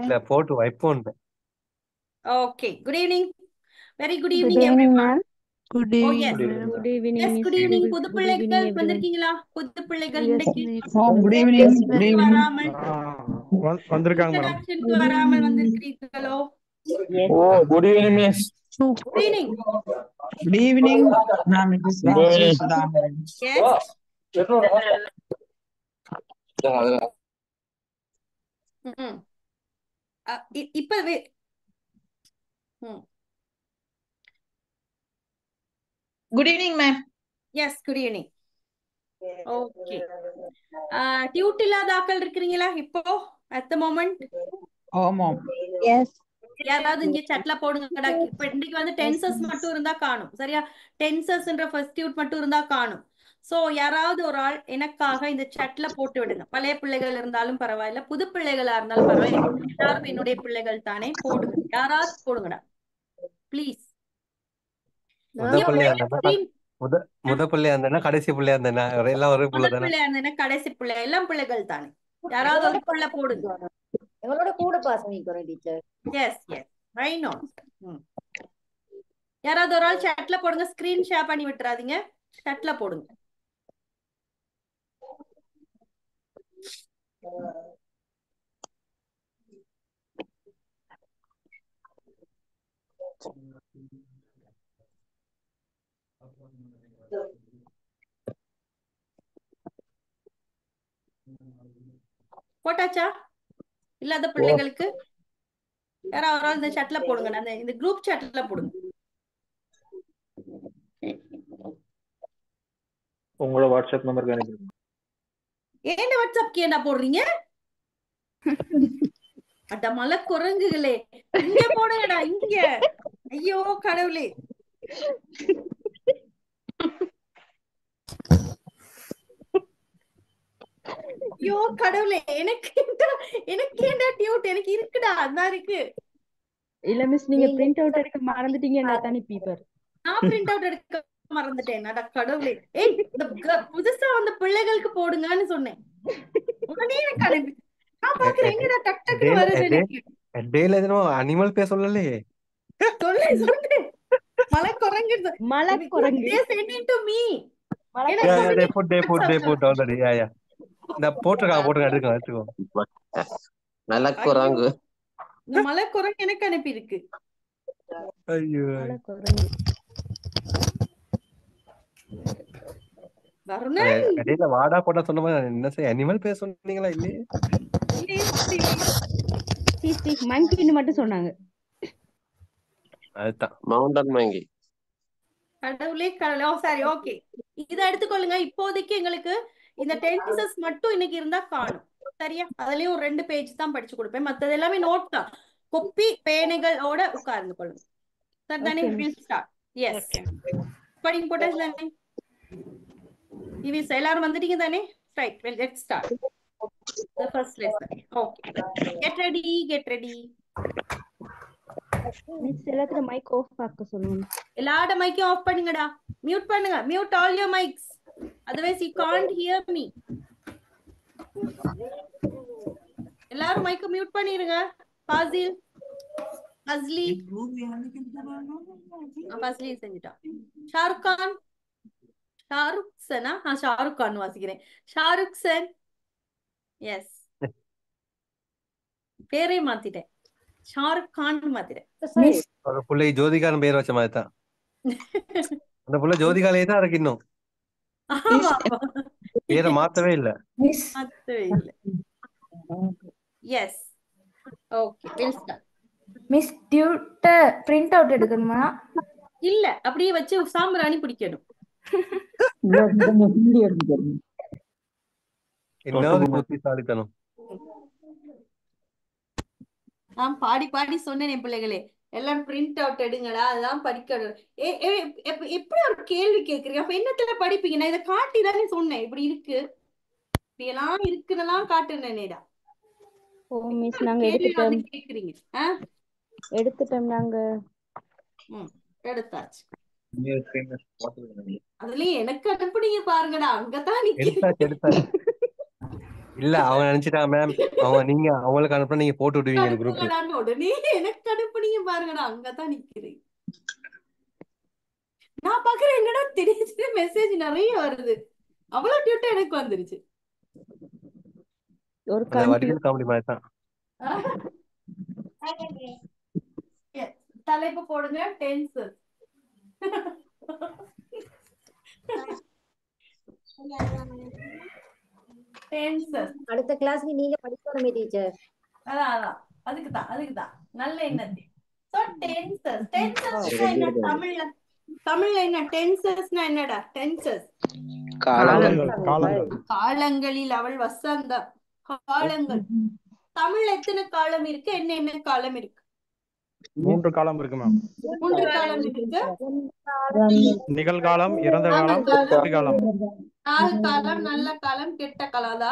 இல்ல போட்டு வைப்போம். Okay. Good evening. Very good Good evening, evening, everyone. ma'am. Good Oh, evening, yes. ma'am. Good evening, Yes, Miss. good evening. புது Good evening, பிள்ளைகள் everyone. வந்திருக்கீங்களா? புது பிள்ளைகள் Yes, இன்னைக்கு Miss. Good evening. Yes, குட் ma'am. ஈவினிங். வராமல் வந்திருக்காங்க madam. இன்ட்ரடக்ஷனுக்கு வராமல் வந்திருக்கிறீர்களோ? Oh good evening miss. Good evening. Good evening, ma'am. It is Rashi Sudhaman. Yes. ம். இப்ப Good evening, ma'am. Yes good evening. Okay. Dude இல்லாத ஆட்கள் இருக்கிறீங்களா இப்போ at the moment? Oh, mom. Yes. யாராவது இங்க சட்ல போடுங்கடா. இப்ப இன்னைக்கு வந்து டென்சஸ் மட்டும் இருந்தா காணும். சரியா? டென்சஸ்ன்ற ஃபர்ஸ்ட் டியூட் மட்டும் இருந்தா காணும். சோ யாராவது ஒரு ஆள் எனக்காக இந்த சட்ல போட்டு விடுங்க. பழைய பிள்ளைகள் இருந்தாலும் பரவாயில்ல, புது பிள்ளைகளா இருந்தாலும் பரவாயில்ல, எல்லாரும் என்னுடைய பிள்ளைகள் தானே. போடுங்க, யாராவது போடுங்கடா ப்ளீஸ். முத பிள்ளையா இருந்தா முத பிள்ளையா இருந்தா கடைசி பிள்ளையா இருந்தா எல்லாம் ஒரு பிள்ளை முதல் தானே. பிள்ளையா இருந்தா கடைசி பிள்ளை எல்லாம் பிள்ளைகள் தானே. யாராவது ஒரு பிள்ளை போடுங்க. எங்களோட கூட பாஸ் பண்ணிக்கிறோம் teacher. Yes yes why not. யாராவது ஒரு ஆள் சாட்ல போடுங்க. ஸ்கிரீன் ஷேர் பண்ணி விட்டுறாதீங்க, சாட்ல போடுங்க. போட்டாச்சா? இல்லாத பிள்ளைகளுக்கு யாராவது ஒரு ஆள் இந்த சாட்ல போடுங்க. இந்த குரூப் சாட்ல போடுங்க. உங்களோட வாட்ஸ்அப் நம்பருக்கு அனுப்பிடுங்க. ஏன் வாட்ஸ்அப்க்கு என்ன போடுறீங்க? அட மலை குரங்குகளே, இங்க போடுங்கடா இங்க. ஐயோ கடவுளே, ஐயோ கடவுளே, எனக்கு ஏன்டா டியூட்? எனக்கு இருக்குடா, அதான் இருக்கு. இல்ல மிஸ், நீங்க பிரிண்ட் அவுட் எடுக்க மறந்துட்டீங்கடா தானே பீப்பர். நான் பிரிண்ட் அவுட் எடுக்க மறந்துட்டேன். அட கடவுளே. ஏய், இந்த புதுசா வந்த பிள்ளைகளுக்கு போடுங்கன்னு சொன்னேன். உடனே எனக்கு அனுப்பி நான் பாக்குறேன் என்னடா டக் டக்குன்னு வருது எனக்கு. டேல எதுவும் அனிமல் பேச சொல்லலையே. சொல்லு மலை குரங்கு. மலை குரங்கு. They send it to me. they put already. Yeah. இந்த போட்டுருக்காங்க எடுத்துக்கோ. மலை குரங்கு. இந்த மலை குரங்கு எனக்கு அனுப்பி இருக்கு. ஐயோ மலை குரங்கு. இடையில வாடா போட்டா சொன்ன மாதிரி என்ன செய்ய அனிமல் பேச சொன்னீங்களா? இல்லையே, மங்கின்னு மட்டும் சொன்னாங்க. அதுதான் மவுண்டன் மங்கி. கடவுளே கடவுளே. சரி, ஓகே, இத எடுத்துக்கொள்ளுங்க. இப்போதைக்கு எங்களுக்கு இந்த டென்சஸ் மட்டும் இன்னைக்கு இருந்தா காணும். சரியா? அதுலயும் 2 பேஜ் தான் படிச்சு கொடுப்பேன். மத்தது எல்லாமே நோட் தான். கொப்பி பேனைகளோட உட்கார்ந்து கொள்ளுங்க. சரிதானே? Will start. எஸ், படிங்க. போட்டாச்சு தானே? எல்லாரும் வந்துட்டீங்க தானே? Right, well let's start the first lesson. Okay, get ready. Miss எல்லாத்துல மைக் ஆஃப் ஆக்க சொல்லுங்க. எல்லாரோட மைக்கையும் ஆஃப் பண்ணுங்கடா. மியூட் பண்ணுங்க. Mute all your mics, otherwise you can't hear me. எல்லாரும் மைக்க மியூட் பண்ணிருங்க. ஃபாசில், அஸ்லி, ஃபாசிலி செஞ்சிட்டா. ஷாருக் கான் வாசிக்கிறேன். ஷாருக் சன். எஸ், பேரே மாத்திட்டேன். ஷாருக் கான் மாத்திட்டேன். ஒரு புள்ளை ஜோதிகாரன் பேர் வச்ச மாதிரி தான். அந்த புள்ள ஜோதிகாலே தான் இருக்கு. இன்னும் பேரை மாத்தவே இல்ல. Yes, okay, will start. Miss டியூட்ட பிரிண்ட் அவுட் எடுக்கணுமா? இல்ல, அப்படியே வச்சு சாம்பிராணி பிடிக்கணும். இன்னொரு புத்திசாலித்தனம். நான் பாடி சொன்னேன் பிள்ளைகளே, எல்லாம் பிரிண்ட் அவுட் எடுங்கடா, அதெல்லாம் படிக்கணும். எப்படி ஒரு கேள்வி கேக்குறீங்க? அப்ப என்னத்துல படிப்பீங்க? நான் இதை காட்டி தானே சொன்னேன். இப்படி இருக்கு, இப்படி எல்லாம் இருக்குதெல்லாம் காட்டுனேடா. ஓ மிஸ், நாங்க எடுத்துட்டோம். கேக்குறீங்க? எடுத்துட்டோம் நாங்க. எடுத்தாச்சு. அதுலயும் எனக்கு அனுப்புனீங்க பாருங்கடா. அங்கதான் எடுத்தாச்சு. இல்ல அவங்க நினைச்சிட்டாங்க மேம், நீங்க அவங்களுக்கு அனுப்புனா நீங்க போட்டு விடுவீங்க குரூப்ல. அனுப்புங்கடான்னு உடனே எனக்கு அனுப்புனீங்க பாருங்கடா, அங்கதான் நிக்கிறேன். நான் பாக்குறேன் என்னடா திடீர்னு மெசேஜ் நிறைய வருது. அவ்வளவு டியூட்டர் எனக்கு வந்துருச்சு. ஒரு அந்த வடிவேல் காமெடி மாதிரி தான். Yes. தலைப்பு போடுங்க டென்சஸ். டென்சஸ் அடுத்த கிளாஸ்க்கு நீங்க படிக்கணுமே டீச்சர். அதான் அதுக்குதான் நல்ல எண்ணத்தை. சோ டென்சஸ்னா என்ன தமிழ்ல? தமிழ்ல என்ன டென்சஸ்னா என்னடா? டென்சஸ் காலங்களில் அவள் வசந்தம். காலங்கள் தமிழ்ல எத்தனை காலம் இருக்கு? என்ன காலம் இருக்கு? 3 காலம் இருக்கு மேம். 3 காலம் இருக்கு. நிகழ்காலம், இறந்த காலம், எதிர்காலம். 4 காலம், நல்ல காலம், கெட்ட காலம்தா?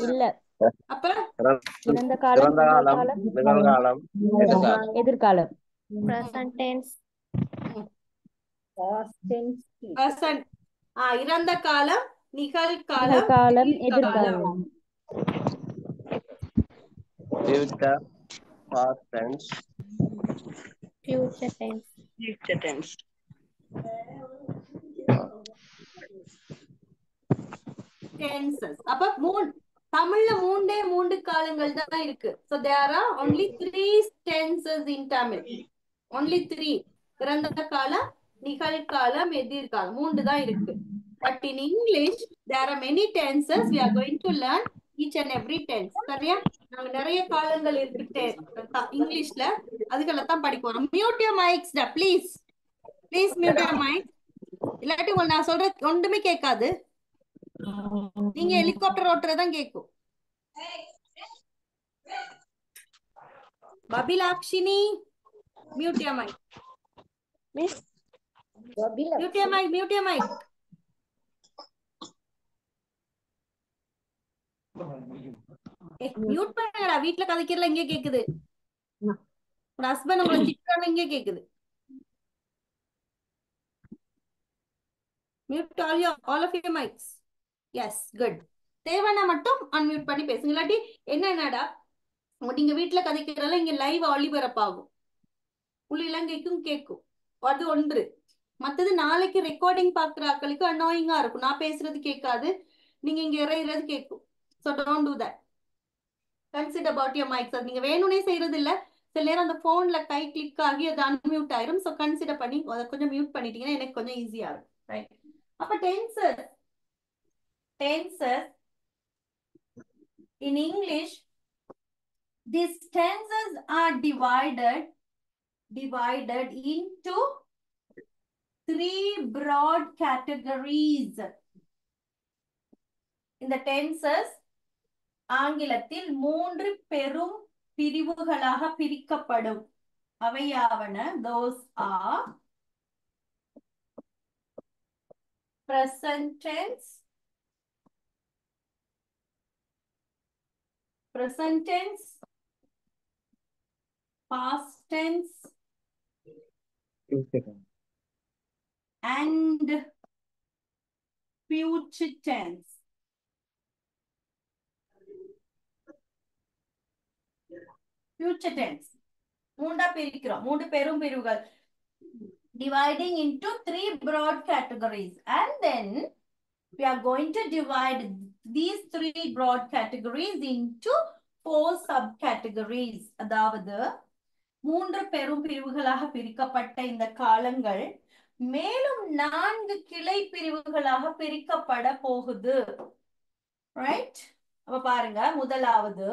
இல்ல. அப்புறம் இறந்த காலம், நிகழ்காலம், எதிர்காலம். Present tense, past tense, present. இறந்த காலம், நிகழ்காலம், காலம், எதிர்காலம். எதிர்காலம். future, past tense, future tense. Tenses. அப்ப தமிழ்ல 3 காலங்கள் தான் இருக்கு. So there are only 3 tenses in Tamil. Only 3. இறந்த காலம், நிகழ்காலம், எதிர்காலம் 3 தான் இருக்கு. But in English there are many tenses. We are going to learn each and every tense. சரியா? நாங்க நிறைய காலங்கள் இருக்கு இங்கிலீஷ்ல. அதுக்கெல்லாம் தான் படிக்க போறோம். Mute your mics, please. Please mute your mic. இல்லாட்டி நான் சொல்றது ஒன்றுமே கேட்காது. நீங்க ஹெலிகாப்டர் ஓட்டுறதான் கேக்கும். Babilakshini, mute your mic. Miss mute your mic, mute your mic. Mute பண்ணுங்கடா, வீட்ல கதைக்கிறல இங்கே கேக்குது. உங்க ஹஸ்பண்ட் உங்களை திட்டுறாங்க, இங்கே கேக்குது. Mute all of your mics. Yes, good. தேவைன்னா மட்டும் அன்மியூட் பண்ணி பேசுங்க. இல்லாட்டி என்னடா நீங்க வீட்டுல கதைக்கிறதால இங்க லைவ் ஒளிபரப்பாகும். புள்ளிலாம் கேக்கும். அது ஒன்று. மத்தது நாளைக்கு ரெக்கார்டிங் பாக்குற ஆட்களுக்கு அன்னாயிங்கா இருக்கும். நான் பேசுறது கேட்காது, நீங்க இங்க இறையிறது கேட்கும். So don't do that. Consider about your mics. அது நீங்க வேணும்னே செய்யறது இல்ல. சில நேரம் அந்த போன்ல கை கிளிக் ஆகி அது அன்மியூட் ஆயிரும். So consider பண்ணி அதை கொஞ்சம் மியூட் பண்ணிட்டீங்கன்னா எனக்கு கொஞ்சம் ஈஸியா இருக்கும். ரைட்? அப்ப tenses in English, these tenses are divided into 3 broad categories. இந்த tenses ஆங்கிலத்தில் 3 பெரும் பிரிவுகளாக பிரிக்கப்படும். அவையாவன those are present tense, past tense, and future tense. Future tense. 3 பிரிக்கிறோம். 3 பெரும் பிரிவுகள். Dividing into 3 broad categories. And then we are going to divide these 3 broad categories into 4 subcategories. அதாவது 3 பெரும் பிரிவுகளாக பிரிக்கப்பட்ட இந்த காலங்கள் மேலும் 4 கிளை பிரிவுகளாக பிரிக்கப்பட போகுது. ரைட்? அப்ப பாருங்க, முதலாவது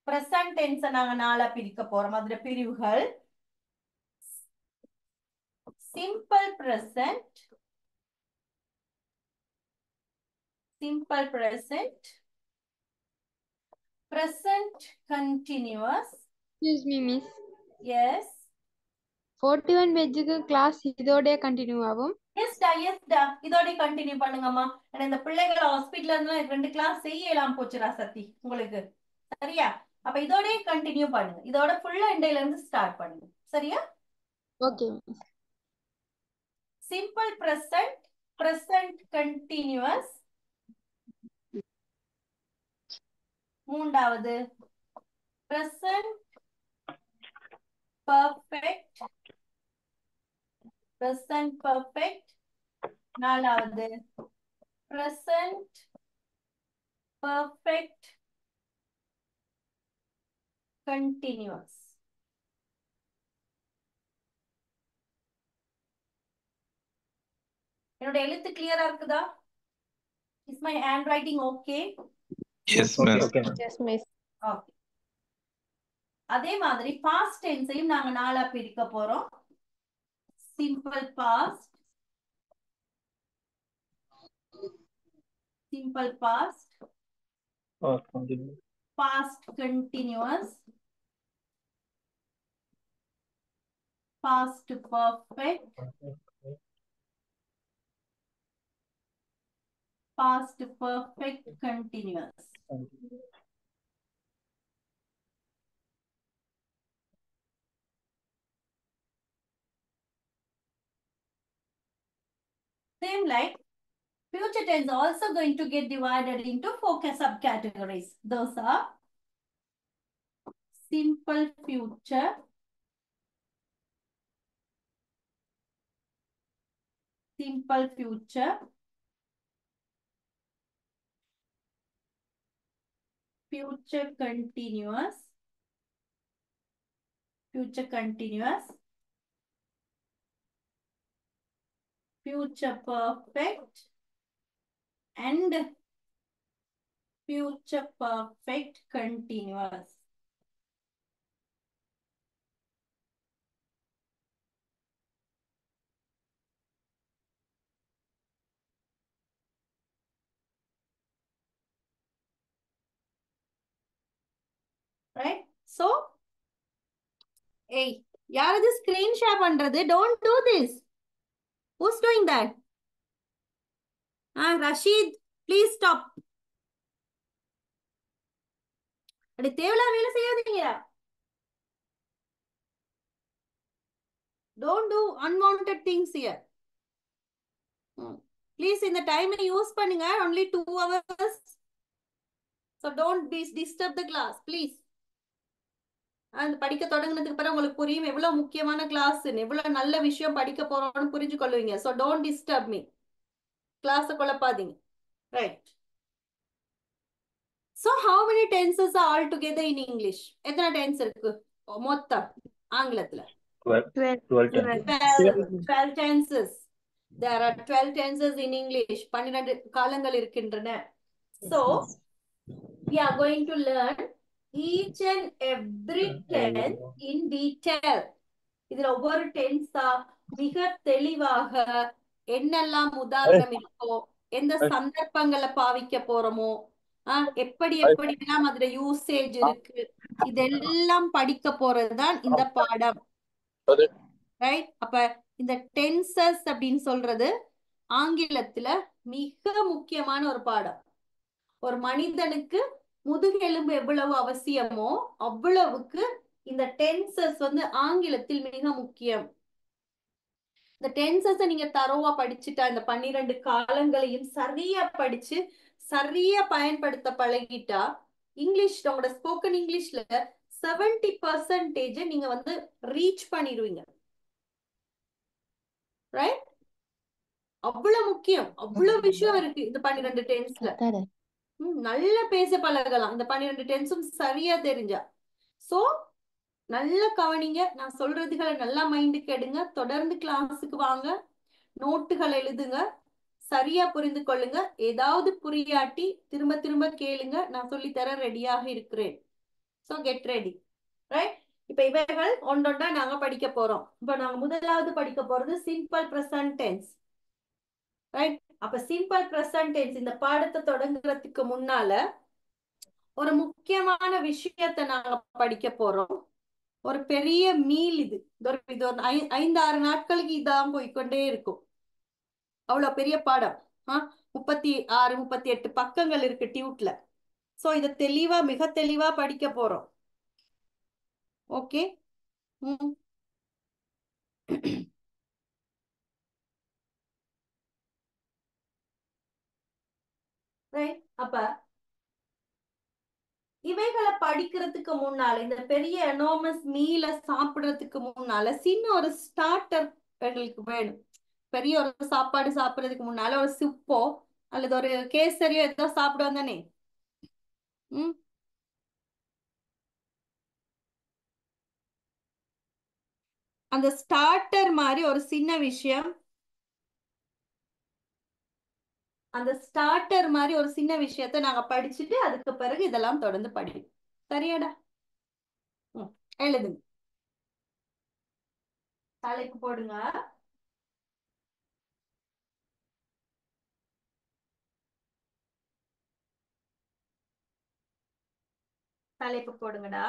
present tense நாங்க 4 பிரிக்க போறோம். அதுல பிரிவுகள் simple present, present continuous. Excuse me, miss. Yes. 41 பேஜுக்கு கிளாஸ் இதோட கண்டினியூ ஆகும். எஸ்டா இதோட கண்டினியூ பண்ணுங்கம்மா. இந்த பிள்ளைகளை ஹாஸ்பிட்டல்ல இருந்து 2 கிளாஸ் செய்யலாம் போச்சுடா சத்தி உங்களுக்கு. சரியா? அப்ப இதோட கண்டினியூ பண்ணுங்க. இதோட ஃபுல்லா எண்டையில இருந்து ஸ்டார்ட் பண்ணுங்க. சரியா? Okay. Simple present, present continuous, மூன்றாவது present perfect. present perfect. நாலாவது present perfect continuous. என்னோட எழுத்து கிளியரா இருக்குதா? Is my handwriting okay? Yes, okay ma'am. Okay Yes, miss. Okay. அதே மாதிரி past tenseையும் நாங்க நாலா பிரிக்க போறோம். simple past, simple past, past continuous, past perfect, past perfect continuous. Same like future tense also going to get divided into 4 subcategories. Those are simple future, simple future, future continuous, future continuous, future perfect, and future perfect continuous. Right? So, hey, யாராவது screen share பண்றது? Don't do this. Who's doing that? Rashid, please stop. அப்படி தேவையில்லாத வேலை செய்யாதீங்க. Don't do unwanted things here. Please in the time use பண்ணுங்க. Only 2 hours. So don't disturb the class, please. அந்த படிக்க தொடங்குனதுக்கு பிறகு உங்களுக்கு புரியும் எவ்வளவு முக்கியமான கிளாஸ், எவ்வளவு நல்ல விஷயம் படிக்க போறோம்னு புரிஞ்சு கொள்வீங்க. So don't disturb me. Class குழப்பாதீங்க. Right. So how many tenses are all together in English? எத்தனை tense இருக்கு மொத்தம் ஆங்கிலத்துல? 12 tenses. There are 12 tenses in English. 12 காலங்கள் இருக்கின்றன. So we are going to learn each and every tense in detail. இதுல ஒவ்வொரு டென்ஸா மிக தெளிவாக என்னெல்லாம் உதாரணம் இருக்கோ, எந்த சந்தர்ப்பங்களை பாவிக்க போறோமோ, எப்படி எப்படிலாம் அதுல யூசேஜ் இருக்கு, இதெல்லாம் படிக்க போறதுதான் இந்த பாடம். ரைட்? அப்ப இந்த டென்சஸ் அப்படின்னு சொல்றது ஆங்கிலத்துல மிக முக்கியமான ஒரு பாடம். ஒரு மனிதனுக்கு முதுகெலும்பு எவ்வளவு அவசியமோ அவ்வளவுக்கு இந்த டென்சஸ் ஆங்கிலத்தில் மிக முக்கியம். இந்த டென்சஸ் நீங்க தரோவா படிச்சுட்டா, இந்த 12 காலங்களையும் சரியா படிச்சு சரியா பயன்படுத்த பழகிட்டா, இங்கிலீஷ் உங்களோட ஸ்போக்கன் இங்கிலீஷ்ல 70% நீங்க ரீச் பண்ணிடுவீங்க. ரைட்? அவ்வளவு முக்கியம், அவ்வளவு விஷயம் இருக்கு இந்த 12 டென்ஸ்ல. நல்ல பேச பழகலாம் இந்த 12 டென்ஸும் சரியா தெரிஞ்சா. சோ நல்ல கவனிங்க, நான் சொல்றதுகளை நல்லா மைண்டுக்கு எடுங்க. தொடர்ந்து கிளாஸுக்கு வாங்க, நோட்டுகள் எழுதுங்க, சரியா புரிந்து கொள்ளுங்க. ஏதாவது புரியாட்டி திரும்ப திரும்ப கேளுங்க, நான் சொல்லித்தர ரெடியாக இருக்கிறேன். So get ready. ரைட்? இப்ப இவைகள் ஒன்றொன்றா நாங்க படிக்க போறோம். இப்ப நாங்க முதலாவது படிக்க போறது சிம்பிள் பிரசன்ட் டென்ஸ். ரைட்? அப்ப சிம்பிள் பிரசன்ட் டென்ஸ் இந்த பாடத்தை தொடங்குறதுக்கு முன்னால ஒரு முக்கியமான விஷயத்தை நாங்க படிக்க போறோம். ஒரு பெரிய மீல் இது. இது ஒரு 5-6 நாட்களுக்கு இதான் போய்கொண்டே இருக்கும். அவ்வளவு பெரிய பாடம். 36-38 பக்கங்கள் இருக்கு டியூட்ல. சோ இத தெளிவா, மிக தெளிவா படிக்க போறோம். ஓகே? அப்ப இவைகளை படிக்கிறதுக்கு முன்னால இந்த பெரிய எனாமஸ் மீலை சாப்பிடுறதுக்கு முன்னால சின்ன ஒரு ஸ்டார்டர் எங்களுக்கு வேணும். பெரிய ஒரு சாப்பாடு சாப்பிடுறதுக்கு முன்னால ஒரு சுப்போ அல்லது ஒரு கேசரியோ ஏதோ சாப்பிடுவோம் தானே. அந்த ஸ்டார்டர் மாதிரி ஒரு சின்ன விஷயம், அந்த ஸ்டார்டர் மாதிரி ஒரு சின்ன விஷயத்த நாங்க படிச்சுட்டு அதுக்கு பிறகு இதெல்லாம் தொடர்ந்து படிப்போம். சரியாடா? எழுதுங்க, தலைப்பு போடுங்க. தலைப்பு போடுங்கடா.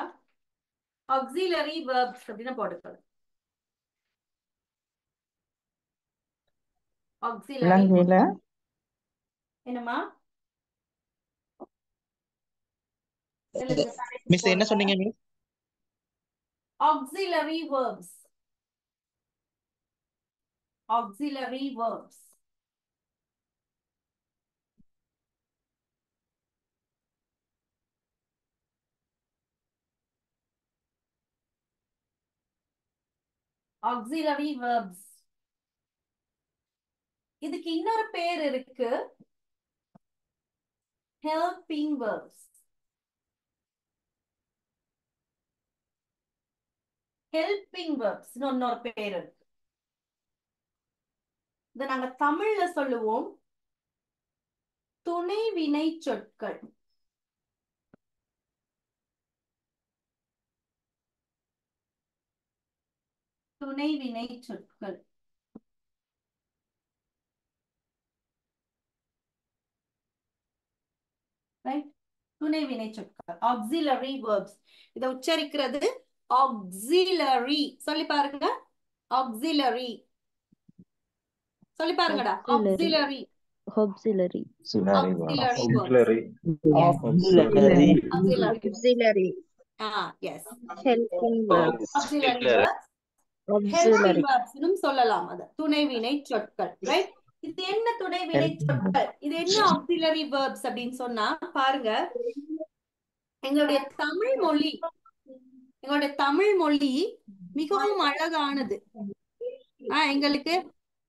ஆக்ஸிலரி வெர்ப்ஸ் அப்படின்னு போடுங்க. ஆக்ஸிலரி என்னமா? மிஸ் என்ன சொன்னீங்க miss? Auxiliary verbs. Auxiliary verbs. Auxiliary verbs. இதுக்கு இன்னொரு பேர் இருக்கு, helping verbs. helping verbs இன்னொரு பேர் இருக்கு. இத நாங்க தமிழ்ல சொல்லுவோம் துணை வினை சொற்கள். துணை வினை சொற்கள். துணை வினை சொற்கள், ஆக்ஸிலரி வெர்ப்ஸ். இத உச்சரிக்கிறது ஆக்ஸிலரி. சொல்லி பாருங்க, ஆக்ஸிலரி. சொல்லி பாருங்கடா, auxiliary. Auxiliary. Auxiliary. Auxiliary. Yes. Helping verbs. Auxiliary verbs. Helping verbs னும் சொல்லலாம். அது துணை வினை சொற்கள். ரைட்? இது என்ன துணை வினை சொற்கள்? இது என்ன auxiliary verbs அப்படின்னு சொன்னா பாருங்க, எங்களுடைய தமிழ் மொழி மிகவும் அழகானது. எங்களுக்கு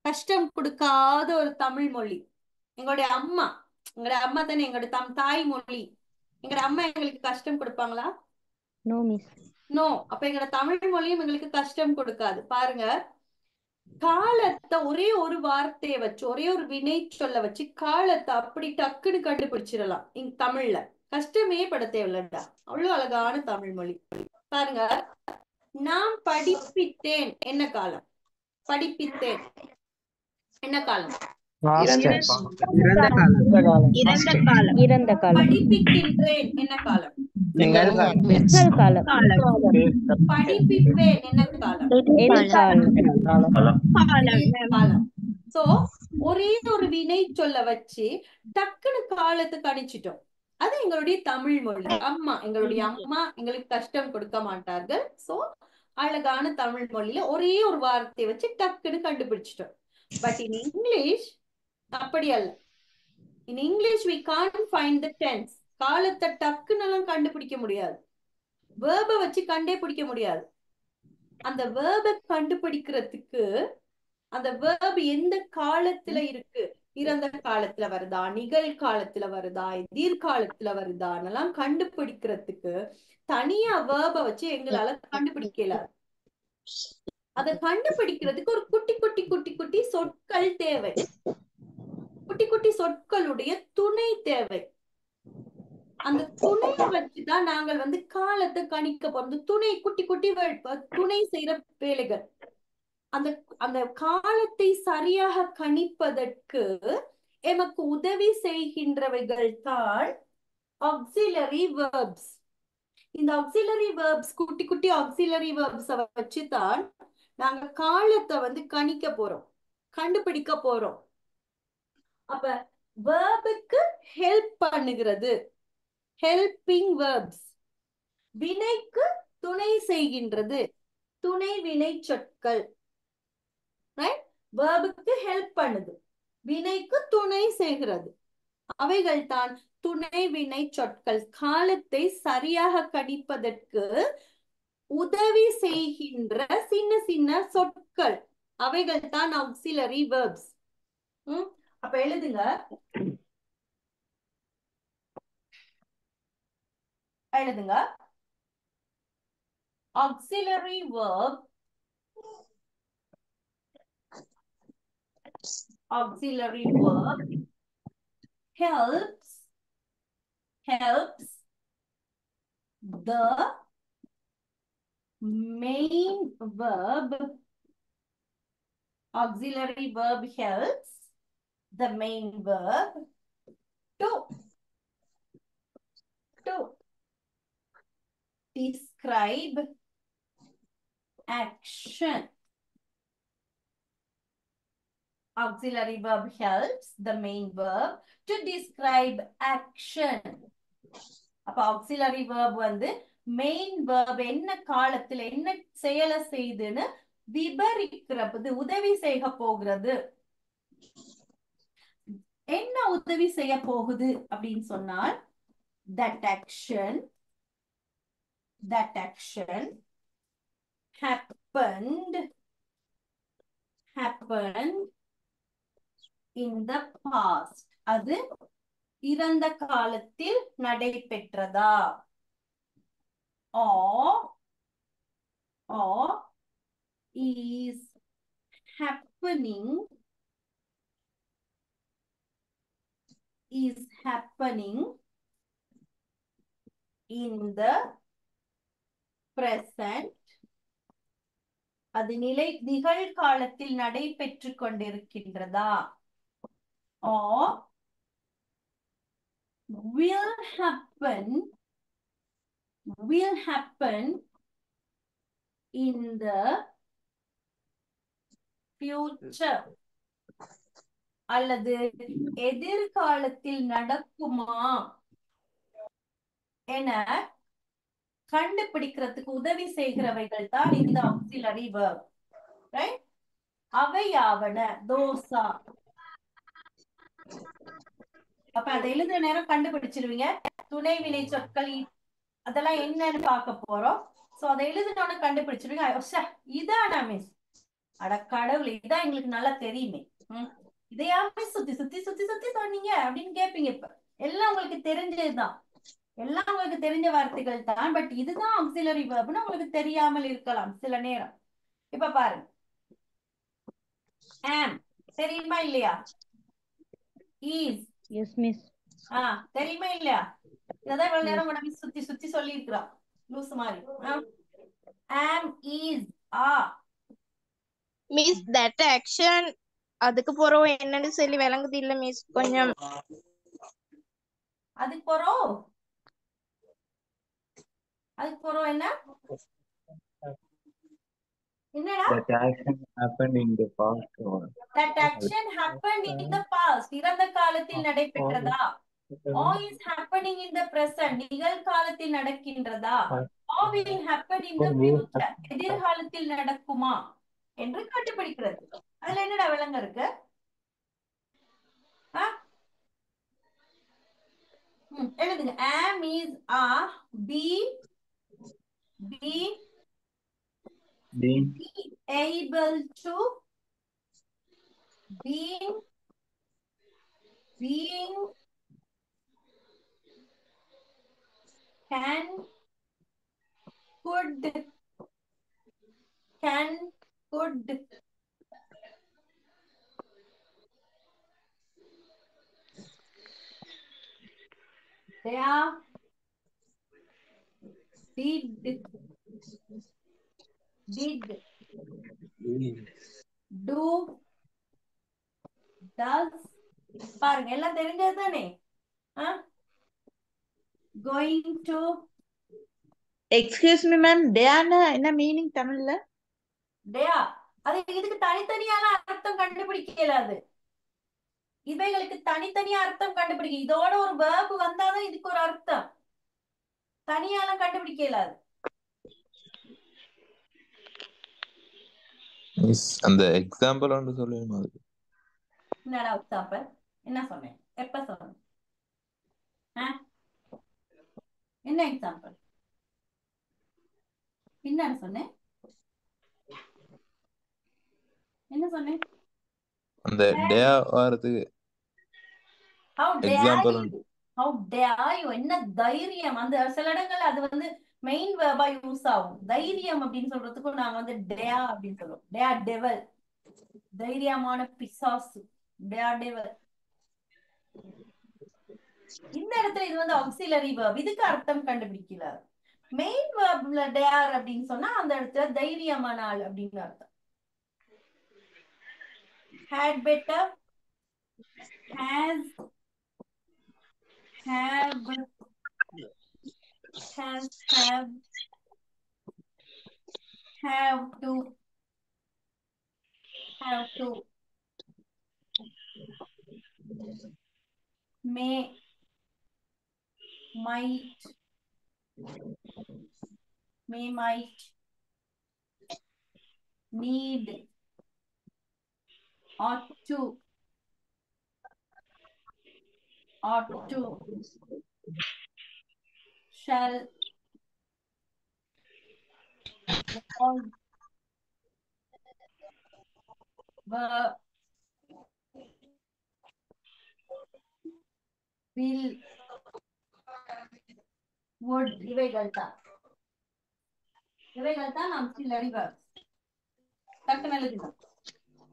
கஷ்டம் கொடுக்காத ஒரு தமிழ் மொழி. எங்களுடைய அம்மா தானே எங்களுடைய தாய் மொழி. எங்களோட அம்மா எங்களுக்கு கஷ்டம் கொடுப்பாங்களா? No miss. நோ. அப்ப எங்களோட தமிழ் மொழியும் எங்களுக்கு கஷ்டம் கொடுக்காது. பாருங்க, காலத்தை ஒரே ஒரு வார்த்தையை வச்சு, ஒரே ஒரு வினை சொல்ல வச்சு காலத்தை அப்படி டக்குன்னு கண்டுபிடிச்சிடலாம். இங்க தமிழ்ல கஷ்டமே பட தேவையில்லடா. அவ்வளவு அழகான தமிழ் மொழி. பாருங்க, நான் படிப்பித்தேன் என்ன காலம்? படிப்பித்தேன் என்ன காலம்? இறந்த காலம். படிப்பிக்கின்றேன் என்ன காலம்? நிகழ்காலம். படிப்பிப்பேன் என்ன காலம்? காலம். சோ ஒரே ஒரு வினை சொல்ல வச்சு டக்குனு காலத்தை கணிச்சிட்டோம். அது எங்களுடைய தமிழ் மொழி. எங்களுடைய அம்மா எங்களுக்கு கஷ்டம் கொடுக்க மாட்டார்கள். சோ அழகான தமிழ் மொழியில ஒரே ஒரு வார்த்தையை வச்சு டக்குன்னு கண்டுபிடிச்சிட்டோம். பட் இன் இங்கிலீஷ் அப்படி அல்ல. In English we can't find the tense. காலத்தை டக்குன்னு எல்லாம் கண்டுபிடிக்க முடியாது. வேர்பை வச்சு கண்டே பிடிக்க முடியாது. அந்த வேர்பை கண்டுபிடிக்கிறதுக்கு அந்த வேர்ப் எந்த காலத்துல இருக்கு, இறந்த காலத்துல வருதா, நிகழ்காலத்துல வருதா, எதிர்காலத்துல வருதான்னெல்லாம் கண்டுபிடிக்கிறதுக்கு தனியா வேர்பை வச்சு எங்களால கண்டுபிடிக்கல. அதை கண்டுபிடிக்கிறதுக்கு ஒரு குட்டி குட்டி குட்டி குட்டி சொற்கள் தேவை. குட்டி குட்டி சொற்களுடைய துணை தேவை. அந்த துணையை வச்சுதான் நாங்கள் காலத்தை கணிக்க போறோம். துணை குட்டி குட்டி துணை செய்யற வேலைகள். அந்த அந்த காலத்தை சரியாக கணிப்பதற்கு எமக்கு உதவி செய்கின்றவைகள் தான் ஆக்ஸிலரி வெர்ப்ஸ். இந்த ஆக்ஸிலரி வெர்ப்ஸ், குட்டி குட்டி ஆக்ஸிலரி வெர்ப்ஸ் வச்சுதான் நாங்க காலத்தை கணிக்க போறோம், கண்டுபிடிக்க போறோம். அப்ப வேர்புக்கு ஹெல்ப் பண்ணுகிறது ஹெல்பிங் வெர்ப்ஸ். வினைக்கு துணை செய்கின்றது துணை வினை சொற்கள். வேர்புக்கு ஹெல்ப் பண்ணுது, வினைக்கு துணை செய்கிறது. அவைகள் தான் துணை வினை சொற்கள் காலத்தை சரியாக கணிப்பதற்கு உதவி செய்கின்ற சின்ன சின்ன சொற்கள் அவைகள் தான் auxiliary verbs. அப்ப எழுதுங்க. auxiliary verb helps the main verb. Auxiliary verb helps the main verb to describe action. Auxiliary verb helps the main verb to describe action. அப்ப auxiliary verb வந்து main verb என்ன காலத்துல என்ன செயலை செய்துன்னு விபரிக்கிறது, உதவி செய்ய போகிறது. என்ன உதவி செய்ய போகுது அப்படின்னு சொன்னால் that action happened in the past. அது இறந்த காலத்தில் நடைபெற்றதா? or is happening in the present. அது நிகழ்காலத்தில் நடைபெற்று கொண்டிருக்கின்றதா? or will happen in the future. அல்லது எதிர்காலத்தில் நடக்குமா என கண்டுபிடிக்கிறதுக்கு உதவி செய்கிறவைகள் தான் இந்த auxiliary verb. Right? அவையாவன தோசா. அப்ப அதை எழுதுற நேரம் கண்டுபிடிச்சிருவீங்க. துணை வினை சொற்கள் அதெல்லாம் என்னன்னு பார்க்க போறோம். சோ அதை எழுதுனோட கண்டுபிடிச்சிருவீங்க. இதானா மிஸ்? அட கடவுளே, இதான் எங்களுக்கு நல்லா தெரியுமே. இதையாமே சுத்தி சொன்னீங்க அப்படின்னு கேட்பீங்க. இப்ப எல்லாம் உங்களுக்கு தெரிஞ்சதுதான், எல்லாம் உங்களுக்கு தெரிஞ்ச வார்த்தைகள் தான். பட் இதுதான் auxiliary verbன்னு உங்களுக்கு தெரியாமல் இருக்கலாம் சில நேரம். இப்ப பாருங்க, am தெரியுமா இல்லையா? is Yes, miss. தெரியுமா இல்லையா? இதான் இவ்வளவு நேரம் உடனே சுத்தி சொல்லி இருக்கிறோம் லூசு மாதிரி. am, is, are. Miss that action அதுக்கு போறோம் என்னன்னு சொல்லி விளங்குது இல்ல மிஸ் கொஞ்சம். அதுக்கு போறோம் என்ன என்னடா? That action happened in the past. That action happened in the past. இறந்த காலத்தில் நடைபெற்றதா? or is happening in the present. நிகழ்காலத்தில் நடக்கின்றதா? or will happen in the future. எதிர்காலத்தில் நடக்குமா என்று கண்டுபிடிக்கிறது. அதுல என்னடா விளங்க இருக்கு? எழுதுங்க. am, is, are, be able to, being, can, could. There, did, do, does. பாருங்க எல்லாம் தெரிஞ்சது தானே? going to. Excuse me, ma'am. Dayana என்ன மீனிங் தமிழ்ல? டேயா அது இதுக்கு தனித்தனியான அர்த்தம் கண்டுபிடிக்க இயலாது. இவைகளுக்கு தனித்தனியா அர்த்தம் கண்டுபிடிக்க, இதோட ஒரு verb வந்தாதான் இதுக்கு ஒரு அர்த்தம். தனியாலாம் கண்டுபிடிக்க இயலாது. அந்த எக்ஸாம்பிள் ஒன்று சொல்லுங்க. என்னடா எக்ஸாம்பிள்? என்ன சொன்னேன்? எப்ப சொன்னேன்? என்ன எக்ஸாம்பிள்? என்னன்னு சொன்னேன்? என்ன சொன்னேன்? அந்த டே வரதுக்கு How dare எக்ஸாம்பிள் you? உண்டு. How dare you? என்ன தைரியம்? அந்த சில இடங்கள்ல அது வந்து மெயின் வேர்பா யூஸ் ஆகும். தைரியம் அப்படின்னு சொல்றதுக்கும் நாங்க வந்து டேயா அப்படின்னு சொல்லுவோம். டேயா டெவல், தைரியமான பிசாசு, டேயா டெவல். இந்த இடத்துல இது வந்து ஆக்சிலரி வேர்ப். இதுக்கு அர்த்தம் கண்டுபிடிக்கல. மெயின் வேர்ப்ல டேர் அப்படின்னு சொன்னா அந்த இடத்துல தைரியமான ஆள் அப்படின்னு அர்த்தம். had better, has, have, have to, may, might, need, ought to, shall, was, were, will, would. இவைகள் தான் auxiliary verbs. டக்குனு எழுதுங்க.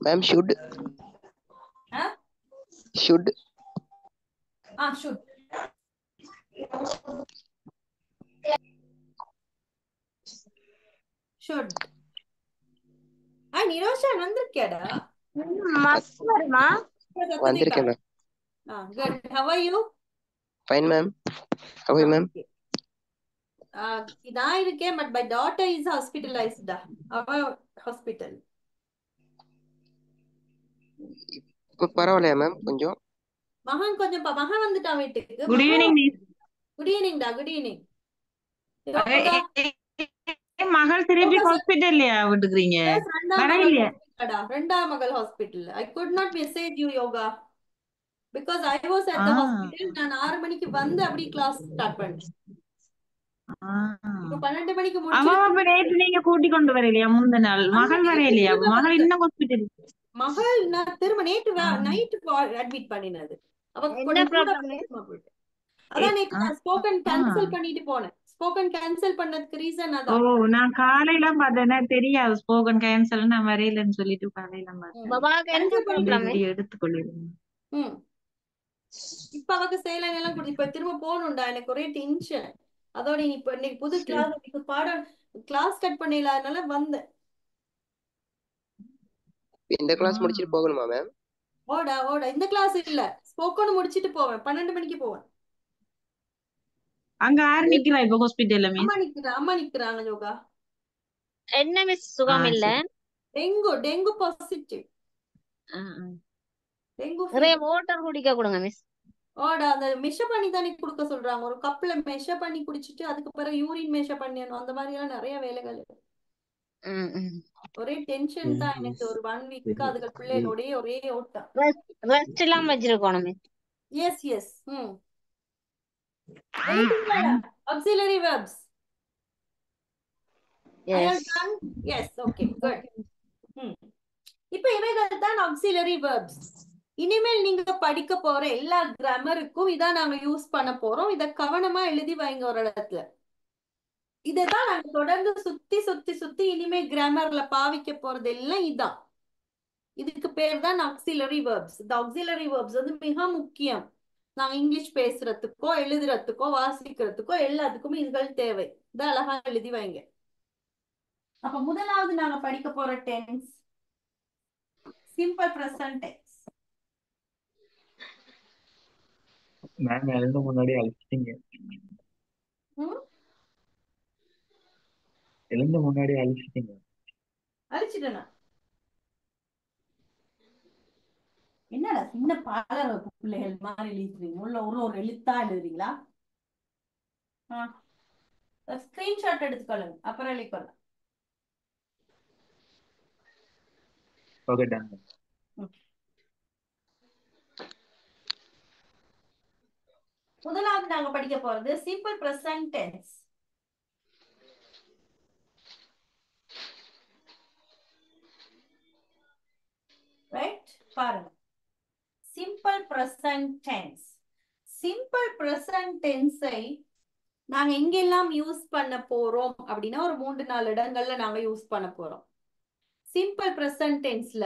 Ma'am, should. should. should. Nirosha வந்திருக்கியாடா? மஸ்ட் வருமா? வந்திருக்கேன் ma'am. Good. How are you? Fine ma'am. How are you ma'am? நான் இருக்கேன், but my daughter is hospitalized. அவ hospital. இப்போ பரவாயில்லையா மேம்? கொஞ்சம் மகன் வந்துட்டான் வீட்டுக்கு. Good evening miss. Good evening டா. Good evening. மகள் திருப்பி ஹாஸ்பிடல்லையா விட்டுக்கிறீங்க? வரலையா? ரெண்டாம் மகள் hospital. I could not message you Yoga because I was at the hospital. நான் 6 மணிக்கு வந்து அப்படியே கிளாஸ் ஸ்டார்ட் பண்ணேன். இப்போ 12 மணிக்கு முடிச்சு. அவ நேத்து நீங்க கூட்டி கொண்டு வரலையா? முந்த நாள் மகள் வரலையா? மகள் இன்னும் ஹாஸ்பிடல். மகள் நான் திரும்ப நேத்து நைட் அட்மிட் பண்ணினது. அவ என்ன ப்ராப்ளம்? அதான் நேத்து நான் ஸ்போக்கன் கேன்சல் பண்ணிட்டு போனேன். ஸ்போக்கன் கேன்சல் பண்ணதுக்கு ரீசன் அதான். நான் காலையில பார்த்தேன். தெரியாது ஸ்போக்கன் கேன்சல் நான் வரையிலன்னு சொல்லிட்டு காலையில பார்த்தேன். பாபா கேன்சல் பண்ணிக்கலாமே. எடுத்துக்கொள்ளிருங்க. இப்ப அவக்கு சேலன் எல்லாம் குடி. இப்ப திரும்ப போகணும்டா. எனக்கு ஒரே டென்ஷன். அதோட இப்ப இன்னைக்கு புது கிளாஸ் பாடம் கிளாஸ் கட் பண்ணல, அதனால வந்தேன். இந்த கிளாஸ் முடிச்சிட்டு போகணுமா மேம்? ஓடா இந்த கிளாஸ் இல்ல, ஸ்போக்கன் முடிச்சிட்டு போவேன். 12 மணிக்கு போவேன். அங்க ஆரம்பிக்கிறா இப்ப ஹாஸ்பிடல்ல மிஸ். அம்மா நிக்கிறாங்க யோகா. என்ன மிஸ் சுகம் இல்ல? Dengue positive. டெங்கு நிறைய வாட்டர் குடிக்க கொடுங்க மிஸ். ஓடா அந்த மெஷ பண்ணி தானே குடுக்க சொல்றாங்க. ஒரு கப்ல மெஷ பண்ணி குடிச்சிட்டு அதுக்கு பிறகு யூரின் மெஷ பண்ணணும். அந்த மாதிரி எல்லாம் நிறைய வேலைகள். ஒரே டென்ஷன் தான் எனக்கு. ஒரு 1 வீக் அதுக்கு பிள்ளைகளோட ஒரே ஓட்டம். ரெஸ்ட் எல்லாம் வச்சிருக்கணும் miss. Yes. auxiliary verbs. Yes. Yes. Okay. Good. இப்போ இவைகள் தான் auxiliary verbs. இனிமேல் நீங்க படிக்க போற எல்லா கிராமருக்கும் இதான் நாங்க யூஸ் பண்ண போறோம். இத கவனமா எழுதி வைங்க ஒரு இடத்துல. இததான் நாங்க தொடர்ந்து சுத்தி இனிமே கிராமர்ல பாவிக்க போறது எல்லாம் இதான். இதுக்கு பேர் தான் auxiliary verbs. இந்த auxiliary verbs வந்து மிக முக்கியம். நாங்க இங்கிலீஷ் பேசுறதுக்கோ எழுதுறதுக்கோ வாசிக்கிறதுக்கோ எல்லாத்துக்குமே இதுகள் தேவை. இதை அழகா எழுதி வைங்க. அப்ப முதலாவது நாங்க படிக்க போற tense simple present tense. Ma'am எழுத முன்னாடி அழிச்சிட்டீங்க. எழுந்த முன்னாடி அழிச்சிட்டேனா? என்னடா சின்ன பாலர் பிள்ளைகள் மாதிரி எழுதிக்கிறீங்க. உள்ள ஒரு எழுத்தா எழுதுறீங்களா? ஸ்கிரீன்ஷாட் எடுத்துக்கொள்ளுங்க, அப்புறம் எழுதிக்கொள்ளலாம். Okay done. முதலாவது நாங்க படிக்க போறது சிம்பிள் பிரசன்ட் டென்ஸ். ரைட், பாருங்க. Simple present tense. Simple present டென்ஸை நாங்க எங்கெல்லாம் யூஸ் பண்ண போறோம் அப்படின்னா ஒரு 3-4 இடங்கள்ல நாங்க யூஸ் பண்ண போறோம். சிம்பிள் பிரசன்ட் டென்ஸ்ல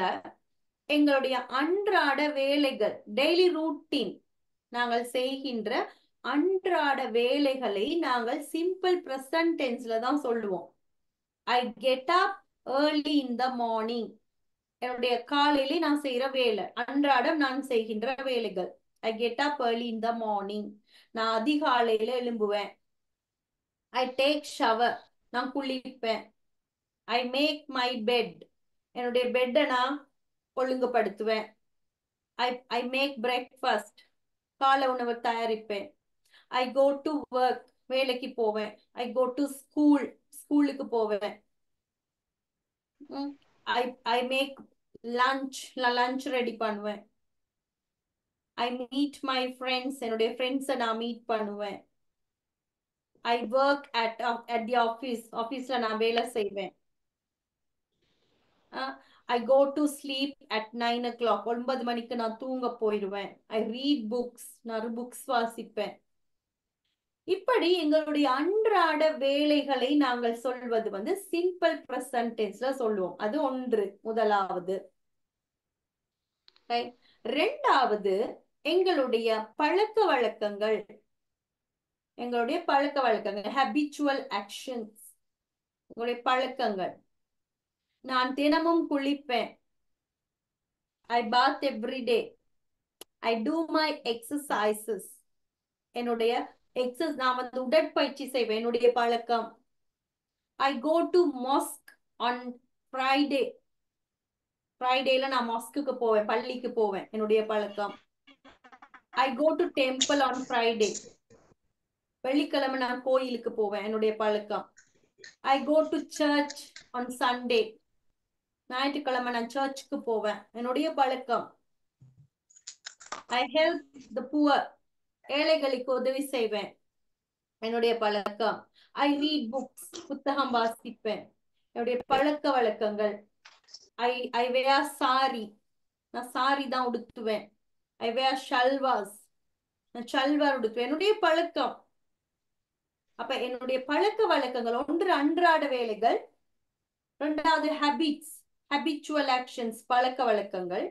எங்களுடைய அன்றாட வேலைகள், டெய்லி ரூட்டீன், நாங்கள் செய்கின்ற அன்றாட வேலைகளை நாங்கள் சிம்பிள் பிரசன்ட் டென்ஸ்ல தான் சொல்லுவோம். I get up early in the morning. என்னுடைய காலையில நான் செய்யற வேலை, அன்றாடம் நான் செய்கின்ற வேலைகள். I get up early in the morning. நான் அதிகாலையில எழும்புவேன். I take shower. நான் குளிப்பேன். I make my bed. என்னுடைய பெட்டை நான் ஒழுங்குபடுத்துவேன். I make breakfast. காலை உணவு தயாரிப்பேன். ஐ கோ டு ஒர்க். வேலைக்கு போவேன். I go to school. ஸ்கூலுக்கு போவேன். I make lunch. Lunch ready பண்ணுவேன். I meet my friends. என்னுடைய ஃப்ரெண்ட்ஸை நான் மீட் பண்ணுவேன். I work at the office. ஆஃபீஸ்ல நான் வேலை செய்வேன். I go to sleep at 9 o'clock. 9 மணிக்கு நான் தூங்க போயிடுவேன். I read books. நான் புக்ஸ் வாசிப்பேன். இப்படி எங்களுடைய அன்றாட வேலைகளை நாங்கள் சொல்வது வந்து சிம்பிள் பிரசன்ட் டென்ஸ்ல சொல்லுவோம். அது ஒன்று, முதலாவது. ரெண்டாவது, எங்களுடைய பழக்க வழக்கங்கள். எங்களுடைய பழக்க வழக்கங்கள், ஹேபிச்சுவல் ஆக்ஷன்ஸ். உங்களுடைய பழக்கங்கள். நான் தினமும் குளிப்பேன். I bath every day. I do my exercises. என்னுடைய நான் வந்து உடற்பயிற்சி செய்வேன். என்னுடைய பழக்கம். I go to mosque on Friday. ஃப்ரைடேல நான் மாஸ்க்கு போவேன், பள்ளிக்கு போவேன். என்னுடைய பழக்கம். I go to temple on Friday. வெள்ளிக்கிழமை நான் கோயிலுக்கு போவேன். என்னுடைய பழக்கம். I go to church on Sunday. ஞாயிற்றுக்கிழமை நான் சர்ச்சுக்கு போவேன். என்னுடைய பழக்கம். I help the poor. ஏழைகளுக்கு உதவி செய்வேன். என்னுடைய பழக்கம். I read books. புத்தகம் வாசிப்பேன். என்னுடைய பழக்க வழக்கங்கள். ஐ வேர் சாரி. நான் சாரி தான் உடுத்துவேன். ஐ வேர் ஷல்வாஸ். நான் ஷல்வார் உடுத்துவேன். என்னுடைய பழக்கம். அப்ப என்னுடைய பழக்க வழக்கங்கள். ஒன்று அன்றாட வேலைகள். இரண்டாவது ஹேபிட்ஸ், ஹேபிச்சுவல் ஆக்ஷன்ஸ், பழக்க வழக்கங்கள்.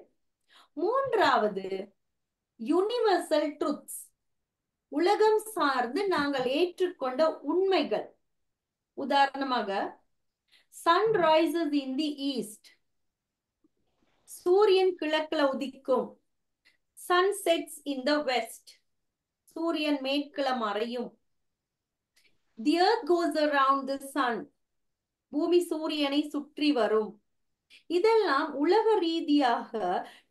மூன்றாவது யூனிவர்சல் ட்ரூத்ஸ், உலகம் சார்ந்து நாங்கள் ஏற்றுக்கொண்ட உண்மைகள். உதாரணமாக, sun rises in the east. சூரியன் கிழக்குல உதிக்கும். Sun sets in the west. சூரியன் மேற்குல மறையும். The earth goes around the sun. பூமி சூரியனை சுற்றி வரும். இதெல்லாம் உலக ரீதியாக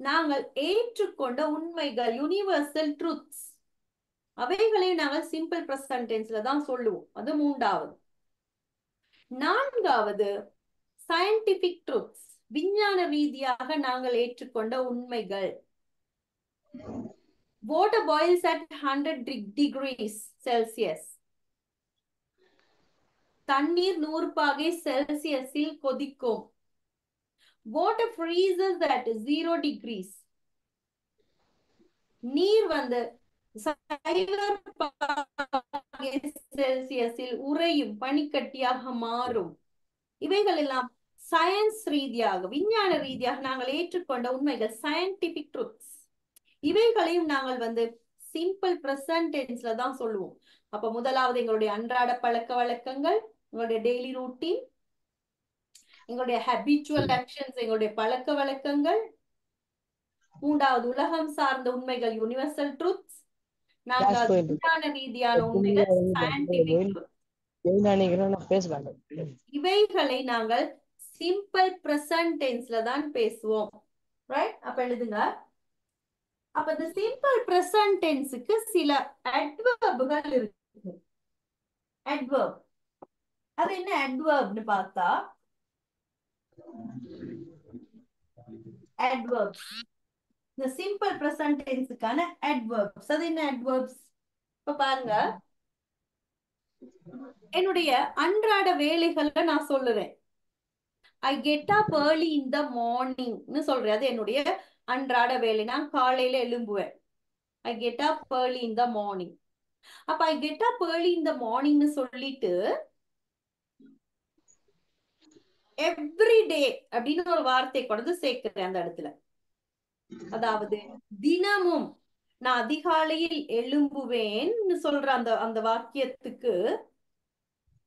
நாங்கள் ஏற்றுக்கொண்ட உண்மைகள், யூனிவர்சல் ட்ரூத்ஸ். அவைகளை நாங்கள் சிம்பிள் பிரசன்ட் டென்ஸ்ல தான் சொல்லுவோம். அது மூன்றாவது. நான்காவது சயின்டிபிக் ட்ரூத்ஸ், விஞ்ஞான ரீதியாக நாங்கள் ஏற்றுக்கொண்ட உண்மைகள். Water boils at 100 degrees Celsius. தண்ணீர் 100 பாகை செல்சியஸில் கொதிக்கும். Water freezes at 0 degrees. நீர் வந்து 0 பாகை செல்சியஸில் உறையும், பனிக்கட்டியாக மாறும். இவைகள் எல்லாம் சயின்ஸ் ரீதியாக, விஞ்ஞான ரீதியாக நாங்கள் ஏற்றுக்கொண்ட உண்மைகள், சயின்டிபிக் ட்ரூத்ஸ். இவைகளையும் நாங்கள் வந்து சிம்பிள் பிரசன்ட் டென்ஸ்ல தான் சொல்லுவோம். அப்ப முதலாவது எங்களுடைய அன்றாட பழக்க வழக்கங்கள், எங்களுடைய டெய்லி ரூட்டீன், எங்களுடைய ஹேபிச்சுவல் ஆக்ஷன்ஸ், எங்களுடைய பழக்க வழக்கங்கள். மூன்றாவது உலகம் சார்ந்த உண்மைகள், யூனிவர்சல் ட்ரூத்ஸ். நான்காவது விஞ்ஞான ரீதியான உண்மைகள், சயின்டிபிக் ட்ரூத்ஸ். இவைகளை நாங்கள் சிம்பிள் பிரசன்ட் டென்ஸ்ல தான் பேசுவோம். ரைட்? அப்ப எழுதுங்க. அப்ப இந்த சிம்பிள் பிரசன்ட் டென்ஸுக்கு சில அட்வர்ப்கள் இருக்கு. அட்வர்ப். அது என்ன அட்வர்ப்னு பார்த்தா, adverbs. இந்த சிம்பிள் பிரசன்ட் டென்ஸுக்கான adverbs. அது என்ன adverbs? இப்ப பாருங்க, என்னுடைய அன்றாட வேலைகளை நான் சொல்லுறேன். ஐ கெட் அப் ஏர்லி இன் த மார்னிங்னு சொல்றேன். அது என்னுடைய அன்றாட வேலை. நான் காலையில எழும்புவேன். I get up early in the morning. அப்ப I get up early in த மார்னிங்னு சொல்லிட்டு எவ்ரி டே அப்படின்னு ஒரு வார்த்தை கொண்டு சேர்க்கிறேன் அந்த இடத்துல. அதாவது தினமும் நான் அதிகாலையில் எழும்புவேன்னு சொல்ற அந்த அந்த வாக்கியத்துக்கு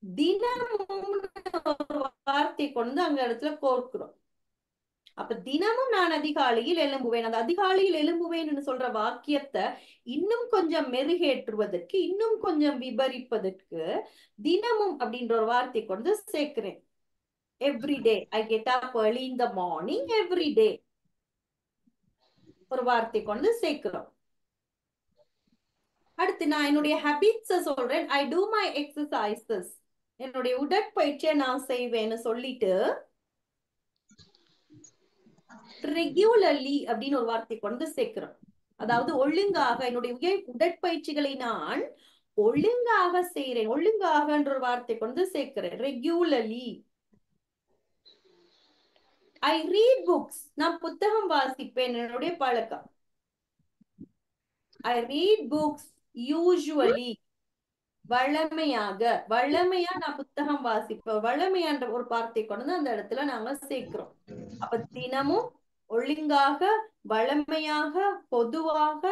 தினமும் ஒரு வார்த்தை கொண்டு அங்க இடத்துல கோர்க்கிறோம். அப்ப தினமும் நான் அதிகாலையில் எழும்புவேன். அந்த அதிகாலையில் எழும்புவேன்னு சொல்ற வாக்கியத்தை இன்னும் கொஞ்சம் மெருகேற்றுவதற்கு, இன்னும் கொஞ்சம் விபரிப்பதற்கு தினமும் அப்படின்ற ஒரு வார்த்தை கொண்டு சேர்க்கிறேன். Every day I get up early in the morning every day ஒரு வார்த்தை கொண்டு சேர்க்கிறோம். அடுத்து நான் என்னுடைய ஹேபிட்ஸ சொல்றேன். ஐ டூ மை எக்ஸசைசஸ். என்னுடைய உடற்பயிற்சியை நான் செய்வேன்னு சொல்லிட்டு ரெகுலர்லி அப்படின்னு ஒரு வார்த்தை கொண்டு சேர்க்கிறோம். அதாவது ஒழுங்காக என்னுடைய உடற்பயிற்சிகளை நான் ஒழுங்காக செய்யறேன். ஒழுங்காகன்ற ஒரு வார்த்தை கொண்டு சேர்க்கிறேன். ரெகுலர்லி. I read books. நான் புத்தகம் வாசிப்பேன். என்னுடைய பழக்கம். I read books usually. வழமையாக. வழமையா நான் புத்தகம் வாசிப்பேன். வழமையான்ற ஒரு வார்த்தை கொண்டு அந்த இடத்துல நாங்க சேர்க்கிறோம். அப்ப தினமும், ஒழுங்காக, வழமையாக, பொதுவாக,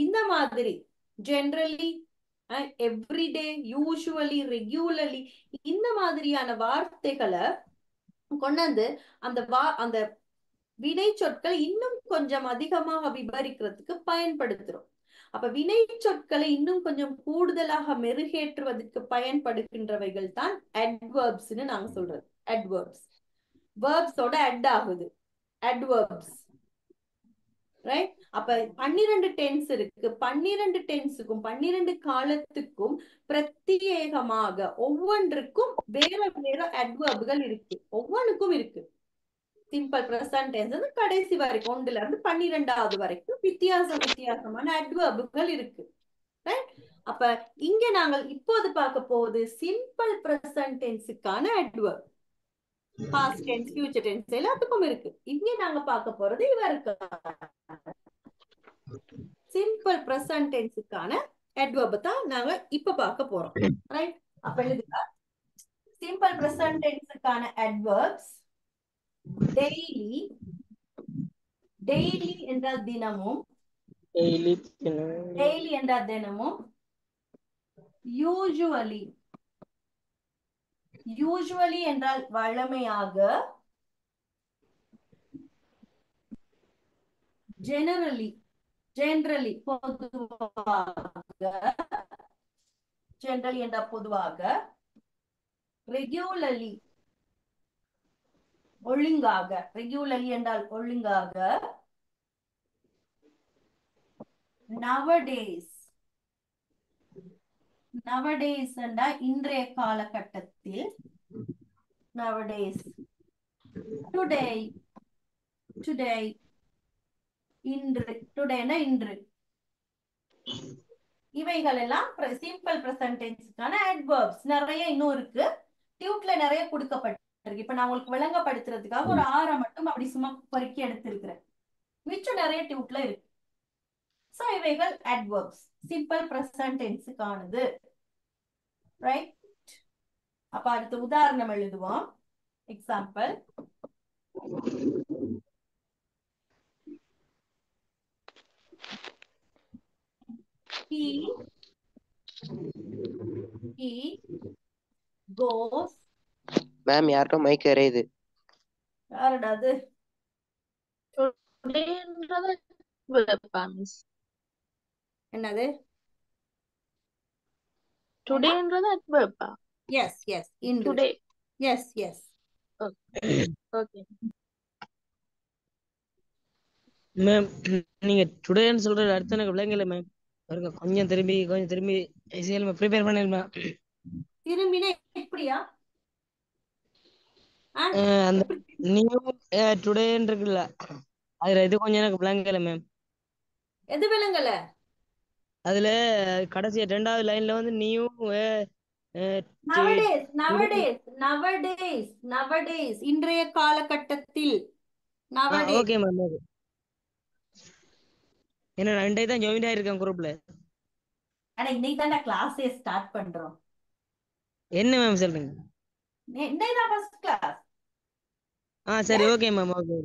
இந்த மாதிரி ஜெனரலி, எவ்ரிடே, யூசுவலி, ரெகுலர்லி, இந்த மாதிரியான வார்த்தைகளை கொண்டாந்து அந்த வினை சொற்களை இன்னும் கொஞ்சம் அதிகமாக விவரிக்கிறதுக்கு பயன்படுத்துறோம். அப்ப வினை சொற்களை இன்னும் கொஞ்சம் கூடுதலாக மெருகேற்றுவதற்கு பயன்படுகின்றவைகள் தான் அட்வர்ப்ஸ்னு நாங்க சொல்றது. அட்வர்ப்ஸ். வேர்ப்ஸோட அட் ஆகுது. அட்வர்ப்ஸ். ரைட்? அப்ப 12 டென்ஸ் இருக்கு. 12 டென்ஸுக்கும் 12 காலத்துக்கும் பிரத்யேகமாக ஒவ்வொன்றுக்கும் வேற வேற அட்வர்ப்கள் இருக்கு. ஒவ்வொன்றுக்கும் இருக்கு. சிம்பிள் பிரசன்ட் டென்ஸ் கடைசி வரைக்கும் 1ல இருந்து 12வது வரைக்கும் வித்தியாசமான அட்வர்ப்கள் இருக்கு. அப்ப இங்க நாங்கள் இப்போது பார்க்க போகுது சிம்பிள் பிரசன்ட் டென்ஸுக்கான adverb. Past tense, future tense எல்லாத்துக்கும் இருக்கு. இங்க நாங்க பார்க்க போறது இவருக்கு சிம்பிள் பிரசன்ட் டென்ஸுக்கான அட்வர்ப் தான் நாங்க இப்ப பார்க்க போறோம். ரைட்? அப்ப எழுதுங்க. சிம்பிள் பிரசன்ட் டென்ஸுக்கான அட்வர்ப்ஸ் டெய்லி. டெய்லி என்றால் தினமும். டெய்லி என்றால் தினமும். யூசுவலி. யூசுவலி என்றால் வழமையாக. ஜெனரலி. ஜெனரலி பொதுவாக. ஜெனரலி என்றால் பொதுவாக. ரெகுலர்லி ஒழுங்காக. ரெகுலர்லி என்றால் ஒழுங்காக. நவடேஸ். நவடேஸ் என்றால் இன்றைய காலகட்டத்தில். நவடேஸ். டுடே. டுடே இன்று. டுடேனா இன்று. இவைகள் எல்லாம் சிம்பிள் பிரசன்ட் டென்ஸ்க்கான அட்வர்ப்ஸ். நிறைய இன்னும் இருக்கு. டியூட்ல நிறைய கொடுக்கப்பட்டிருக்கு. இப்ப நான் உங்களுக்கு விளங்கப்படுத்துறதுக்காக ஒரு 6 மட்டும் அப்படி சும்மா பொறுக்கி எடுத்திருக்கிறேன். மிச்சம் நிறைய டியூட்ல இருக்கு. சோ இவைகள் அட்வர்ப்ஸ். சிம்பிள் பிரசன்ட் டென்ஸ்க்கானது. ரைட்? அப்ப அடுத்த உதாரணம் எழுதுவோம். எக்ஸாம்பிள். He goes. மேம் யார்கிட்ட மைக் எறையுது? யாருடா அது? என்னது? டுடேன்றது அட்வர்பா? Yes yes. இன்று. Today. Yes yes. Okay. Ma'am நீங்க டுடேன்னு சொல்றது அடுத்து எனக்கு விளங்கல மேம். பாருங்க கொஞ்சம் திரும்பி ப்ரிப்பேர் பண்ணிருமா? திரும்பினா எப்படியா? அந்த நியூ டுடேன்னு இருக்குல்ல, அதுல இது கொஞ்சம் எனக்கு விளங்கல மேம். எது விளங்கல? அதுல கடைசி 2வது லைன்ல வந்து நீயும் nowadays இன்றைய காலகட்டத்தில் nowadays ஓகே மேம். ஓகே. ஏன்னா நான் 2 தான் ஜாயின் ஆயிருக்கேன் குரூப்ல. ஆனா இன்னைக்கு தான் கிளாஸே ஸ்டார்ட் பண்றோம். என்ன மேம் சொல்றீங்க? இன்னைக்கு தான் ஃபர்ஸ்ட் கிளாஸ். சரி ஓகே மேம். ஓகே.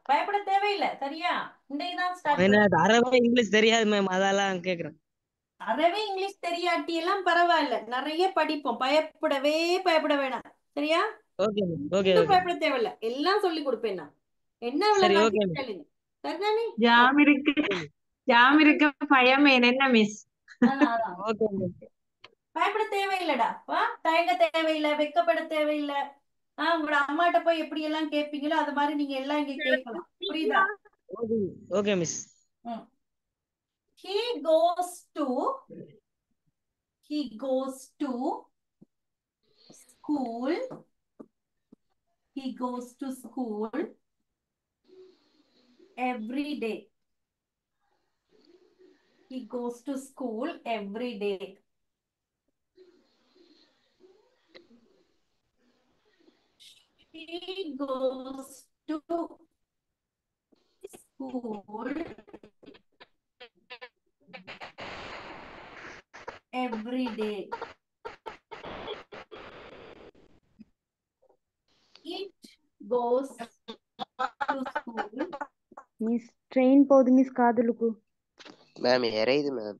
பயப்பட தேவையில்லை. சரியா? இன்னைக்கு தான் ஸ்டார்ட் எனக்கு அறவே இங்கிலீஷ் தெரியாது மேம், அதெல்லாம் கேக்குறேன். அறவே இங்கிலீஷ் தெரியாட்டி எல்லாம் பரவாயில்ல, நிறைய படிப்போம். பயப்பட வேணாம். சரியா? Okay ma'am. ஓகே. ஒண்ணும் பயப்பட தேவையில்ல, எல்லாம் சொல்லி கொடுப்பேன் நான். என்ன சரி இவ்வளவு ஓகே மேம். கேளுங்க. சரிதானே? ஜாமிருக்கு பயமே என்ன மிஸ்? அதான். Okay ma'am. பயப்பட தேவையில்லடா. தயங்க தேவையில்லை, வெக்கப்பட தேவையில்லை. உங்களோட அம்மாட்ட போய் எப்படி எல்லாம் கேட்பீங்களோ அது மாதிரி நீங்க எல்லாம் இங்க கேட்கலாம். புரியுதா? Okay miss. He goes to school. He goes to school every day. He goes to school every day. She goes to school every day. It goes to school. Miss train போகுது மிஸ் காதலுக்கு. Ma'am இறையுது ma'am.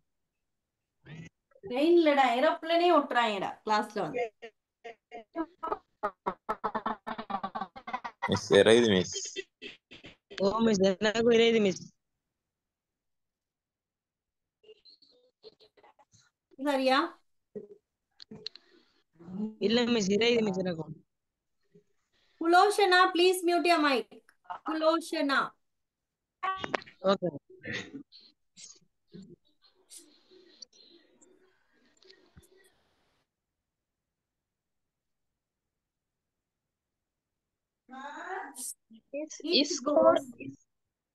ட்ரெயின்லடா, ஏரோப்ளேனே ஓட்டுறாங்கடா கிளாஸ்ல வந்து. Miss இறையுது miss. Oh miss, எனக்கு இறையுது மிஸ். சரியா? இல்ல மிஸ், இறையுது மிஸ் எனக்கு. Kuloshana, please mute your mic. Kuloshana. Okay.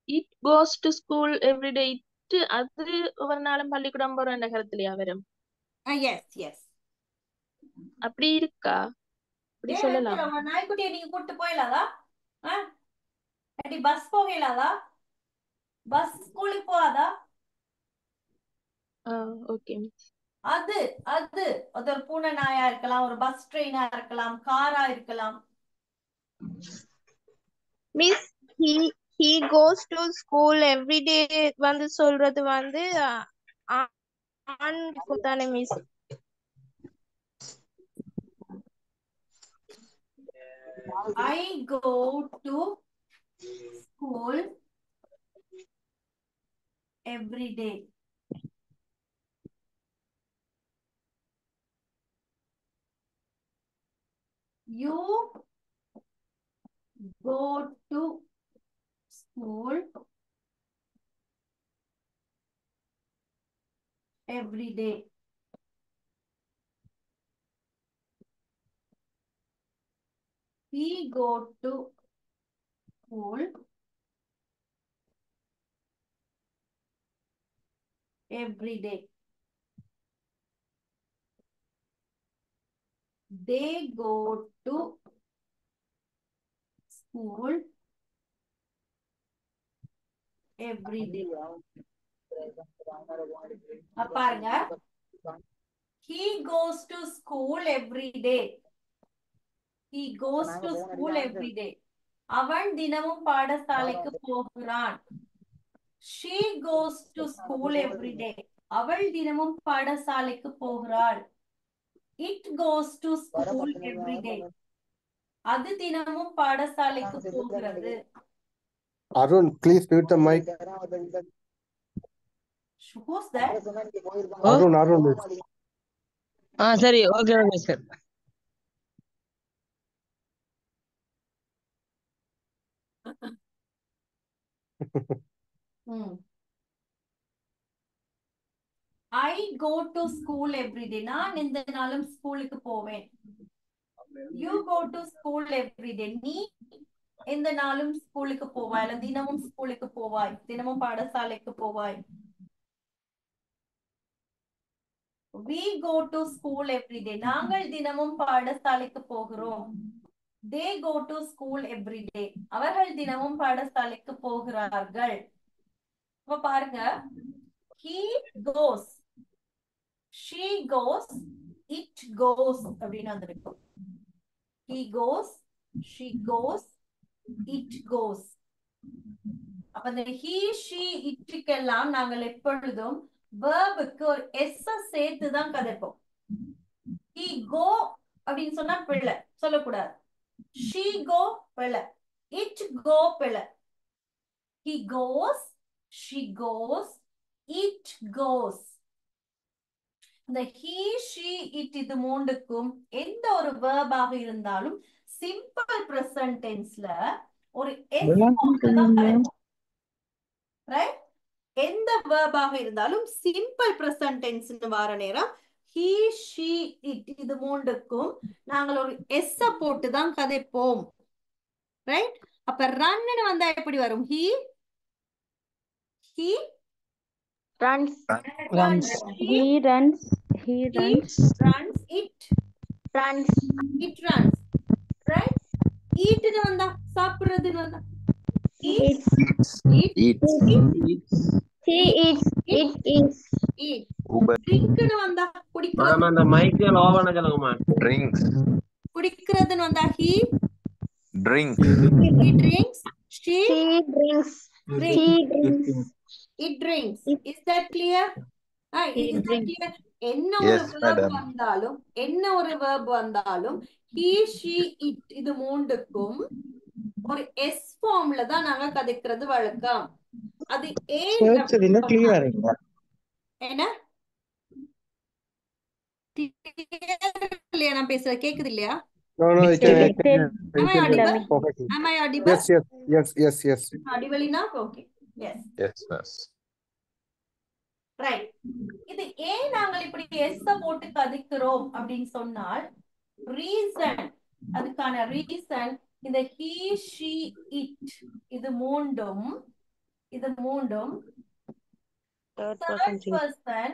It goes to school every day. அது ஒவ்வொரு நாளும் பள்ளிக்கூடம் போற என்ற கருத்துலயா வரும்? Yes. அப்படி இருக்கா? அப்படி சொல்லலாம். நாய்க்குட்டியை நீங்க கூட்டு போயிடலாதா? பஸ் போகலாதா? பஸ் ஸ்கூலுக்கு போகாதா? ஓகே. அது ஒரு பூனை நாயா இருக்கலாம், ஒரு பஸ் ட்ரெயினா இருக்கலாம், காரா இருக்கலாம். Miss he goes to school every day வந்து சொல்றது வந்து ஆண்க்கு தானே miss? I go to school every day. You go to school every day. We go to school every day. They go to school every day. பாருங்க, he goes to school every day. He goes to school every day. அவன் தினமும் பாடசாலைக்கு போகிறான். She goes to school every day. அவள் தினமும் பாடசாலைக்கு போகிறாள். It goes to school every day. அது தினமும் பாடசாலைக்கு போகிறது. Arun, please mute the mic. Who's that? Arun. சரி okay sir. I go to school every day. நான் எந்த நாளும் ஸ்கூலுக்கு போவேன். You go to school every day. நீ எந்த நாளும் ஸ்கூலுக்கு போவாய், தினமும் ஸ்கூலுக்கு போவாய், தினமும் பாடசாலைக்கு போவாய். we go to school every day. நாங்கள் தினமும் பாடசாலைக்கு போகிறோம். they go to school every day. அவர்கள் தினமும் பாடசாலைக்கு போகிறார்கள். இப்ப பாருங்க, he goes, she goes, it goes அப்படின்னு வந்திருக்கும். he goes, she goes, it goes. அப்ப இந்த he, she, itக்கெல்லாம் நாங்கள் எப்பொழுதும் verb-க்கு ஒரு s சேர்த்து தான் கதைப்போம். he go அப்படின்னு சொன்னா பிள்ளை சொல்லக்கூடாது. she go பிள்ளை, it go பிள்ளை. he goes, she goes, it goes. இந்த he, she, it இது மூணுக்கும் எந்த ஒரு verb ஆக இருந்தாலும் சிம்பிள் பிரசன்ட் டென்ஸ்ல ஒரு s ஃபார்ம்ல தான் கதைப்போம். ரைட்? எந்த verb ஆக இருந்தாலும் சிம்பிள் பிரசன்ட் டென்ஸ் வார நேரம் he, she, it இது மூணுக்கும் நாங்கள் ஒரு s போட்டு தான் கதைப்போம். ரைட்? அப்ப ரன்னு வந்தா எப்படி வரும்? he runs. runs. He runs. He runs. runs. It Runs. runs. Right? eat னு வந்தா சாப்பிடுறதுன்னு வந்தா Eats. Eats. He eats. It eats. eat. drink னு வந்தா குடிக்கிறது. மாமா அந்த மைக்கேல் ஓவன சொல்லுங்கம்மா. Drinks. குடிக்கிறதுன்னு வந்தா he Drinks. he drinks. she drinks. drinks. He drinks. it drinks. Is that clear? Is that clear? என்ன ஒரு Yes, verb madam. வந்தாலும் verb வந்தாலும் he, she, it இது மூணுக்கும் ஒரு s ஃபார்ம்ல தான் நாங்க கதைக்கிறது வழக்கம். அது ஏன் என்ன இல்லையா? நான் பேசுறது கேக்குது இல்லையா? No, Am I audible? Am I audible? Yes. Audible enough? Okay. Yes. Yes. Right. இது ஏன் நாங்கள் இப்படி s போட்டு கதைக்கிறோம் அப்படின்னு சொன்னால் ரீசன், அதுக்கான ரீசன் இந்த he, she, it இது மூண்டும் third person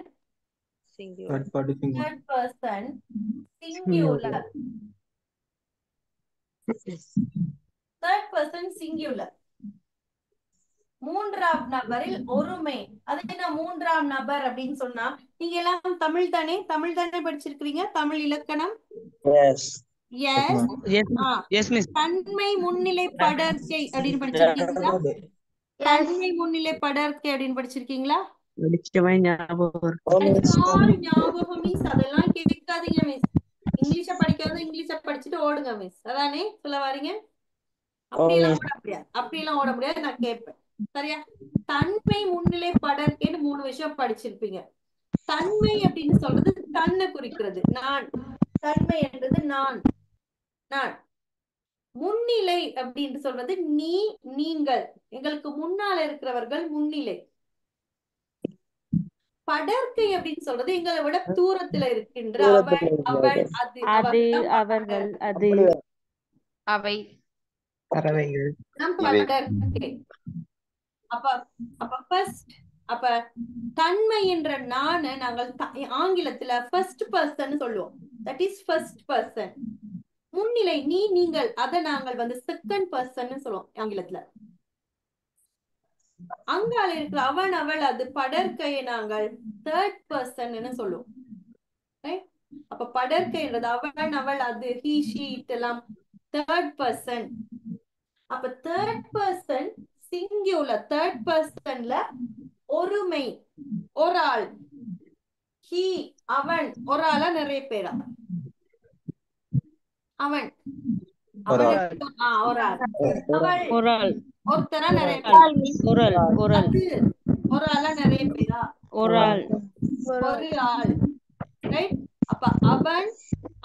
singular. third person singular. மூன்றாம் நபரில் ஒருமை. அது என்ன மூன்றாம் நபர் அப்படின்னு சொன்னா, நீங்க எல்லாம் தமிழ் தானே படிச்சிருக்கீங்க? தமிழ் இலக்கணம். Yes, miss. தன்மை முன்னிலை படர்க்கை அப்படின்னு படிச்சிருக்கீங்களா? தன்மை முன்னிலை படர்க்கை அப்படின்னு படிச்சிருக்கீங்களா? ஞாபகம் மிஸ், அதெல்லாம் கேட்காதீங்க மிஸ். இங்கிலீஷ படிக்காத இங்கிலீஷ படிச்சுட்டு ஓடுங்க மிஸ். அதானே சொல்ல வாரீங்க? அப்படியெல்லாம் ஓட முடியாது. நான் கேட்பேன். சரியா? தன்மை முன்னிலை படர்க்கைன்னு 3 விஷயம் படிச்சிருப்பீங்க. தன்மை அப்படின்னு சொல்றது தன்னை குறிக்கிறது, நான். தன்மை என்றது நான். முன்னிலை அப்படின்னு சொல்றது நீ, நீங்கள். எங்களுக்கு முன்னால இருக்கிறவர்கள் முன்னிலை. படர்க்கை அப்படின்னு சொல்றது எங்களை விட தூரத்துல இருக்கின்ற அவள், அவள், அது, அவர்கள், அது, அவை, பறவைகள். படர்க்கை. அப்ப தன்மை என்ற நானு நாங்கள் ஆங்கிலத்துல ஃபர்ஸ்ட் பர்சன் சொல்லுவோம். That is first person. முன்னிலை நீ, நீங்கள், அத நாங்கள் செகண்ட் பர்சன் சொல்லுவோம் ஆங்கிலத்துல. அங்கால இருக்கிற அவன், அவள், அது படர்க்கையை நாங்கள் தேர்ட் பர்சன் சொல்லுவோம். அப்ப படர்க்கைன்றது அவன், அவள், அது, he, she, it எல்லாம் தேர்ட் பர்சன். அப்ப தேர்ட் பர்சன் சிங்குலர். தேர்ட் பர்சன்ல ஒருமை, ஒரு ஆள். he, அவன், ஒரு ஆளா நிறைய பேரா? அவன், ஒரு ஆள், ஒருத்தரா நிறைய பேர்? ஒரு ஆளா நிறைய பேரா? ஒரு ஆள். ரைட்? அப்ப அவன்,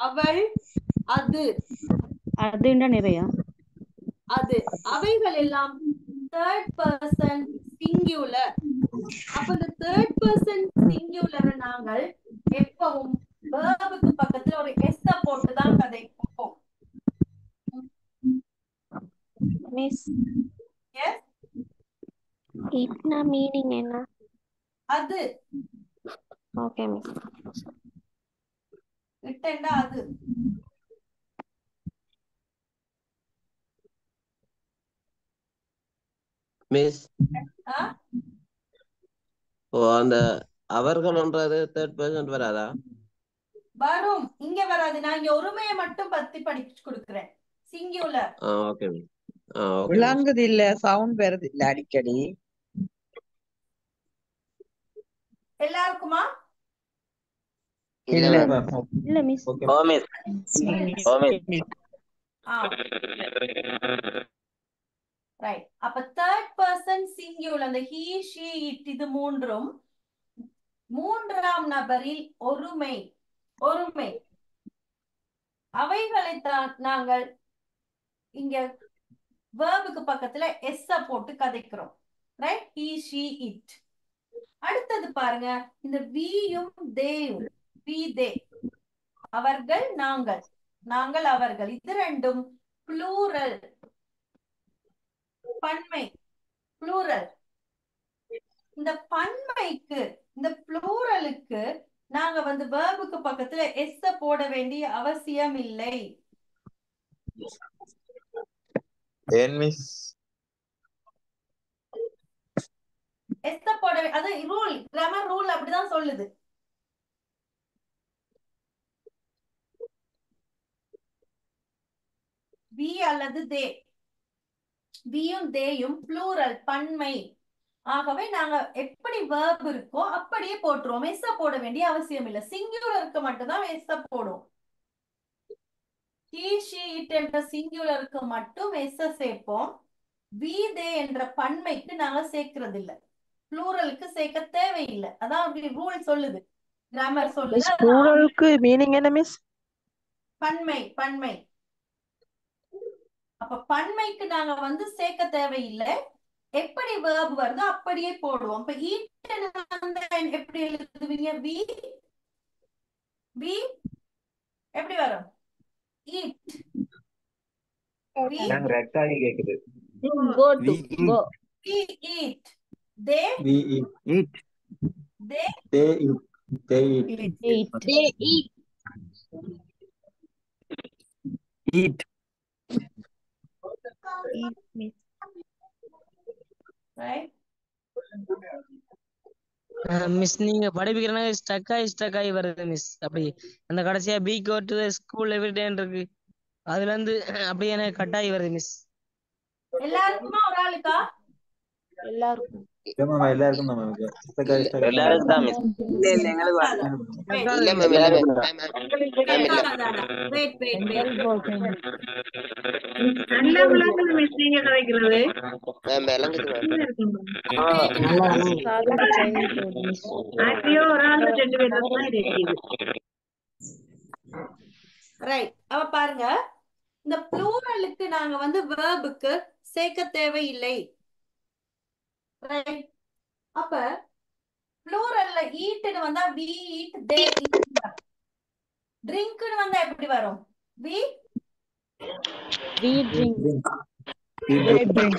அவள், அது, அதுன்னா நிறைய. அது, அவைகள் எல்லாம் தேர்ட் பர்சன் சிங்குலர். அப்ப இந்த தேர்ட் பர்சன் சிங்குலர் நாங்கள் எப்பவும் verb-க்கு பக்கத்துல ஒரு s போட்டு தான் கதைப்போம். மிஸ் எஸ், இட்னா மீனிங் என்ன? அது. Okay miss. இட்டேண்டா அது. மிஸ் ஆ ஓ அந்த அவர்கள்ன்றது தேர்ட் பர்சன் வராதா? வரும், இங்க வராது. நான் இங்க ஒருமையை மட்டும் பத்தி படிச்சு கொடுக்குறேன். Singular. Okay miss. Okay miss. விளங்குது இல்ல, சவுண்ட் வருது இல்ல அடிக்கடி. எல்லாருக்குமா? இல்ல இல்ல மேம். மேம். இல்ல மிஸ். ஓகே ஓ மிஸ். Oh miss. ரைட். அப்ப தேர்ட் பர்சன் சிங்குலர், அந்த ஹீ ஷீ இட், இது மூன்றும் மூன்றாம் நபரில் ஒருமை. ஒருமை அவைகளைத்தான் நாங்கள் இங்க வேர்புக்கு பக்கத்துல எஸ் போட்டு கதைக்கிறோம். ரைட்? He she it. அடுத்தது பாருங்க, இந்த வியும் தேயும், வி தே, அவர்கள் நாங்கள், நாங்கள் அவர்கள், இது ரெண்டும் ப்ளூரல், பன்மை, ப்ளூரல். இந்த பன்மைக்கு, இந்த ப்ளூரலுக்கு நாங்க வந்து வேர்புக்கு பக்கத்துல எஸ் போட வேண்டிய அவசியம் இல்லை. ஏன் மிஸ்? எஸ் போட, அது ரூல், கிராமர் ரூல் அப்படிதான் சொல்லுது. வி அல்லது தே, வியும் தேயும் ப்ளூரல், பன்மை. ஆகவே நாங்க எப்படி வேர்ப் இருக்கோ அப்படியே போட்டுருவோம். எஸ் போட வேண்டிய அவசியம் இல்லை. சிங்குலருக்கு மட்டும்தான் எஸ் போடுவோம். he she it என்ற சிங்குலருக்கு மட்டும் எஸ் சேர்ப்போம். we they என்ற பன்மைக்கு நாங்க சேர்க்கிறது இல்ல. ப்ளூரலுக்கு சேர்க்க தேவையில்லை. அதான் அப்படி ரூல் சொல்லுது, கிராமர் சொல்லுது. ப்ளூரலுக்கு மீனிங் என்ன மிஸ்? பன்மை, பன்மை. அப்ப பன்மைக்கு நாங்க வந்து சேர்க்க தேவையில்லை. எப்படி வேர்ப் வருதோ அப்படியே போடுவோம். இப்ப ஈட் எப்படி எழுதுவீங்க? வி வி எப்படி வரும்? ஈட். நாங்க ரெட்டாகி கேக்குது. Go to go. We eat. They We eat. they They eat. They eat. Eat. They eat. Eat. Eat miss. right? Miss நீங்க படிப்பிக்கிறனா ஸ்டக் ஆகி வருது மிஸ். அப்படி அந்த கடைசியா பி கோ டு ஸ்கூல் எவ்ரிடேன்னு இருக்கு, அதுல இருந்து அப்படியே எனக்கு கட் ஆகி வருது மிஸ். எல்லாருக்குமா ஒரு ஆளுக்கா? எல்லாருக்கும். எல்லாருக்கும் தான் மேம். எல்லாருக்கும் தான் மிஸ். இல்ல இல்ல எங்களுக்கு Wait, இல்ல மேம். இல்ல மேம். மேம் இல்ல. wait, wait, Well wait. spoken. நல்ல விளங்குது மிஸ் நீங்க கதைக்கிறது. மேம் விளங்குது மேம். சாதம் ட்ரைனிங் போடு மிஸ். ஆக்டிவா ஒரு ஆள் 2 பேர் தான் இருக்குது. ரைட். அவ பாருங்க, இந்த ப்ளூரலுக்கு நாங்க வந்து வேர்புக்கு சேர்க்க தேவையில்லை. ரைட்? அப்ப ப்ளூரல்ல ஈட்னு வந்தா we eat, they eat. ட்ரிங்க்னு வந்தா எப்படி வரும்? we We drink. They drink.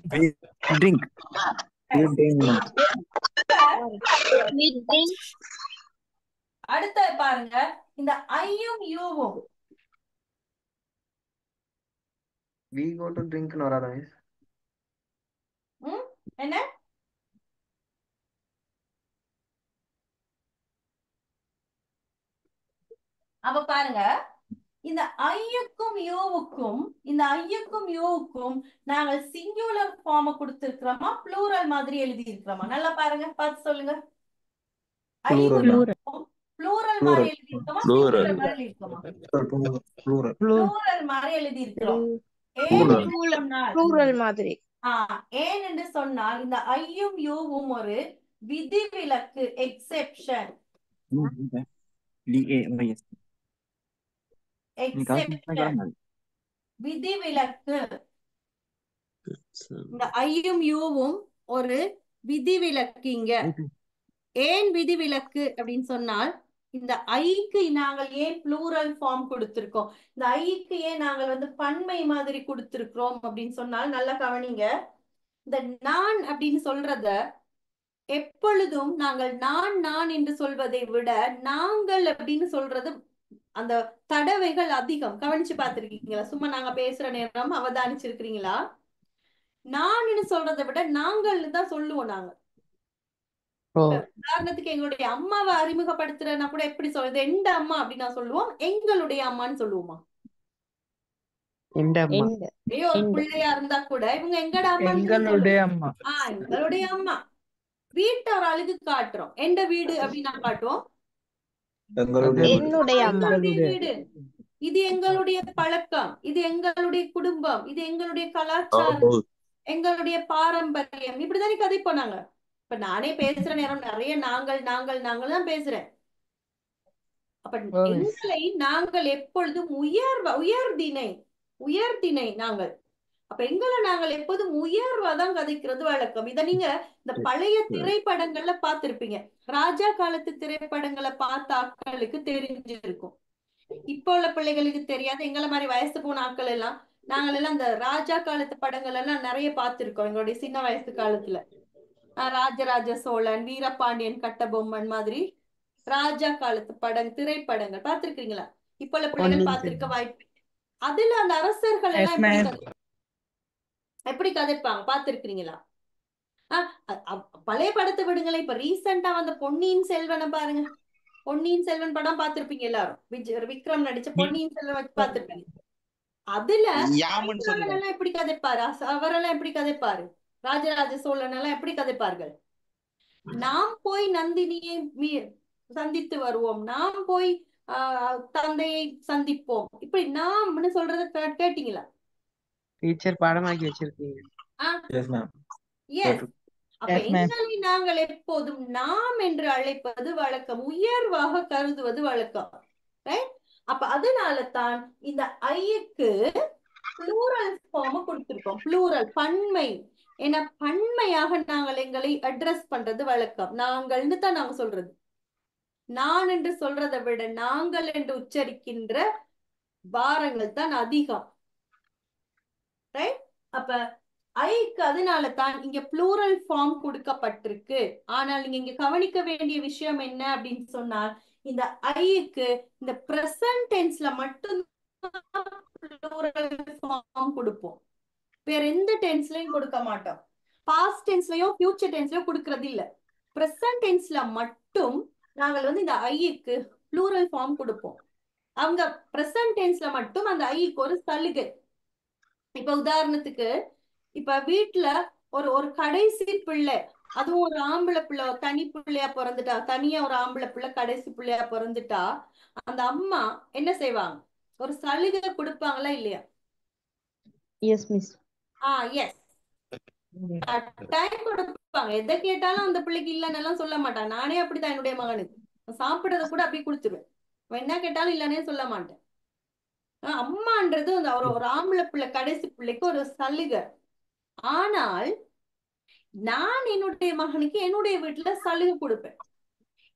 Drink. We drink. அடுத்த பாருங்க, இந்த ஐயும் யூவும். We go to drink னு வராதா மிஸ்? என்ன? அப்ப பாருங்க, இந்த ஐயுக்கும் யூவுக்கும், இந்த ஐயுக்கும் யூவுக்கும் நாங்கள் சிங்குலர் ஃபார்ம் கொடுத்திருக்கிறோமா, ப்ளூரல் மாதிரி எழுதி இருக்கிறோமா? நல்லா பாருங்க, பார்த்து சொல்லுங்க. ப்ளூரல் மாதிரி எழுதி இருக்கோமா, சிங்குலர் மாதிரி எழுதி இருக்கோமா? ப்ளூரல் மாதிரி எழுதி இருக்கிறோம். Plural மாதிரி. ஏன் என்று சொன்னால் இந்த ஐயும் யூவும் ஒரு விதிவிலக்கு, எக்ஸெப்ஷன். விதிவிலக்கு. இந்த ஐயும் யூவும் ஒரு விதிவிலக்கு. இங்க ஏன் விதிவிலக்கு அப்படின்னு சொன்னால், இந்த ஐக்கு நாங்கள் ஏன் ப்ளூரல் ஃபார்ம் கொடுத்திருக்கோம், இந்த ஐக்கு ஏன் நாங்கள் வந்து பன்மை மாதிரி கொடுத்திருக்கிறோம் அப்படின்னு சொன்னால், நல்லா கவனிங்க. இந்த நான் அப்படின்னு சொல்றத எப்பொழுதும் நாங்கள் நான் நான் என்று சொல்வதை விட நாங்கள் அப்படின்னு சொல்றது அந்த தடவைகள் அதிகம். கவனிச்சு பார்த்திருக்கீங்களா? சும்மா நாங்க பேசுற நேரம் அவதானிச்சிருக்கிறீங்களா? நான்னு சொல்றதை விட நாங்கள்னு தான் சொல்லுவோம் நாங்க. உதாரணத்துக்கு எங்களுடைய அம்மாவை அறிமுகப்படுத்துறனா கூட எப்படி சொல்றது? எந்த அம்மா அப்படின்னு நான் சொல்லுவோம், எங்களுடைய அம்மான்னு சொல்லுவோமா? ஐயோ ஒரு பிள்ளையா இருந்தா கூட இவங்க எங்கட அம்மான்னு எங்களுடைய அம்மா. எங்களுடைய அம்மா. வீட்டை ஒரு அழகு காட்டுறோம். எந்த வீடு அப்படின்னு நான் காட்டுவோம், என்னுடைய அம்மா. வீடு. இது எங்களுடைய பழக்கம், இது எங்களுடைய குடும்பம், இது எங்களுடைய கலாச்சாரம், எங்களுடைய பாரம்பரியம். இப்படிதானே கதை போனாங்க. இப்ப நானே பேசுற நேரம் நிறைய நாங்கள் நாங்கள் நாங்கள் தான் பேசுறேன். அப்ப எங்களை நாங்கள் எப்பொழுதும் உயர்தினை நாங்கள். அப்ப எங்களை நாங்கள் எப்போதும் உயர்வாதான் கதைக்கிறது வழக்கம். இத நீங்க இந்த பழைய திரைப்படங்கள்ல பார்த்திருப்பீங்க. ராஜா காலத்து திரைப்படங்களை பார்த்த ஆட்களுக்கு தெரிஞ்சிருக்கும். இப்ப உள்ள பிள்ளைகளுக்கு தெரியாது. எங்களை மாதிரி வயசு போன ஆட்கள் எல்லாம் நாங்கள் எல்லாம் இந்த ராஜா காலத்து படங்கள் எல்லாம் நிறைய பார்த்திருக்கோம் எங்களுடைய சின்ன வயசு காலத்துல. ராஜராஜ சோழன், வீரபாண்டியன் கட்டபொம்மன் மாதிரி ராஜா காலத்து திரைப்படங்கள் பார்த்திருக்கீங்களா? இப்ப உள்ள பிள்ளைகள் பார்த்திருக்க வாய்ப்பு. அதுல அந்த அரசர்கள் எல்லாம் எப்படி கதைப்பாங்க பார்த்திருக்கீங்களா? பழைய படத்தை விடுங்களேன். இப்ப ரீசெண்டா வந்த பொன்னியின் செல்வனை பாருங்க. பொன்னியின் செல்வன் படம் பார்த்திருப்பீங்க எல்லாரும். விக்ரம் நடிச்ச பொன்னியின் செல்வன் வச்சு பார்த்திருப்பீங்க. அதுல எல்லாம் எப்படி கதைப்பாரு? அவரெல்லாம் எப்படி கதைப்பாரு? ராஜராஜ சோழன் எல்லாம் எப்படி கதைப்பார்கள்? நாம் போய் நந்தினியை சந்தித்து வருவோம், நாம் போய் தந்தையை சந்திப்போம், இப்படி நாம்னு சொல்றத கேட்டீங்களா? டீச்சர் பாடமாக்கி வச்சிருக்கீங்க. அப்ப எங்களை நாங்கள் எப்போதும் நாம் என்று அழைப்பது வழக்கம், உயர்வாக கருதுவது வழக்கம். அப்ப அதனால தான் இந்த ஐக்கு ப்ளூரல் ஃபார்ம் கொடுத்திருக்கோம். ப்ளூரல் பன்மை. ஏன்னா பன்மையாக நாங்கள் எங்களை அட்ரஸ் பண்றது வழக்கம். நாங்கள்னு தான் நாங்க சொல்றது. நான் என்று சொல்றதை விட நாங்கள் என்று உச்சரிக்கின்ற வாரங்கள் தான் அதிகம். அப்ப ஐக்கு அதனால தான் இங்க ப்ளூரல் ஃபார்ம் கொடுக்கப்பட்டிருக்கு. ஆனால் நீங்க இங்க கவனிக்க வேண்டிய விஷயம் என்ன அப்படின்னு சொன்னால், இந்த ஐக்கு இந்த பிரசன்ட் டென்ஸ்ல மட்டும் ப்ளூரல் ஃபார்ம் கொடுப்போம். வேற எந்த டென்ஸ்லயும் கொடுக்க மாட்டோம். பாஸ்ட் டென்ஸ்லயோ ஃபியூச்சர் டென்ஸ்லயோ கொடுக்கறது இல்ல. பிரசன்ட் டென்ஸ்ல மட்டும் நாங்கள் இந்த ஐக்கு ப்ளூரல் ஃபார்ம் கொடுப்போம். அவங்க பிரசன்ட் டென்ஸ்ல மட்டும் அந்த ஐக்கு ஒரு சலுகை. இப்ப உதாரணத்துக்கு இப்ப வீட்டுல ஒரு கடைசி பிள்ளை, அதுவும் ஒரு ஆம்பளை பிள்ளை தனி பிள்ளையா பிறந்துட்டா, தனியா ஒரு ஆம்பளை பிள்ளை கடைசி பிள்ளையா பிறந்துட்டா, அந்த அம்மா என்ன செய்வாங்க? ஒரு சலுகை கொடுப்பாங்களா இல்லையா? S miss. எஸ், கட்டாயம் கொடுப்பாங்க. எதை கேட்டாலும் அந்த பிள்ளைக்கு இல்லைன்னு சொல்ல மாட்டாங்க. நானே அப்படித்தான். என்னுடைய மகனுக்கு சாப்பிடுறத கூட அப்படி கொடுத்துருவேன். என்ன கேட்டாலும் இல்லைன்னே சொல்ல மாட்டேன். அம்மான்றது ஒரு ஆம்பளை பிள்ளை கடைசி பிள்ளைக்கு ஒரு சலுகை. ஆனால் நான் என்னுடைய மகனுக்கு என்னுடைய வீட்டுல சலுகை கொடுப்பேன்.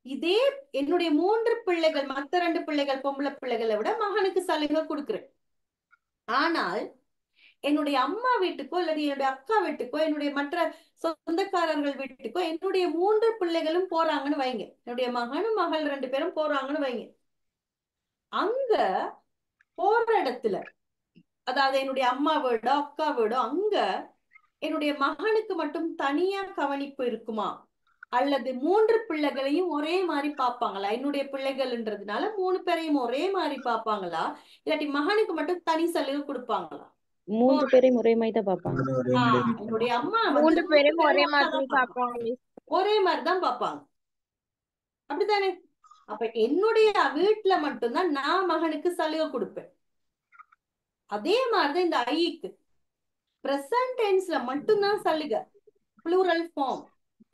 இதே என்னுடைய 3 பிள்ளைகள், மத்த 2 பிள்ளைகள் பொம்பளை பிள்ளைகளை விட மகனுக்கு சலுகை கொடுக்குறேன். ஆனால் என்னுடைய அம்மா வீட்டுக்கோ அல்லது என்னுடைய அக்கா வீட்டுக்கோ என்னுடைய மற்ற சொந்தக்காரர்கள் வீட்டுக்கோ என்னுடைய 3 பிள்ளைகளும் போறாங்கன்னு வைங்க, என்னுடைய மகனும் மகள் 2 பேரும் போறாங்கன்னு வைங்க. அங்க போற இடத்துல, அதாவது என்னுடைய அம்மா வீடோ அக்கா வீடோ, அங்க என்னுடைய மகனுக்கு மட்டும் தனியா கவனிப்பு இருக்குமா? அல்லது 3 பிள்ளைகளையும் ஒரே மாதிரி பாப்பாங்களா? என்னுடைய பிள்ளைகள்ன்றதுனால 3 பேரையும் ஒரே மாதிரி பாப்பாங்களா? இல்லாட்டி மகனுக்கு மட்டும் தனி சலுகை கொடுப்பாங்களா? 3 பேரையும் ஒரே மாதிரி தான் பாப்பாங்க. என்னுடைய அம்மா 3 பேரையும் ஒரே மாதிரி பாப்பாங்க. ஒரே மாதிரிதான் பாப்பாங்க. அப்படித்தானே? அப்ப என்னுடைய வீட்டுல மட்டும்தான் நான் மகனுக்கு சலுகை கொடுப்பேன். அதே மாதிரிதான் இந்த ஐக்கு பிரசன்ட் டென்ஸ்ல மட்டும்தான் சலுகை, ப்ளூரல் ஃபார்ம்,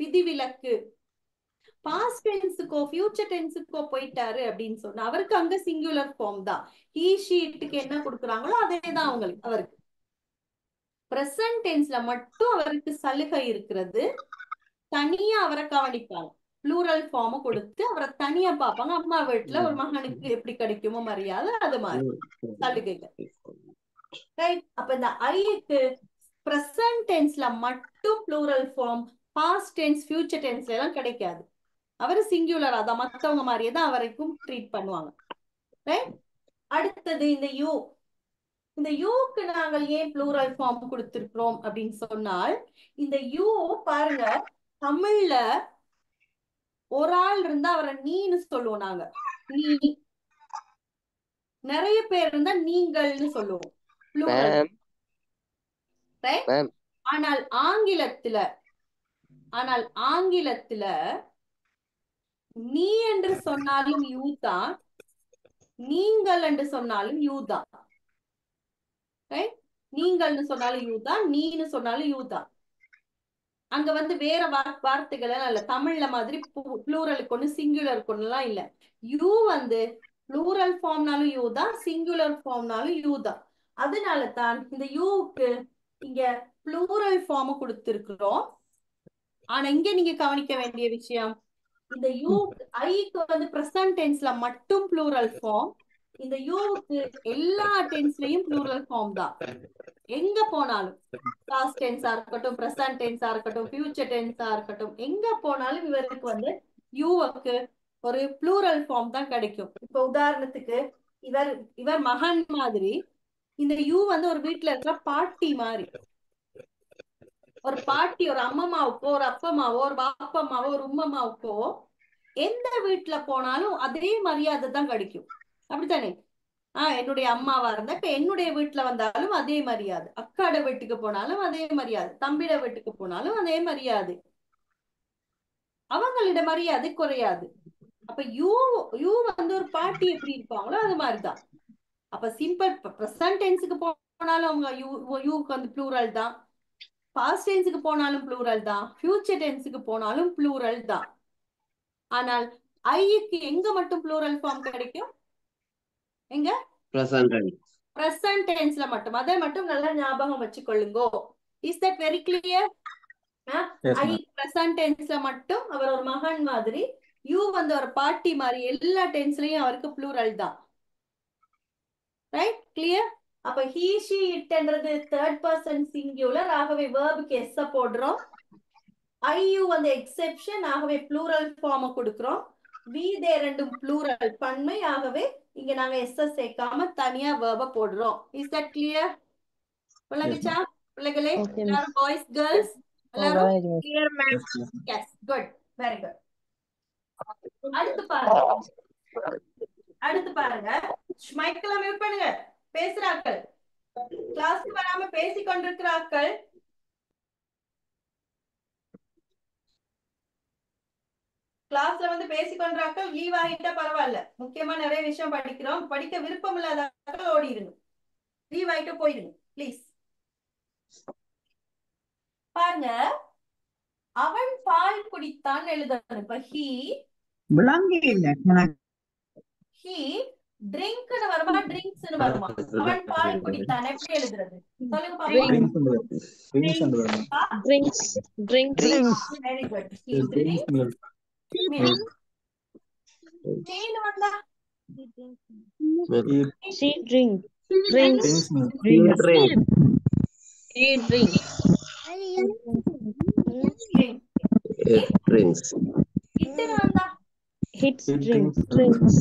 விதிவிலக்கு. பாஸ்ட் டென்ஸுக்கோ ஃபியூச்சர் டென்ஸுக்கோ போயிட்டாரு அப்படின்னு சொன்னா அவருக்கு அங்க சிங்குலர் ஃபார்ம் தான். ஹீ ஷீட்டுக்கு என்ன கொடுக்குறாங்களோ அதே தான் அவருக்கு. பிரசன்ட் டென்ஸ்ல மட்டும் அவருக்கு சலுகை இருக்கிறது. தனியா அவரை கவனிப்பாங்க. ப்ளூரல் ஃபார்ம் கொடுத்து அவரை தனியா பார்ப்பாங்க. அம்மா வீட்டுல ஒரு மகனுக்கு எப்படி கிடைக்குமோ மரியாதை, அது மாதிரி சலுகைகள். ரைட்? அப்ப இந்த ஐக்கு பிரசன்ட் டென்ஸ்ல மட்டும் plural form, past tense future டென்ஸ்ல எல்லாம் கிடைக்காது. அவரு சிங்குலரா தான், மத்தவங்க மாதிரியே தான் அவரைக்கும் ட்ரீட் பண்ணுவாங்க. ரைட். அடுத்தது இந்த யூ. இந்த யூக்கு நாங்கள் ஏன் ப்ளூரல் ஃபார்ம் கொடுத்திருக்கிறோம் அப்படின்னு சொன்னால், இந்த யூ பாருங்க, தமிழ்ல ஒரு ஆள் இருந்தா அவரை நீன்னு சொல்லுவோம் நாங்க. நீ. நிறைய பேர் இருந்தா நீங்கள்னு சொல்லுவோம். ப்ளூரல். Ma'am right. மேம் ஆனால் ஆங்கிலத்துல நீ என்று சொன்னாலும் யூ தான், நீங்கள் என்று சொன்னாலும் யூ தான். ரைட். நீங்கள்னு சொன்னாலும் யூ தான், நீன்னு சொன்னாலும் யூ தான். அங்க வந்து வேற வார்த்தைகள் எல்லாம் இல்ல. தமிழ்ல மாதிரி ப்ளூரலுக்கு ஒண்ணு சிங்குலருக்கு ஒண்ணுலாம் இல்ல. யூ வந்து ப்ளூரல் ஃபார்ம்னாலும் யூ தான், சிங்குலர் ஃபார்ம்னாலும் யூ தான். அதனால தான் இந்த யூக்கு இங்க ப்ளூரல் ஃபார்ம் கொடுத்திருக்கிறோம். ஆனா இங்க நீங்க கவனிக்க வேண்டிய விஷயம், இந்த யூ ஐக்கு வந்து பிரசன்ட் டென்ஸ்ல மட்டும் ப்ளூரல் ஃபார்ம். இந்த யூவுக்கு எல்லா டென்ஸ்லயும் ப்ளூரல் ஃபார்ம் தான். எங்க போனாலும், பாஸ்ட் டென்ஸா இருக்கட்டும், பிரசன்ட் டென்ஸா இருக்கட்டும், ஃபியூச்சர் டென்ஸா இருக்கட்டும், எங்க போனாலும் இவருக்கு வந்து யூவுக்கு ஒரு ப்ளூரல் ஃபார்ம் தான் கிடைக்கும். இப்ப உதாரணத்துக்கு இவர் மகன் மாதிரி, இந்த யூ வந்து ஒரு வீட்டுல இருக்கிற பாட்டி மாதிரி. ஒரு பாட்டி ஒரு அம்மம்மாவுக்கோ, ஒரு அப்பம்மாவோ, ஒரு பாப்பம்மாவோ, ஒரு உம்மம்மாவுக்கோ எந்த வீட்டுல போனாலும் அதே மரியாதை தான் கிடைக்கும். அப்படித்தானே? என்னுடைய அம்மாவா இருந்தா இப்ப என்னுடைய வீட்டுல வந்தாலும் அதே மரியாதை, அக்காட வீட்டுக்கு போனாலும் அதே மரியாதை, தம்பிட வீட்டுக்கு போனாலும் அதே மரியாதை, அவங்களிட மரியாதை குறையாது. அப்ப யூ வந்து ஒரு பாட்டி எப்படி இருப்பாங்களோ அது மாதிரிதான். அப்ப சிம்பிள் பிரசன்ட் டென்ஸுக்கு போனாலும் அவங்க யூக்கு வந்து ப்ளூரல் தான், பாஸ்ட் டென்ஸுக்கு போனாலும் ப்ளூரல் தான், ஃபியூச்சர் டென்ஸுக்கு போனாலும் ப்ளூரல் தான். ஆனால் ஐக்கு எங்க மட்டும் ப்ளூரல் ஃபார்ம் கிடைக்கும்? எங்க? பிரசன்ட் டென்ஸ்ல மட்டும். அதை மட்டும் நல்லா ஞாபகம் வச்சுக்கொள்ளுங்க. Is that very clear? I present டென்ஸ்ல மட்டும் அவர் ஒரு மகன் மாதிரி, யூ வந்து ஒரு பாட்டி மாதிரி, எல்லா டென்ஸ்லயும் அவருக்கு ப்ளூரல் தான். ரைட்? கிளியர்? அப்ப he she itன்றது தேர்ட் பர்சன் சிங்குலர், ஆகவே வெர்புக்கு எஸ் போடுறோம். ஐயு வந்து எக்ஸெப்ஷன், ஆகவே ப்ளூரல் ஃபார்ம் கொடுக்கிறோம். we they ரெண்டும் ப்ளூரல் பன்மை, ஆகவே இங்க நாங்க எஸ் சேர்க்காம தனியா வெர்ப போடுறோம். Is that clear? விளங்குச்சா பிள்ளைகளே? எல்லாரும் பாய்ஸ் கேர்ள்ஸ் எல்லாரும் clear ma'am. Yes, good, very good. அடுத்து பாருங்க, மைக்கெல்லாம் மியூட் பண்ணுங்க. பேசுறாக்கள், கிளாஸ்க்கு வராம பேசிக் கொண்டிருக்கிறாக்கள், கிளாஸ்ல வந்து பேசிக்கொண்டாக்கள் லீவ் ஆகிட்டா பரவாயில்ல. முக்கியமா நிறைய விஷயம் படிக்கிறோம், படிக்க விருப்பம் இல்லாத ஓடிடுங்க, லீவ் ஆகிட்டு போயிடுங்க ப்ளீஸ். பாருங்க, அவன் பால் குடித்தான் எழுதணும். இப்ப he ட்ரிங்க்னு வருமா, ட்ரிங்க்ஸ்னு வருமா? அவன் பால் குடித்தான் எப்படி எழுதுறது? சொல்லுங்க பாப்போம். Very good. he drinks milk. வந்தா She drinks. இட்டுன்னு வந்தா Drinks.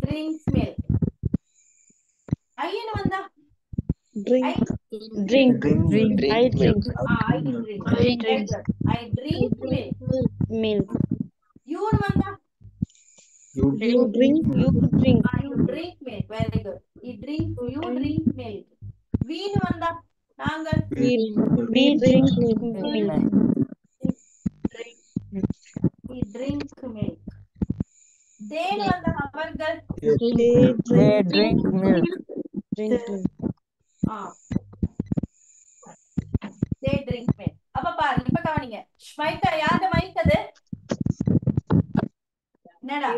drinks milk. ஐயன்னு வந்தா Drink. I drink. I drink milk. யூன்னு வந்தா You drink. you drink milk. Very good. You drink milk. வீன்னு வந்தா நாங்கள் We drink milk. we drink milk. தேன்னு வந்தா அவர்கள் They drink milk. they drink milk. அப்ப பாருங்க, இப்ப கவனிங்க. மைக்கா யார்ட மைக் அது? என்னடா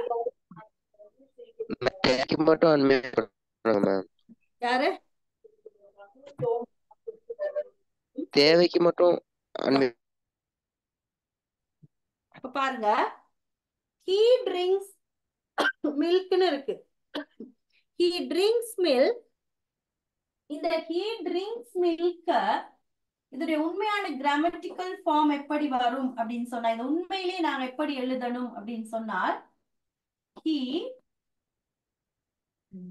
தேவைக்கு மட்டும் அன்மியூட் பண்ணுங்க மேம். யாரு? தேவைக்கு மட்டும் அன்மியூட். இப்ப பாருங்க, he drinks milkன்னு இருக்கு. he drinks milk. இந்த he drinks milk இதோடைய உண்மையான கிராமட்டிக்கல் ஃபார்ம் எப்படி வரும் அப்படின்னு சொன்னா, இது உண்மையிலேயே நாங்க எப்படி எழுதணும் அப்படின்னு சொன்னால், he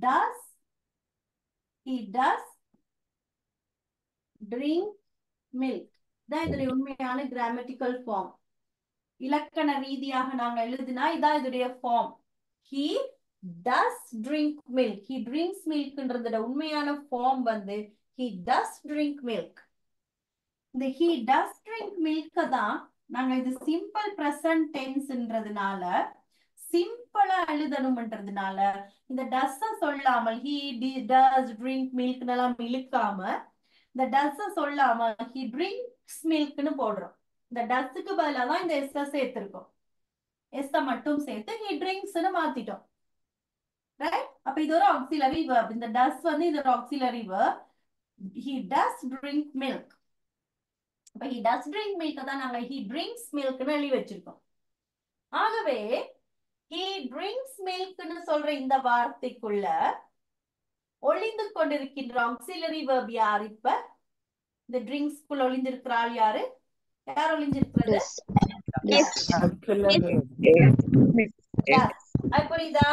does drink milk. இதான் இதோடைய உண்மையான கிராமட்டிக்கல் ஃபார்ம். இலக்கண ரீதியாக நாங்க எழுதினா இதான் இதோடைய form. he does drink milk. he drinks milkன்றதோட உண்மையான ஃபார்ம் வந்து he does drink milk. இந்த he does drink milk தான் நாங்க இது சிம்பிள் பிரசன்ட் டென்ஸ்ன்றதுனால சிம்பிளா எழுதணும்ன்றதுனால இந்த டஸ் சொல்லாமல் he does drink milk எல்லாம் இழுக்காம இந்த டஸ் சொல்லாம he drinks milkன்னு போடுறோம். இந்த டஸ்க்கு பதிலா தான் இந்த எஸ் சேர்த்திருக்கோம். எஸ் மட்டும் சேர்த்து he drinksன்னு மாத்திட்டோம். ரைட்? அப்ப இது ஒரு ஆக்சிலரி verb. இந்த டஸ் வந்து இது ஒரு auxiliary verb. he does drink milk. அப்ப he does drink milk தான் நாங்க he drinks milkன்னு எழுதி வச்சிருக்கோம். ஆகவே he drinks milkன்னு சொல்ற இந்த வார்த்தைக்குள்ள ஒளிந்து கொண்டிருக்கின்ற ஆக்சிலரி verb யார்? இப்ப இந்த ட்ரிங்க்ஸ்க்குள்ள ஒளிந்திருக்கிறாள் யாரு? யார் ஒளிஞ்சிருக்கிறது? புரியுதா?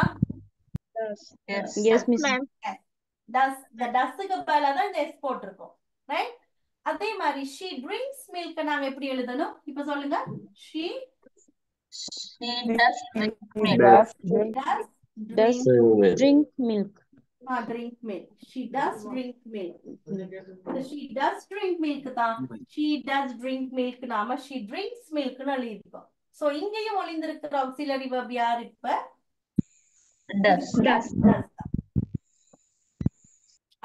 டஸ்க்கு பதிலா தான் இந்த எஸ் போட்டிருக்கோம். ரைட்? அதே மாதிரி she drinks milk நாங்க எப்படி எழுதணும்? இப்ப சொல்லுங்க. she does drink milk. drink milk. Drink milk. She does drink milk. So she does drink milk தான். She does drink milk நாம she drinks milk னு எழுதிருக்கோம். சோ இங்கேயும் ஒளிந்திருக்கிற auxiliary verb யார் இப்ப? does.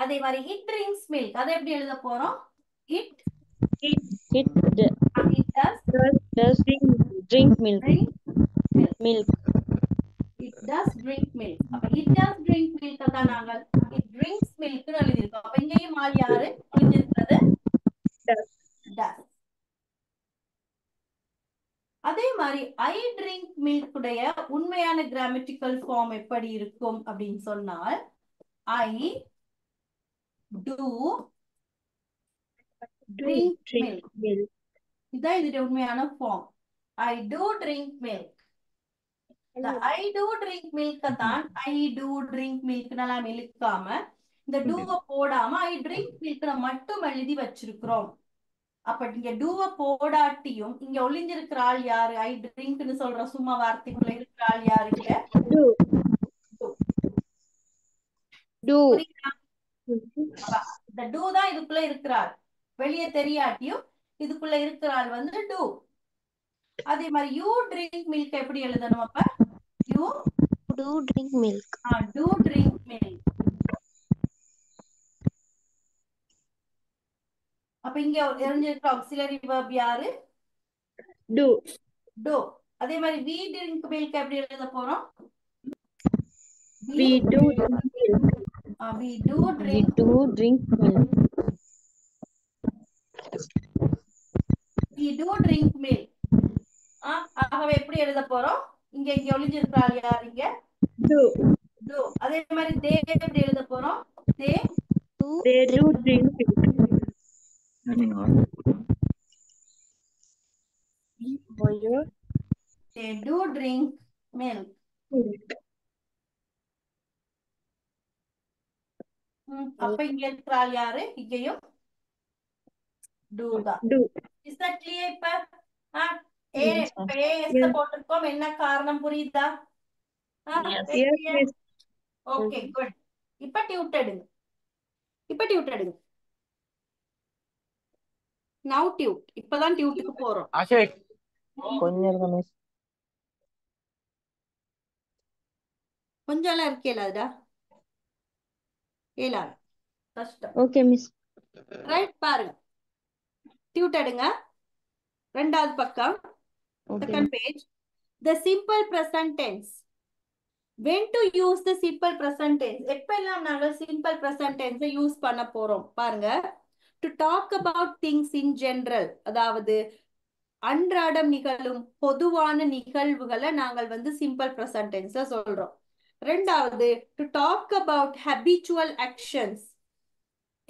அதே மாதிரி it drinks milk. அதை எப்படி எழுத போறோம்? it does drink milk. It does drink milk. அப்ப it does drink milk தான் நாங்க it drinks milk னு எழுதிருக்கோம். அப்ப இங்கேயும் மால் யாரு ஒளிஞ்சிருக்கிறது? does. அதே மாதிரி I drink milk உடைய உண்மையான கிராமட்டிக்கல் ஃபார்ம் எப்படி இருக்கும் அப்படின்னு சொன்னால் I do drink milk. இதான் இதோட உண்மையான form. I do drink milk. இந்த I do drink milk தான் I do drink milk எல்லாம் இழுக்காம இந்த doவை போடாம I drink milk மட்டும் எழுதி வச்சிருக்கிறோம். அப்ப இங்க doவை போடாட்டியும் இங்க ஒளிஞ்சிருக்கிற ஆள் யாரு? I drinkன்னு சொல்ற சும்மா வார்த்தைக்குள்ள இருக்கிற ஆள் யாருங்க? இந்த do தான் இதுக்குள்ள இருக்கிறாள். வெளியே தெரியாட்டியும் இதுக்குள்ள இருக்கிறாள் வந்து do. அதே மாதிரி you drink milk எப்படி எழுதணும்? அப்ப you do drink milk. do drink milk. அப்ப இங்க எரிஞ்சிருக்கிற auxiliary verb யாரு? do. அதே மாதிரி we drink milk எப்படி எழுத போறோம்? we do drink milk. we do drink milk. we do drink milk. ஆகவே எப்படி எழுத போறோம்? இங்க ஒளிஞ்சிருக்கிறாள் யார்? இங்க do. அதே மாதிரி they எப்படி எழுத போறோம்? they do drink milk. they do drink milk. அப்ப இங்க இருக்கிறாள் யாரு? இங்கேயும் do தான். Is that clear? இப்ப போட்டிருக்கோம். என்ன காரணம் புரியுதா? Okay good. இப்ப டியூட் எடுங்க. now Dude. இப்பதான் டியூட்டுக்கு போறோம். கொஞ்சம் எல்லாம் இருக்கேலாடா. ஏலாது கஷ்டம். Okay miss. ரைட், பாருங்க டியூட் எடுங்க. ரெண்டாவது பக்கம், second page. The simple present tense. When to use the simple present tense? எப்பெல்லாம் நாங்கள் simple present tense யூஸ் பண்ண போறோம் பாருங்க. To talk about things in general, அதாவது அன்றாடம் நிகழும் பொதுவான நிகழ்வுகளை நாங்கள் வந்து simple present tense சொல்றோம். ரெண்டாவது, to talk about habitual actions.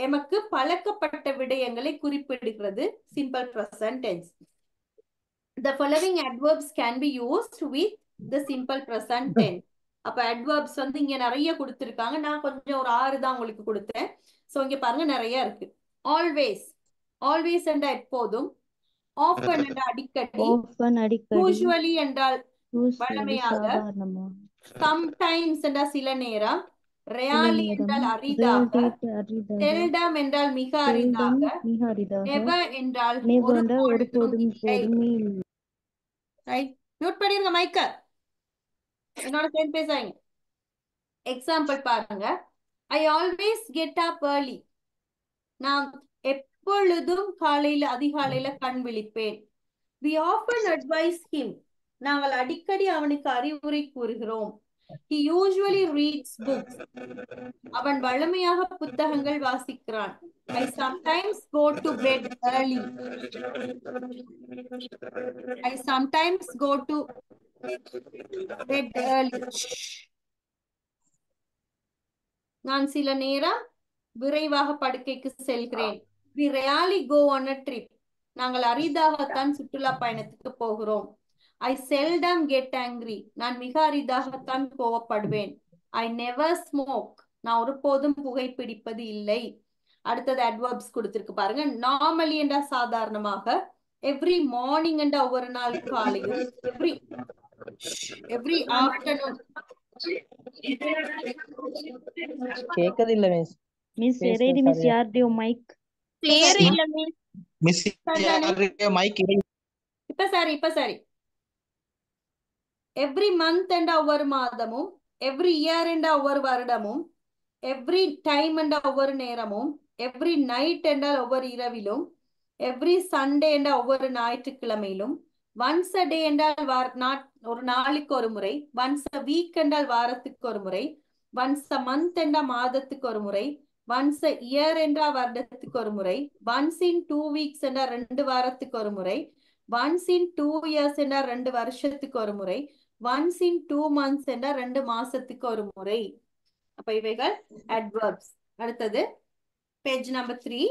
எமக்கு பழக்கப்பட்ட விடயங்களை குறிப்பிடுகிறது simple present tense. The following adverbs can be used with the simple present tense. அப்ப adverbs வந்து இங்க நிறைய கொடுத்திருக்காங்க. நான் கொஞ்சம் ஒரு 6 தான் உங்களுக்கு கொடுத்தேன். சோ இங்க பாருங்க நிறைய இருக்கு. Always, always என்றால் எப்போதும், often என்றால் அடிக்கடி, usually என்றால் வழமையாக, sometimes என்றால் சில நேரம், rarely என்றால் அரிதாக, seldom என்றால் மிக அரிதாக, never என்றால் ஒருபோதும் இல்லை. ரைட், நோட் பண்ணிருங்க மைக்க. என்னோட சேர்ந்து பேசாங்க. எக்ஸாம்பிள் பாருங்க. I always get up early. நான் எப்பொழுதும் அதிகாலையில கண் விழிப்பேன். We often advise him. நாங்கள் அடிக்கடி அவனுக்கு அறிவுரை கூறுகிறோம். He usually reads books. அவன் வழமையாக புத்தகங்கள் வாசிக்கிறான். I sometimes go to bed early. I sometimes go to bed early. நான் சில நேரம் விரைவாக படுக்கைக்கு செல்கிறேன். We rarely go on a trip. நாங்கள் அரிதாகத்தான் சுற்றுலா பயணத்துக்கு போகிறோம். I seldom get angry. நான் மிக அரிதாகத்தான் கோவப்படுவேன். I never smoke. நான் ஒருபோதும் புகைப்பிடிப்பது இல்லை. அடுத்தது adverbs கொடுத்திருக்கு பாருங்க. Normally என்ற சாதாரணமாக, every morning என்ற ஒவ்வொரு நாள் காலையும், every afternoon. கேக்குது இல்ல மிஸ். மிஸ் எரேடி மிஸ் யார்டியோ மைக் கிளியர் இல்ல மிஸ். மிஸ் யார்டியோ மைக் இப்ப சரி. எவ்ரி மந்த் என்ற ஒவ்வொரு மாதமும், எவ்ரி இயர் என்ற ஒவ்வொரு வருடமும், எவ்ரி டைம் என்ற ஒவ்வொரு நேரமும், எவ்ரி நைட் என்றால் ஒவ்வொரு இரவிலும், எவ்ரி சண்டே என்ற ஒவ்வொரு ஞாயிற்றுக்கிழமையிலும், ஒன்ஸ் அ டே என்றால் ஒரு நாளுக்கு ஒரு முறை, ஒன்ஸ் அ வீக் என்றால் வாரத்துக்கு ஒரு முறை, ஒன்ஸ் அ மந்த் என்ற மாதத்துக்கு ஒரு முறை, ஒன்ஸ் அ இயர் என்றால் வருடத்துக்கு ஒரு முறை, ஒன்ஸ் இன் 2 வீக்ஸ் என்றால் 2 வாரத்துக்கு ஒரு முறை, ஒன்ஸ் இன் 2 இயர்ஸ் என்றால் 2 வருஷத்துக்கு ஒரு முறை, ஒன்ஸ் இன் 2 மந்த்ஸ் என்றால் 2 மாசத்துக்கு ஒரு முறை. அப்ப இவைகள் adverbs. அடுத்தது page number 3.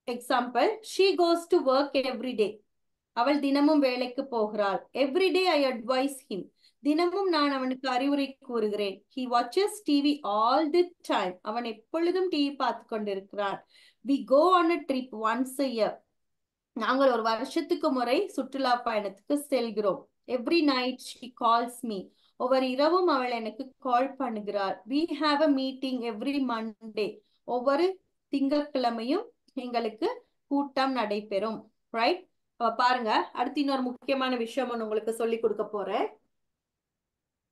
Example. She goes to work every day. அவள் தினமும் வேலைக்கு போகிறாள். Every day I advise him. தினமும் நான் அவனுக்கு அறிவுரை கூறுகிறேன். He watches TV all the time. அவன் எப்பொழுதும் டிவி பார்த்து கொண்டிருக்கிறான். We go on a trip once a year. நாங்கள் ஒரு வருஷத்துக்கு முறை சுற்றுலா பயணத்துக்கு செல்கிறோம். Every night she calls me. ஒவ்வொரு இரவும் அவள் எனக்கு கால் பண்ணுகிறாள். We have a meeting every Monday. ஒவ்வொரு திங்கட்கிழமையும் எங்களுக்கு கூட்டம் நடைபெறும். ரைட், பாருங்க. அடுத்து இன்னொரு முக்கியமான விஷயம் உங்களுக்கு சொல்லி கொடுக்க போறேன்.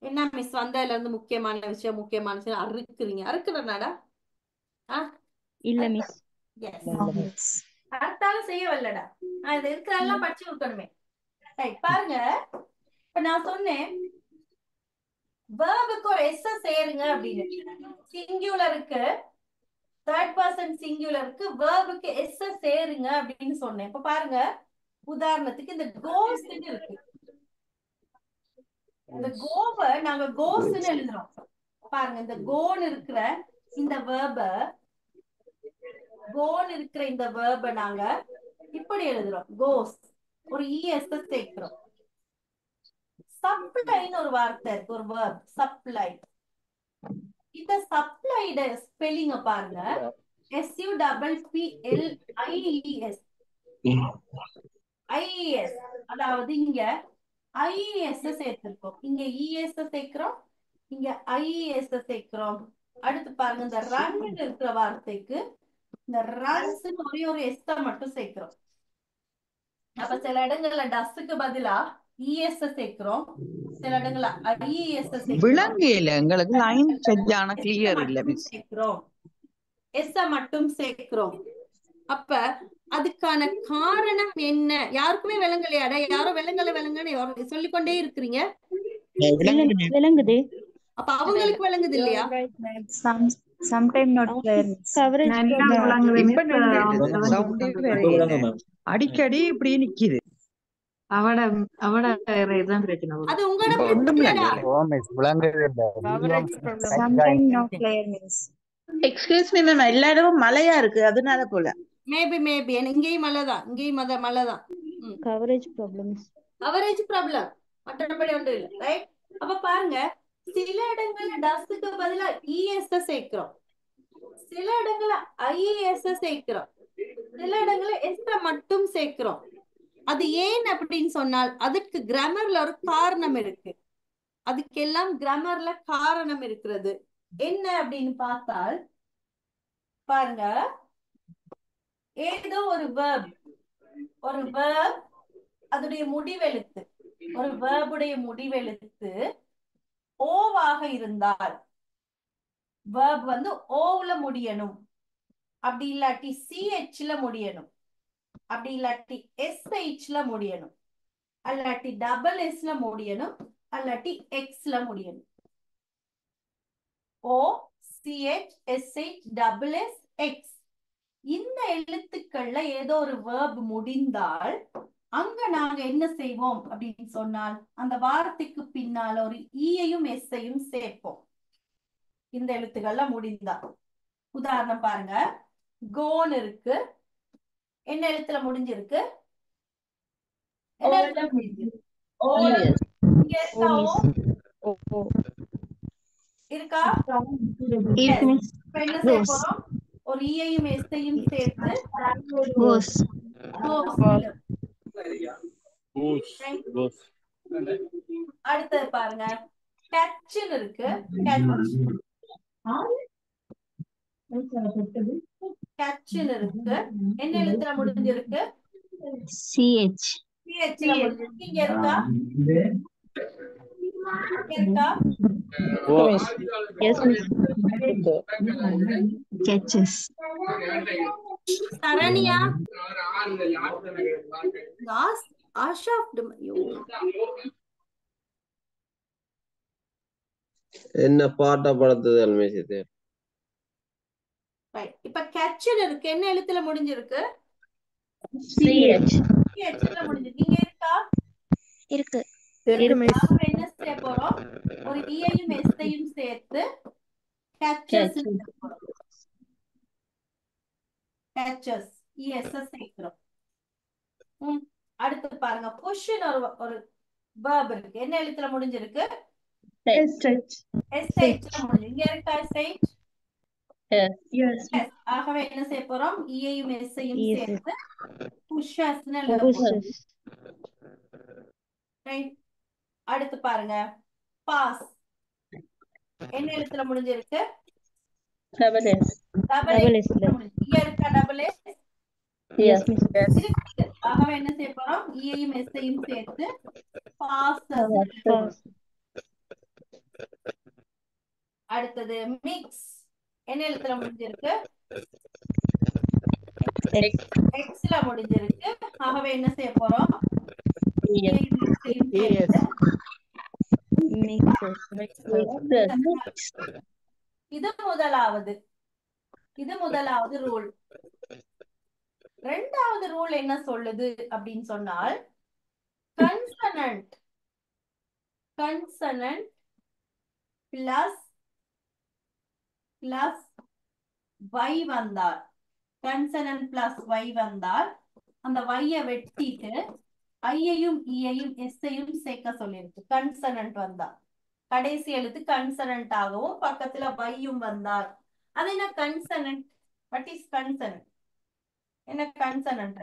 என்ன மிஸ் வந்ததுல இருந்து முக்கியமான விஷயம் அறுக்குறனாடா? இல்ல மிஸ். அர்த்தாலும் செய்ய வரலடா. நான் இது இருக்கிறதெல்லாம் படிச்சு கொடுக்கணுமே. பாருங்க, இப்ப நான் சொன்னேன் verb-க்கு ஒரு s சேருங்க அப்படின்னு. சிங்குலருக்கு, தேர்ட் பர்சன் சிங்குலருக்கு verb-க்கு s சேருங்க அப்படின்னு சொன்னேன். இப்ப பாருங்க, உதாரணத்துக்கு இந்த goes-ன்னு இருக்கு. இந்த கோவை நாங்க goes-ன்னு எழுதுறோம். பாருங்க, இந்த கோன்னு இருக்கிற இந்த verb-அ, கோன்னு இருக்கிற இந்த verb-அ நாங்க இப்படி எழுதுறோம். goes, ஒரு es சேர்க்கிறோம். சப்ளைன்னு ஒரு வார்த்தை இருக்கு, ஒரு verb சப்ளை. இந்த சப்ளைட ஸ்பெல்லிங்க பாருங்க. SUPPLIES. IES, அதாவது இங்க IES சேர்த்திருக்கோம், இங்க ES சேர்க்கிறோம், இங்க IES சேர்க்கிறோம். அடுத்து பாருங்க, இந்த ரன் இருக்கிற வார்த்தைக்கு இந்த ரன்ஸ் ஒரே ஒரு S மட்டும் சேர்க்கிறோம். அப்ப சில இடங்கள்ல டஸ்க்கு பதிலா ES சேர்க்கிறோம், சில இடங்கள்ல IES விளங்கல. எங்களுக்கு லைன் சரியான கிளியர் இல்ல மிஸ். சேர்க்கிறோம், S மட்டும் சேர்க்கிறோம். அப்ப அதுக்கான காரணம் என்ன? யாருக்குமே விளங்கலையாடா? யாரோ விளங்கன்னு சொல்லிக்கொண்டே இருக்கிறீங்க. விளங்குது. அப்ப அவங்களுக்கு விளங்குது இல்லையா? sometime not clear. coverage அடிக்கடி இப்படி நிக்குது. அவட இதுதான் பிரச்சனை. அது உங்களோட sometimes not clear means excuse me ma'am, எல்லா இடமும் மழையா இருக்கு அதனால போல. மேபி இங்கேயும் மழைதான், இங்கேயும் மழைதான். Coverage problem. கவரேஜ் ப்ராப்ளம், மற்றபடி ஒன்றும் இல்லை. ரைட். அப்ப பாருங்க, சில இடங்கள்ல டஸ்க்கு பதிலா இஎஸ் சேர்க்கிறோம், சில இடங்கள்ல ஐஏஎஸ் சேர்க்கிறோம், சில இடங்கள்ல எஸ் மட்டும் சேர்க்கிறோம். அது ஏன் அப்படின்னு சொன்னால் அதுக்கு கிராமர்ல ஒரு காரணம் இருக்கு. அதுக்கெல்லாம் கிராமர்ல காரணம் இருக்கிறது. என்ன அப்படின்னு பார்த்தால் பாருங்க, ஏதோ ஒரு verb அதோடைய முடிவெழுத்து, ஒரு வேர்புடைய முடிவெழுத்து ஓவாக இருந்தால் verb வந்து ஓவுல முடியணும், அப்படி இல்லாட்டி சிஹெச்ல முடியணும், அப்படி இல்லாட்டி எஸ்ஹெச்ல முடியணும், அல்லாட்டி டபுள் எஸ்ல முடியணும், அல்லாட்டி எக்ஸ்ல முடியணும். O CH SH double S X, இந்த எழுத்துக்கள்ல ஏதோ ஒரு verb முடிந்தால் அங்க நாங்க என்ன செய்வோம் அப்படின்னு சொன்னால் அந்த வார்த்தைக்கு பின்னால ஒரு ஈயையும் எஸ்ஸையும் சேர்ப்போம், இந்த எழுத்துக்கள்ல முடிந்தா. உதாரணம் பாருங்க, கோன் இருக்கு, என்ன எழுத்துல முடிஞ்சிருக்கு? என்ன எழுத்துல முடிஞ்சிருக்கு? இங்க இருக்கா? ஓ இருக்கா? இப்ப என்ன செய்ய போறோம்? ஒரு ஈயையும் எஸ்ஸையும் சேர்த்து அடுத்தது பாருங்க, கேட்ச்னு இருக்கு, கேட்ச்னு இருக்கு, என்ன எழுத்துல முடிஞ்சிருக்கு? சிஹெச்ல முடிஞ்சிருக்கு. இங்க இருக்கா? இருக்கா? சரண்யா, ஆஷா, என்ன பாட்டா படுத்துது அல்மேசித்து? இப்ப கேட்ச்னு இருக்கு, என்ன எழுத்துல முடிஞ்சிருக்கு? சிஹெச்ல முடிஞ்சிருக்கு. இங்க இருக்கா? இருக்கு. என்ன செய்ய போறோம்? ஒரு ஈயையும் எஸ்ஸையும் சேர்த்து கேட்சஸ் சேர்க்கிறோம். அடுத்து பாருங்க, புஷ்னு ஒரு verb இருக்கு, என்ன எழுத்துல முடிஞ்சிருக்கு? எஸ்ஹெச்ல முடிஞ்சு. இங்க இருக்கா எஸ்ஹெச்? ஆகவே என்ன செய்ய போறோம்? ஈயையும் எஸ்ஸையும் சேர்த்து புஷஸ்னு எழுத போறோம். அடுத்து பாருங்க, பாஸ் என்ன எழுத்துல முடிஞ்சிருக்கு? Double S. இங்க இருக்கா டபுள் எஸ்? ஆகவே என்ன செய்ய போறோம்? ஈயையும் எஸ்ஸையும் சேர்த்து பாஸ். அடுத்தது மிக்ஸ், என்ன எழுத்துல முடிஞ்சிருக்கு? எக்ஸ்ல முடிஞ்சிருக்கு. ஆகவே என்ன செய்ய போறோம்? இது முதலாவது ரூல். ரெண்டாவது ரூல் என்ன சொல்லுது அப்படின்னு சொன்னால், கன்சனன்ட் பிளஸ் y வந்தால், கன்சனன்ட் பிளஸ் y வந்தால் அந்த y-ய வெட்டிட்டு ஐயையும் ஈயையும் எஸ்ஸையும் சேர்க்க சொல்லிருக்கு. கன்சனன்ட் வந்தா கடைசி எழுத்து கன்சனன்ட் ஆகவும் பக்கத்துல y-யும் வந்தால் அது என்ன கன்சனன்ட்? What is consonant? என்ன கன்சனன்ட்?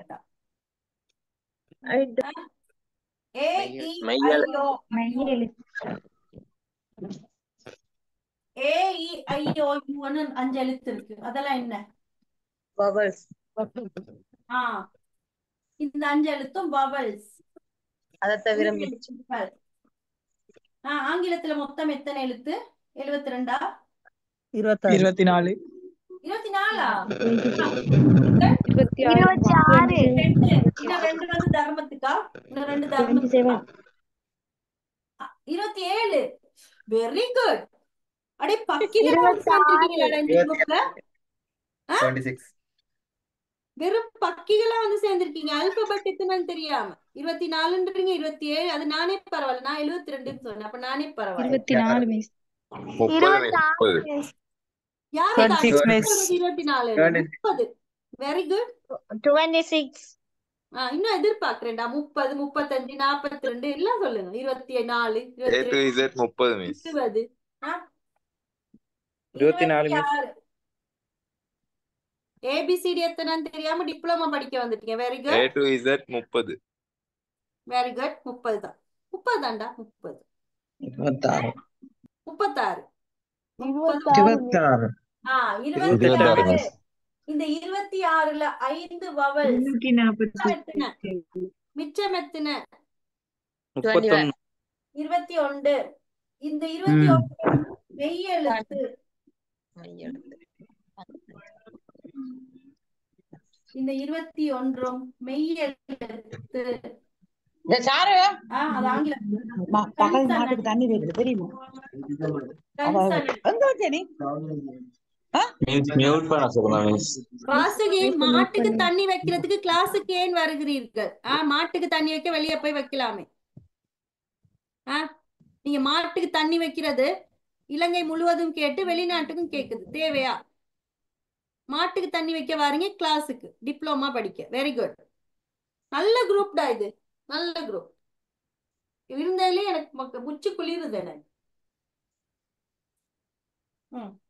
ஏஇஐஓயூன்னு 5 எழுத்து இருக்கு, அதெல்லாம் என்ன? வவல்ஸ். இந்த 5 எழுத்தும் வவல்ஸ். அத தவிர ஆங்கிலத்துல மொத்தம் எத்தனை எழுத்து? 72? 24. 24? 26. இன்னும் 2 வந்து தர்மத்துக்கா? இன்னும் 2 தர்மத்துக்கா? 27. Very good. அடே பக்கிகளா சேர்ந்திருக்கீங்களா இந்த குரூப்ல? 26. வெறும் பக்கிகளா வந்து சேர்ந்திருக்கீங்க. அல்பபெட் எத்தனைன்னு தெரியாம 24ன்றீங்க. 27. அது நானே பரவாயில்ல, நான் 72ன்னு சொன்னேன். அப்ப நானே பரவாயில்ல. 24 மிஸ். 26. யாரு 26 miss. 24 30. Very good. 26. இன்னும் எதிர்பார்க்கிறேன்டா. 30 35 42 எல்லாம் சொல்லுங்க. 24 A to 22 Z 30 miss. 20 24 miss. 26. ABCD எத்தனைன்னு தெரியாம டிப்ளமா படிக்க வந்துட்டீங்க. Very A good. to Z 30. Very good. 30 தான். 30 தான்டா. 30 26 36 26 26. இந்த 26ல 5 வவல்ஸ். 240. மிச்சம் எத்தனை? 31. 21. இந்த 21 மெய் எழுத்து. இந்த 21 மெய் எழுத்து. அது ஆங்கிலம். பகல் மாட்டுக்கு தண்ணி வைக்கிறது தெரியுமா? மியூட் பண்ண சொல்லுங்க மிஸ். வாசுகி, மாட்டுக்கு தண்ணி வைக்கிறதுக்கு கிளாஸுக்கு ஏன் வருகிறீர்கள்? மாட்டுக்கு தண்ணி வைக்க வெளியே போய் வைக்கலாமே. நீங்க மாட்டுக்கு தண்ணி வைக்கிறது இலங்கை முழுவதும் கேட்டு வெளிநாட்டுக்கும் கேக்குது. தேவையா? மாட்டுக்கு தண்ணி வைக்க வாரீங்க கிளாஸுக்கு டிப்ளமா படிக்க. Very good. நல்ல குரூப்டா இது. நல்ல குரூப். இருந்ததுலயே எனக்கு உச்சி குளிருது எனக்கு.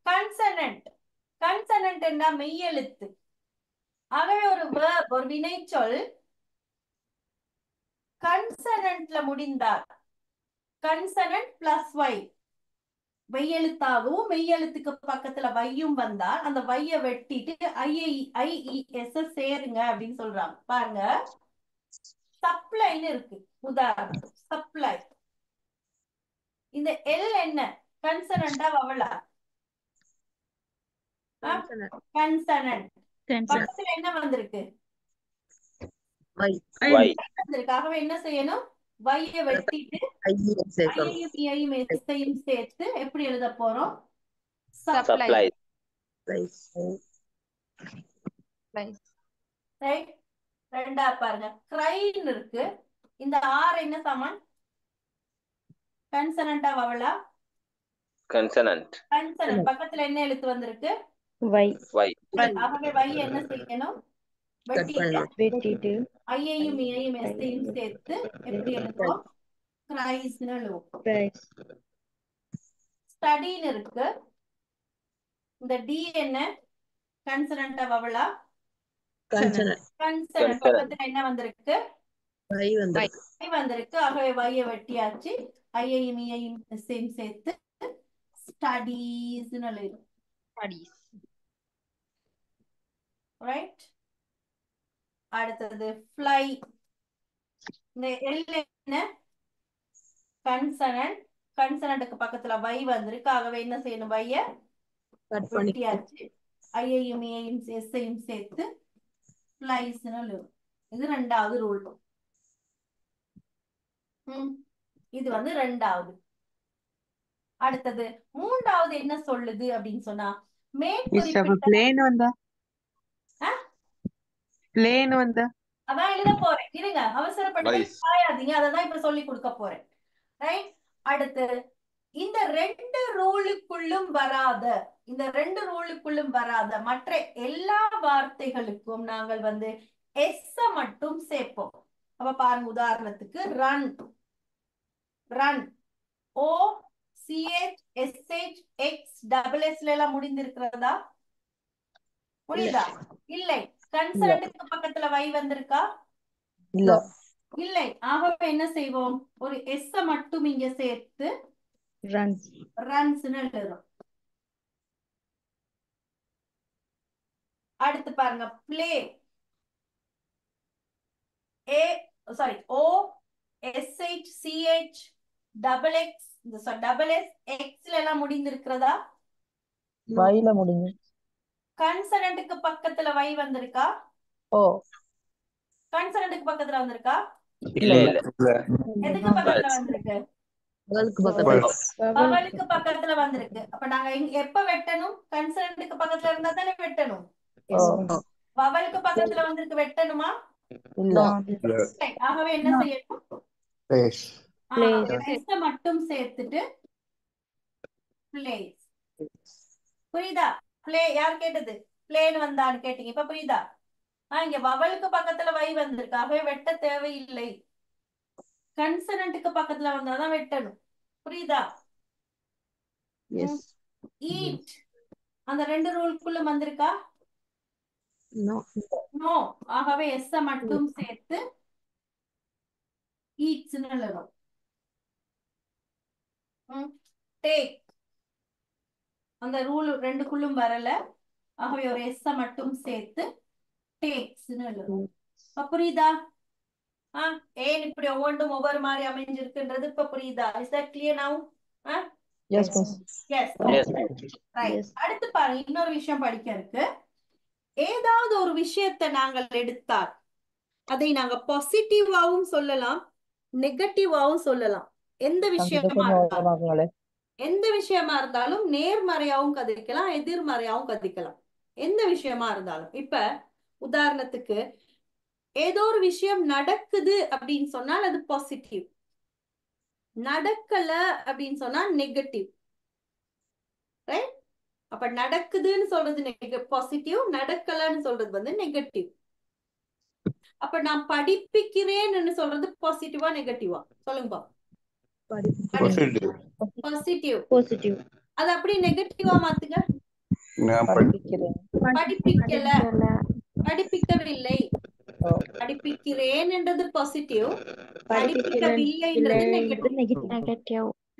கன்சனன்ட். கன்சனன்ட் என்ன? மெய்யெழுத்து. ஆகவே ஒரு verb, ஒரு வினைச்சொல் கன்சனன்ட்ல முடிந்தால் கன்சனன்ட் பிளஸ் வை, மெய்யெழுத்தாகவும் மெய்யெழுத்துக்கு பக்கத்துல வையும் வந்தால் அந்த வைய வெட்டிட்டு IES சேருங்க அப்படின்னு சொல்றாங்க. பாருங்க, சப்ளைன்னு இருக்கு. உதாரணம் சப்ளை. இந்த எல் என்ன? கன்சனண்டா வவலா? கன்சனன்ட். பக்கத்துல என்ன வந்திருக்கு? வந்திருக்காகவே என்ன செய்யணும்? வைய வெட்டிட்டு ஐயையும் எஸ்ஸையும் சேர்த்து எப்படி எழுத போறோம்? சப்ளை. ரைட். ரெண்டா பாருங்க, கிரைன் இருக்கு. இந்த ஆர் என்ன சமன்? கன்சனண்டா வவலா? கன்சனன்ட். கன்சனன்ட். பக்கத்துல என்ன எழுத்து வந்திருக்கு? வை. ஆகவே வை என்ன செய்யணும்? வெட்டிட்டு ஐயையும் எஸ்ஸையும் சேர்த்து எப்படி எழுதுவோம்? கிரைஸ்னு எழுதுவோம். ஸ்டடின்னு இருக்கு. இந்த டி என்ன? கன்சனண்டா வவலா? கன்சனன்ட். பக்கத்துல என்ன வந்திருக்கு? வை வந்திருக்கு. ஆகவே வைய வெட்டியாச்சு. ஐயையும் எஸ்ஸையும் சேர்த்து ஸ்டடீஸ்னு எழுதுவோம். ரைட். அடுத்தது ஃப்ளை. இந்த எல் என்ன? கன்சனன்ட். கன்சனன்ட்க்கு பக்கத்துல வை வந்திருக்கு. ஆகவே என்ன செய்யணும்? வைய வெட்டியாச்சு. ஐயையும் எஸ்ஸையும் சேர்த்து ஃப்ளைஸ்னு எழுதுவோம். இது ரெண்டாவது ரூல். இது வந்து ரெண்டாவது. அடுத்தது மூன்றாவது என்ன சொல்லுது அப்படின்னு சொன்னா, அதான் எழுத போறேன். இருங்க, அவசரப்பட்டு பாயாதீங்க. அததான் இப்ப சொல்லி கொடுக்க போறேன். ரைட். அடுத்து இந்த ரெண்டு ரூலுக்குள்ளும் வராத மற்ற எல்லா வார்த்தைகளுக்கும் நாங்கள் வந்து எஸ் மட்டும் சேர்ப்போம். அப்ப பாருங்க, உதாரணத்துக்கு ரன். ஓ CH SH X SS எல்லாம் முடிந்திருக்கிறதா? முடியுதா? இல்லை. கன்சனன்ட்க்கு பக்கத்துல வை வந்திருக்கா? இல்லை. ஆகவே என்ன செய்வோம்? ஒரு எஸ் மட்டும் இங்க சேர்த்து ரன்ஸ்னு எழுதுறோம். அடுத்து பாருங்க, play. O SH CH XX Xல எல்லாம் முடிந்திருக்கிறதா? வைல முடிஞ்சு. கன்சனன்ட்க்கு பக்கத்துல வை வந்திருக்கா? கன்சனன்ட்க்கு பக்கத்துல வந்திருக்கா? இல்ல எதுக்கு பக்கத்துல வந்திருக்கு? வவலுக்கு பக்கத்துல வந்திருக்கு. அப்ப நாங்க எப்ப வெட்டணும்? கன்சனன்ட்க்கு பக்கத்துல இருந்தா தானே வெட்டணும். வவலுக்கு பக்கத்துல வந்திருக்கு, வெட்டணுமா? ஆகவே என்ன செய்யணும்? மட்டும் சேர்த்துட்டு பிளேஸ். புரியுதா? பிளே யார் கேட்டது? பிளேன் வந்தான்னு கேட்டீங்க. இப்ப புரியுதா? இங்க வவலுக்கு பக்கத்துல வை வந்திருக்கு, ஆகவே வெட்ட தேவையில்லை. கன்சனன்ட்டுக்கு பக்கத்துல வந்தாதான் வெட்டணும். புரியுதா? ஈட் அந்த 2 ரூல்குள்ள வந்திருக்கா? நோ. ஆகவே எஸ் மட்டும் சேர்த்து ஈட்ஸ் எழுதணும். டேக் அந்த ரூல் 2க்குள்ளும் வரல, ஆகவே ஒரு எஸ் மட்டும் சேர்த்து டேக்ஸ் எழுதணும். புரியுதா? ஏன் இப்படி ஒவ்வொன்றும் ஒவ்வொரு மாதிரி அமைஞ்சிருக்குன்றது இப்ப புரியுதா? Is that clear now? Yes, miss. Yes. Right. அடுத்து பாருங்க, இன்னொரு விஷயம் படிக்க இருக்கு. ஏதாவது ஒரு விஷயத்தை நாங்கள் எடுத்தால் அதை நாங்க பாசிட்டிவாவும் சொல்லலாம், நெகட்டிவாவும் சொல்லலாம். எந்த விஷயமா இருந்தாலும் எந்த விஷயமா இருந்தாலும் நேர்மறையாவும் கதிக்கலாம், எதிர்மறையாவும் கதிக்கலாம். எந்த விஷயமா இருந்தாலும். இப்ப உதாரணத்துக்கு ஏதோ ஒரு விஷயம் நடக்குது அப்படின்னு சொன்னால் அது பாசிட்டிவ், நடக்கல அப்படின்னு சொன்னா நெகட்டிவ். ரைட்? அப்ப நடக்குதுன்னு சொல்றது பாசிட்டிவ், நடக்கலன்னு சொல்றது வந்து நெகட்டிவ். அப்ப நான் படிப்பிக்கிறேன்னு சொல்றது பாசிட்டிவா நெகட்டிவா? சொல்லுங்க. பாசிட்டிவ். அது அப்படி நெகட்டிவா மாத்துங்க. படிப்பிக்கல, படிப்பிக்கவில்லை. படிப்பிக்கிறேன் என்றது பாசிட்டிவ், படிப்பிக்கவில்லைன்றது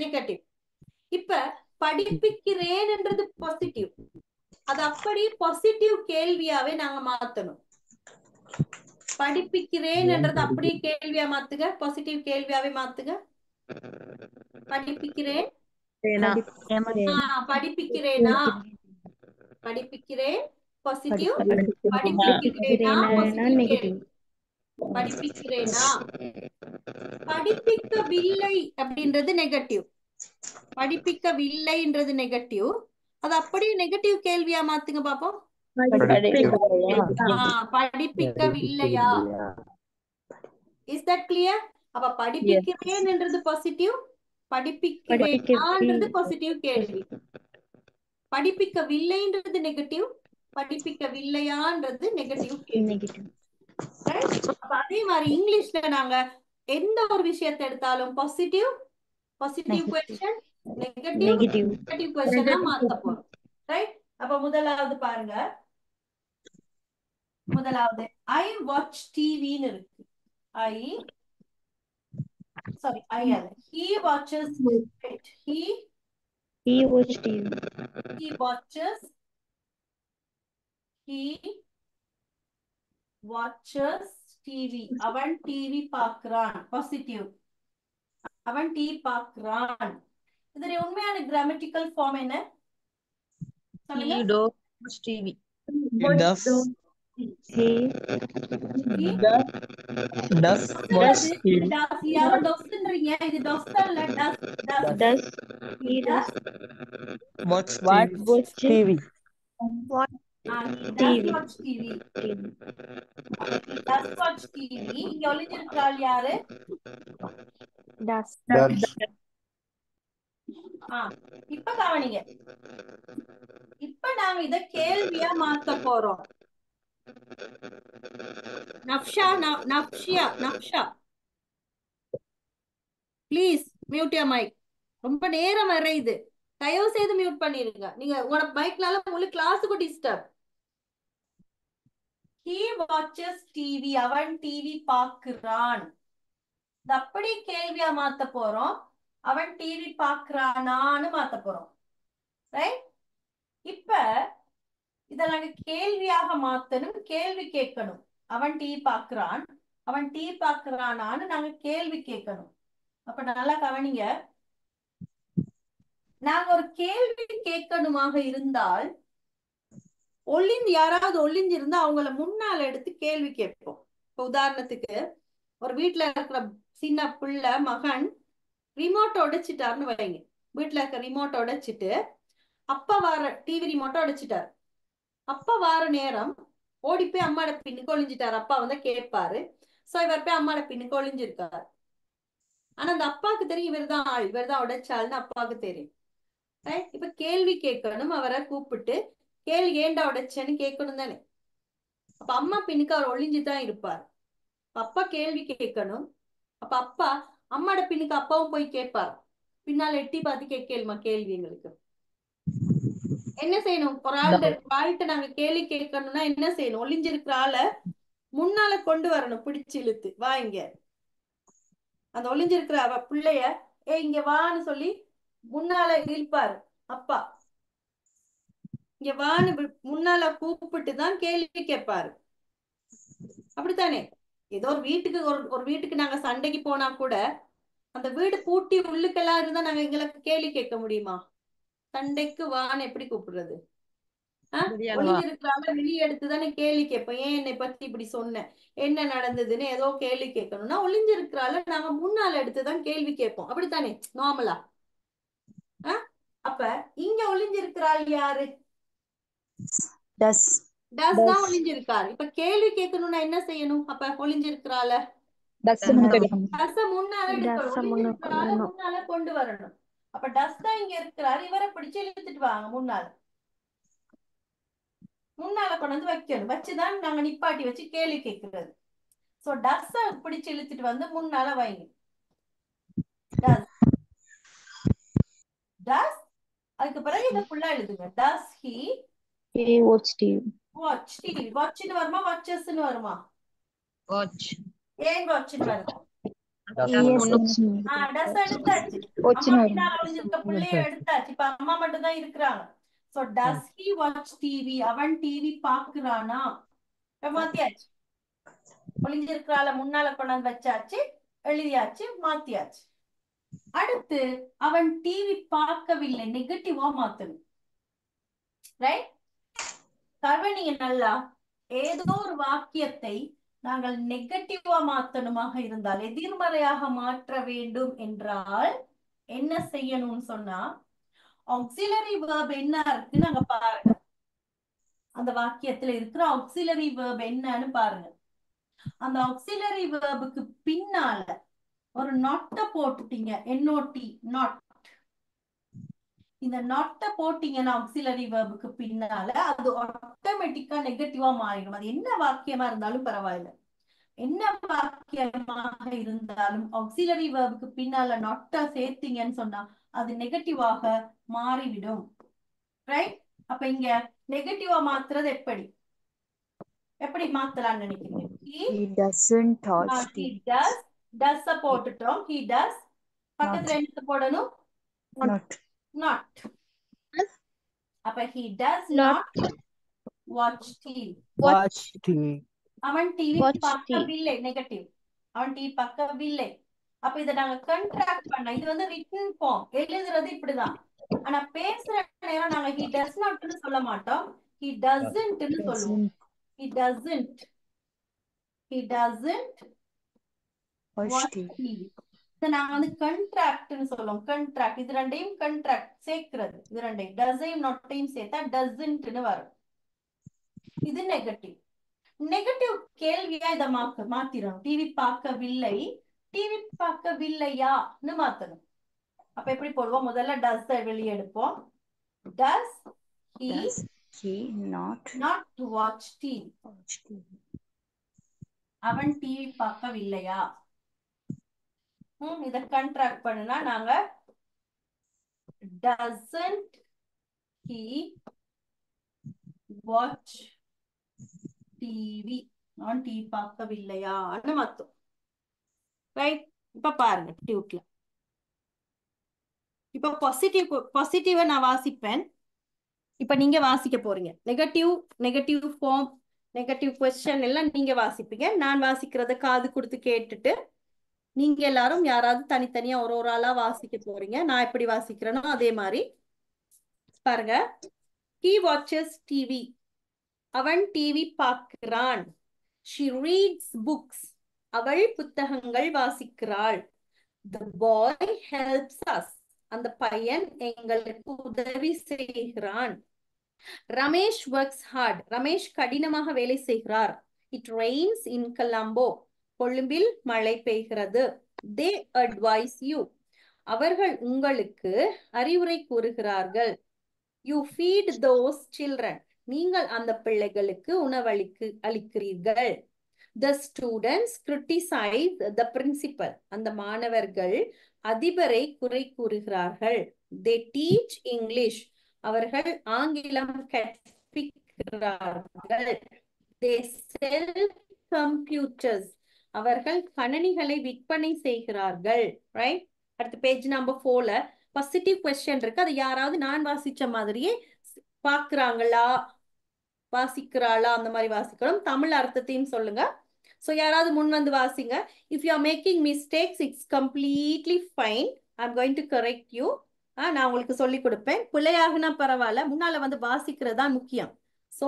நெகட்டிவ். இப்ப படிப்பிக்கிறேன் என்றது பாசிட்டிவ், அது அப்படி பாசிட்டிவ் கேள்வியாவே நாங்க மாத்தணும். படிப்பிக்கிறேன் என்றது அப்படியே கேள்வியா மாத்துங்க, பாசிட்டிவ் கேள்வியாவே மாத்துங்க. படிப்பிக்கிறேன், படிப்பிக்கிறேனா, படிப்பிக்கிறேன் பாசிட்டிவ், படிப்பிக்கிறேனா பாசிட்டிவ் கேள்வி. படிப்பிக்கிறேனா. படிப்பிக்கவில்லை அப்படின்றது நெகட்டிவ், படிப்பிக்கவில்லைன்றது நெகட்டிவ், அது அப்படியே நெகட்டிவ் கேள்வியா மாத்துங்க பாப்போம். படிப்பிக்கவில்லையா? Is that clear? அப்ப படிப்பிக்கிறேன் என்றது பாசிட்டிவ், படிப்பிக்கிறேனான்றது பாசிட்டிவ் கேள்வி, படிப்பிக்கவில்லைன்றது நெகட்டிவ், படிப்பிக்கவில்லையான்றது நெகட்டிவ் கேள்வி. அதே மாதிரி இங்கிலீஷ்ல நாங்க எந்த ஒரு விஷயத்தை எடுத்தாலும் பாசிட்டிவ் क्वेश्चन, நெகட்டிவ் क्वेश्चन மாத்த போறோம். ரைட்? அப்ப முதலாவது பாருங்க, முதலாவது ஐ வாட்ச் டிவின்னு இருக்கு. he watches it. he watches TV. அவன் டிவி பார்க்கிறான், பாசிட்டிவ். அவன் டிவி பார்க்கிறான். இதனுடைய உண்மையான கிராமட்டிக்கல் ஃபார்ம் என்ன? சொல்லுங்க. He does TV. He does. He does watch TV. யாரோ டஸ்ன்றீங்க, இது டஸ் இல்ல, டஸ். He does Watch TV. watch TV. Does watch TV. இங்க ஒளிஞ்சிருக்காள் யாரு? இப்ப கவனிங்க. இப்ப நாம இத கேள்வியா மாத்த போறோம். நப்ஷா ப்ளீஸ் மியூட் யுவர் மைக். ரொம்ப நேரம் வரையுது, தயவு செய்து மியூட் பண்ணிருங்க. நீங்க உங்களோட மைக்னால உங்களுக்கு கிளாஸுக்கு டிஸ்டர்ப். he watches TV. அவன் டிவி பார்க்கிறான். அப்படி கேள்வியா மாத்த போறோம். அவன் டிவி பார்க்கிறானான்னு மாத்த போறோம். ரைட்? இப்ப இத நாங்க கேள்வியாக மாத்தணும், கேள்வி கேட்கணும். அவன் டிவி பார்க்கிறான், அவன் டிவி பார்க்கிறானான்னு நாங்க கேள்வி கேட்கணும். அப்ப நல்லா கவனிங்க, நாங்க ஒரு கேள்வி கேட்கணுமாக இருந்தால் யாராவது ஒளிஞ்சிருந்தா அவங்கள முன்னால எடுத்து கேள்வி கேட்போம். இப்ப உதாரணத்துக்கு ஒரு வீட்டுல இருக்கிற சின்ன பிள்ளை மகன் ரிமோட்டை உடைச்சிட்டாருன்னு வைங்க. வீட்டுல இருக்க ரிமோட்டை உடைச்சிட்டு அப்பா வார டிவி ரிமோட்டை உடைச்சிட்டாரு. அப்பா வார நேரம் ஓடி போய் அம்மாட பின்னுக்கு ஒளிஞ்சிட்டாரு. அப்பா வந்து கேட்பாரு. சோ இவர் போய் அம்மாட பின்னுக்கு ஒளிஞ்சிருக்காரு. ஆனா அந்த அப்பாவுக்கு தெரியும் இவர்தான் ஆள், இவர்தான் உடைச்சாள்னு அப்பாவுக்கு தெரியும். இப்ப கேள்வி கேட்கணும், அவரை கூப்பிட்டு கேள்வி ஏண்டா உடைச்சேன்னு கேட்கணும் தானே. அப்ப அம்மா பின்னுக்கு அவர் ஒளிஞ்சுதான் இருப்பார். அப்பா கேள்வி கேட்கணும். அப்ப அப்பா அம்மாட பின்னுக்கு அப்பாவும் போய் கேட்பார். பின்னால எட்டி பார்த்து கேட்கலுமா கேள்வி? எங்களுக்கு என்ன செய்யணும்? ஒரு ஆள்கிட்ட நாங்க கேள்வி கேட்கணும்னா என்ன செய்யணும்? ஒளிஞ்சிருக்கிற ஆளை முன்னால கொண்டு வரணும், பிடிச்சு இழுத்து வா இங்க. அந்த ஒளிஞ்சிருக்கிற பிள்ளைய இங்க வான்னு சொல்லி முன்னால இழுப்பாரு அப்பா. இங்க வான்னு முன்னால கூப்பிட்டு தான் கேள்வி கேட்பாரு. அப்படித்தானே? ஏதோ ஒரு வீட்டுக்கு ஒரு வீட்டுக்கு நாங்க சண்டைக்கு போனா கூட அந்த வீடு பூட்டி உள்ளுக்கெல்லாம் இருந்தா நாங்க எங்களுக்கு கேள்வி கேட்க முடியுமா? சண்டைக்கு வான்னு எப்படி கூப்பிடுறது? ஒளிஞ்சிருக்கிறாங்க வெளியே எடுத்துதானே கேள்வி கேட்போம். ஏன் என்னை பத்தி இப்படி சொன்ன, என்ன நடந்ததுன்னு ஏதோ கேள்வி கேட்கணும்னா ஒளிஞ்சிருக்கிறால நாங்க முன்னால எடுத்துதான் கேள்வி கேட்போம். அப்படித்தானே நார்மலா? அப்ப இங்க ஒளிஞ்சிருக்கிறாள் யாரு? டஸ் தான் ஒளிஞ்சிருக்காரு. இப்ப கேள்வி கேட்கணும்னா என்ன செய்யணும்? அப்ப ஒளிஞ்சிருக்கிறால முன்னால எடுக்கணும், ஒளிஞ்சிருக்கிறால முன்னால கொண்டு வரணும். அப்ப டஸ் தான் இங்க இருக்கிறாரு, இவரை பிடிச்சு இழுத்துட்டு வாங்க முன்னால. முன்னால கொண்டு வந்து வைக்கணும். வச்சுதான் நாங்க நிப்பாட்டி வச்சு கேள்வி கேட்கிறது. சோ டஸ் பிடிச்சு இழுத்துட்டு வந்து முன்னால வைங்க. டஸ் அதுக்கு பிறகு இதை ஃபுல்லா எழுதுங்க. Does he watch TV. வாட்ச்னு வருமா வாட்சஸ்னு வருமா? வாட்ச். ஏன் வாட்ச்னு வருது? டஸ் எடுத்தாச்சு. பிள்ளைய எடுத்தாச்சு. இப்ப அம்மா மட்டும் தான் இருக்கிறாங்க. So does he watch TV? அவன் டிவி பாக்குறானா? மாத்தியாச்சு. ஒளிஞ்சிருக்கிறால முன்னால கொண்டாந்து வச்சாச்சு, எழுதியாச்சு, மாத்தியாச்சு. அடுத்து அவன் டிவி பார்க்கவில்லை, நெகட்டிவா மாத்தணும். ரைட்? கவனிங்க நல்லா. ஏதோ ஒரு வாக்கியத்தை நாங்கள் நெகட்டிவா மாத்தணுமாக இருந்தால், எதிர்மறையாக மாற்ற வேண்டும் என்றால் என்ன செய்யணும்னு சொன்னா, ஆக்சிலரி verb என்ன இருக்குன்னு நாங்க பாருங்க. அந்த வாக்கியத்துல இருக்கிற ஆக்சிலரி verb என்னன்னு பாருங்க. அந்த ஆக்சிலரி verb-க்கு பின்னால ஒரு நொட்ட போட்டுட்டீங்க. NOT not. இந்த நொட்ட போட்டீங்கன்னா ஆக்சிலரி verb-க்கு பின்னால அது ஆட்டோமேட்டிக்கா நெகட்டிவா மாறிடும். அது என்ன வாக்கியமா இருந்தாலும் பரவாயில்ல. என்ன வாக்கியமாக இருந்தாலும் ஆக்சிலரி verb-க்கு பின்னால நொட்ட சேர்த்தீங்கன்னு சொன்னா அது நெகட்டிவாக மாறிவிடும். ரைட்? அப்ப இங்க நெகட்டிவா மாத்துறது எப்படி மாத்தலாம்னு நினைக்கிறீங்க? He doesn't touch TV. He does. Does போட்டுட்டோம். He does. பக்கத்துல என்ன போடணும்? Not. அப்ப he does not watch TV. Watch TV. அவன் டிவி பார்க்கவில்லை. நெகட்டிவ். அவன் டிவி பார்க்கவில்லை. அப்ப இதை நாங்க கண்ட்ராக்ட் பண்ண, இது வந்து ரிட்டன் ஃபார்ம், எழுதுறது இப்படிதான். ஆனா பேசுற நேரம் நாங்க he does not னு சொல்ல மாட்டோம், he doesn't னு சொல்லுவோம். He doesn't watch TV. இதை நாங்க வந்து கண்ட்ராக்ட்னு சொல்லுவோம். கண்ட்ராக்ட். இது ரெண்டையும் கண்ட்ராக்ட் சேர்க்கிறது. இது ரெண்டையும் டஸையும் நொட்டையும் சேர்த்தா டசன்ட்னு வரும். இது நெகட்டிவ். நெகட்டிவ் கேள்வியா இதை மாத்திரணும். டிவி பார்க்கவில்லை, டிவி பார்க்கவில்லையான்னு மாத்தணும். அப்ப எப்படி போடுவோம்? முதல்ல டஸ் வெளியே எடுப்போம். டஸ் he not watch TV? அவன் டிவி பார்க்கவில்லையா? இத கண்ட்ராக்ட் பண்ணுனா நாங்க doesn't he watch TV? அவன் டிவி பார்க்கவில்லையான்னு மாத்தோம். ரைட்? இப்ப பாருங்க டியூட்ல. இப்ப பாசிட்டிவ நான் வாசிப்பேன். இப்ப நீங்க வாசிக்க போறீங்க. நெகட்டிவ் ஃபார்ம், நெகட்டிவ் கொஸ்டின் எல்லாம் நீங்க வாசிப்பீங்க. நான் வாசிக்கிறத காது கொடுத்து கேட்டுட்டு நீங்க எல்லாரும் யாராவது தனித்தனியா ஒரு ஆளா வாசிக்க போறீங்க. நான் எப்படி வாசிக்கிறேனோ அதே மாதிரி பாருங்க. He watches TV. அவன் டிவி பார்க்கிறான். She reads books. அவள் புத்தகங்கள் வாசிக்கிறாள். The boy helps us. அந்த பையன் எங்களுக்கு உதவி செய்கிறான். Ramesh works hard. ரமேஷ் கடினமாக வேலை செய்கிறார். It rains in Colombo. கொழும்பில் மழை பெய்கிறது. They advise you. அவர்கள் உங்களுக்கு அறிவுரை கூறுகிறார்கள். You feed those children. நீங்கள் அந்த பிள்ளைகளுக்கு அளிக்கிறீர்கள். The students criticize the principal. அந்த மாணவர்கள் அதிபரை குறை கூறுகிறார்கள். They teach English. அவர்கள் ஆங்கிலம் கற்பிக்கிறார்கள். They sell computers. அவர்கள் கணனிகளை விற்பனை செய்கிறார்கள். ரைட்? அடுத்த பேஜ் நம்பர் 4ல பாசிட்டிவ் கொஸ்டின் இருக்கு. அது யாராவது நான் வாசிச்ச மாதிரியே பாக்குறாங்களா, வாசிக்கிறாளா, அந்த மாதிரி வாசிக்கணும். தமிழ் அர்த்தத்தையும் சொல்லுங்க. ஸோ யாராவது முன் வந்து வாசிங்க. If you are making mistakes, it's completely fine. I am going to correct you. நான் உங்களுக்கு சொல்லி கொடுப்பேன். பிள்ளையாகுனா பரவாயில்ல, முன்னால வந்து வாசிக்கிறது தான் முக்கியம். ஸோ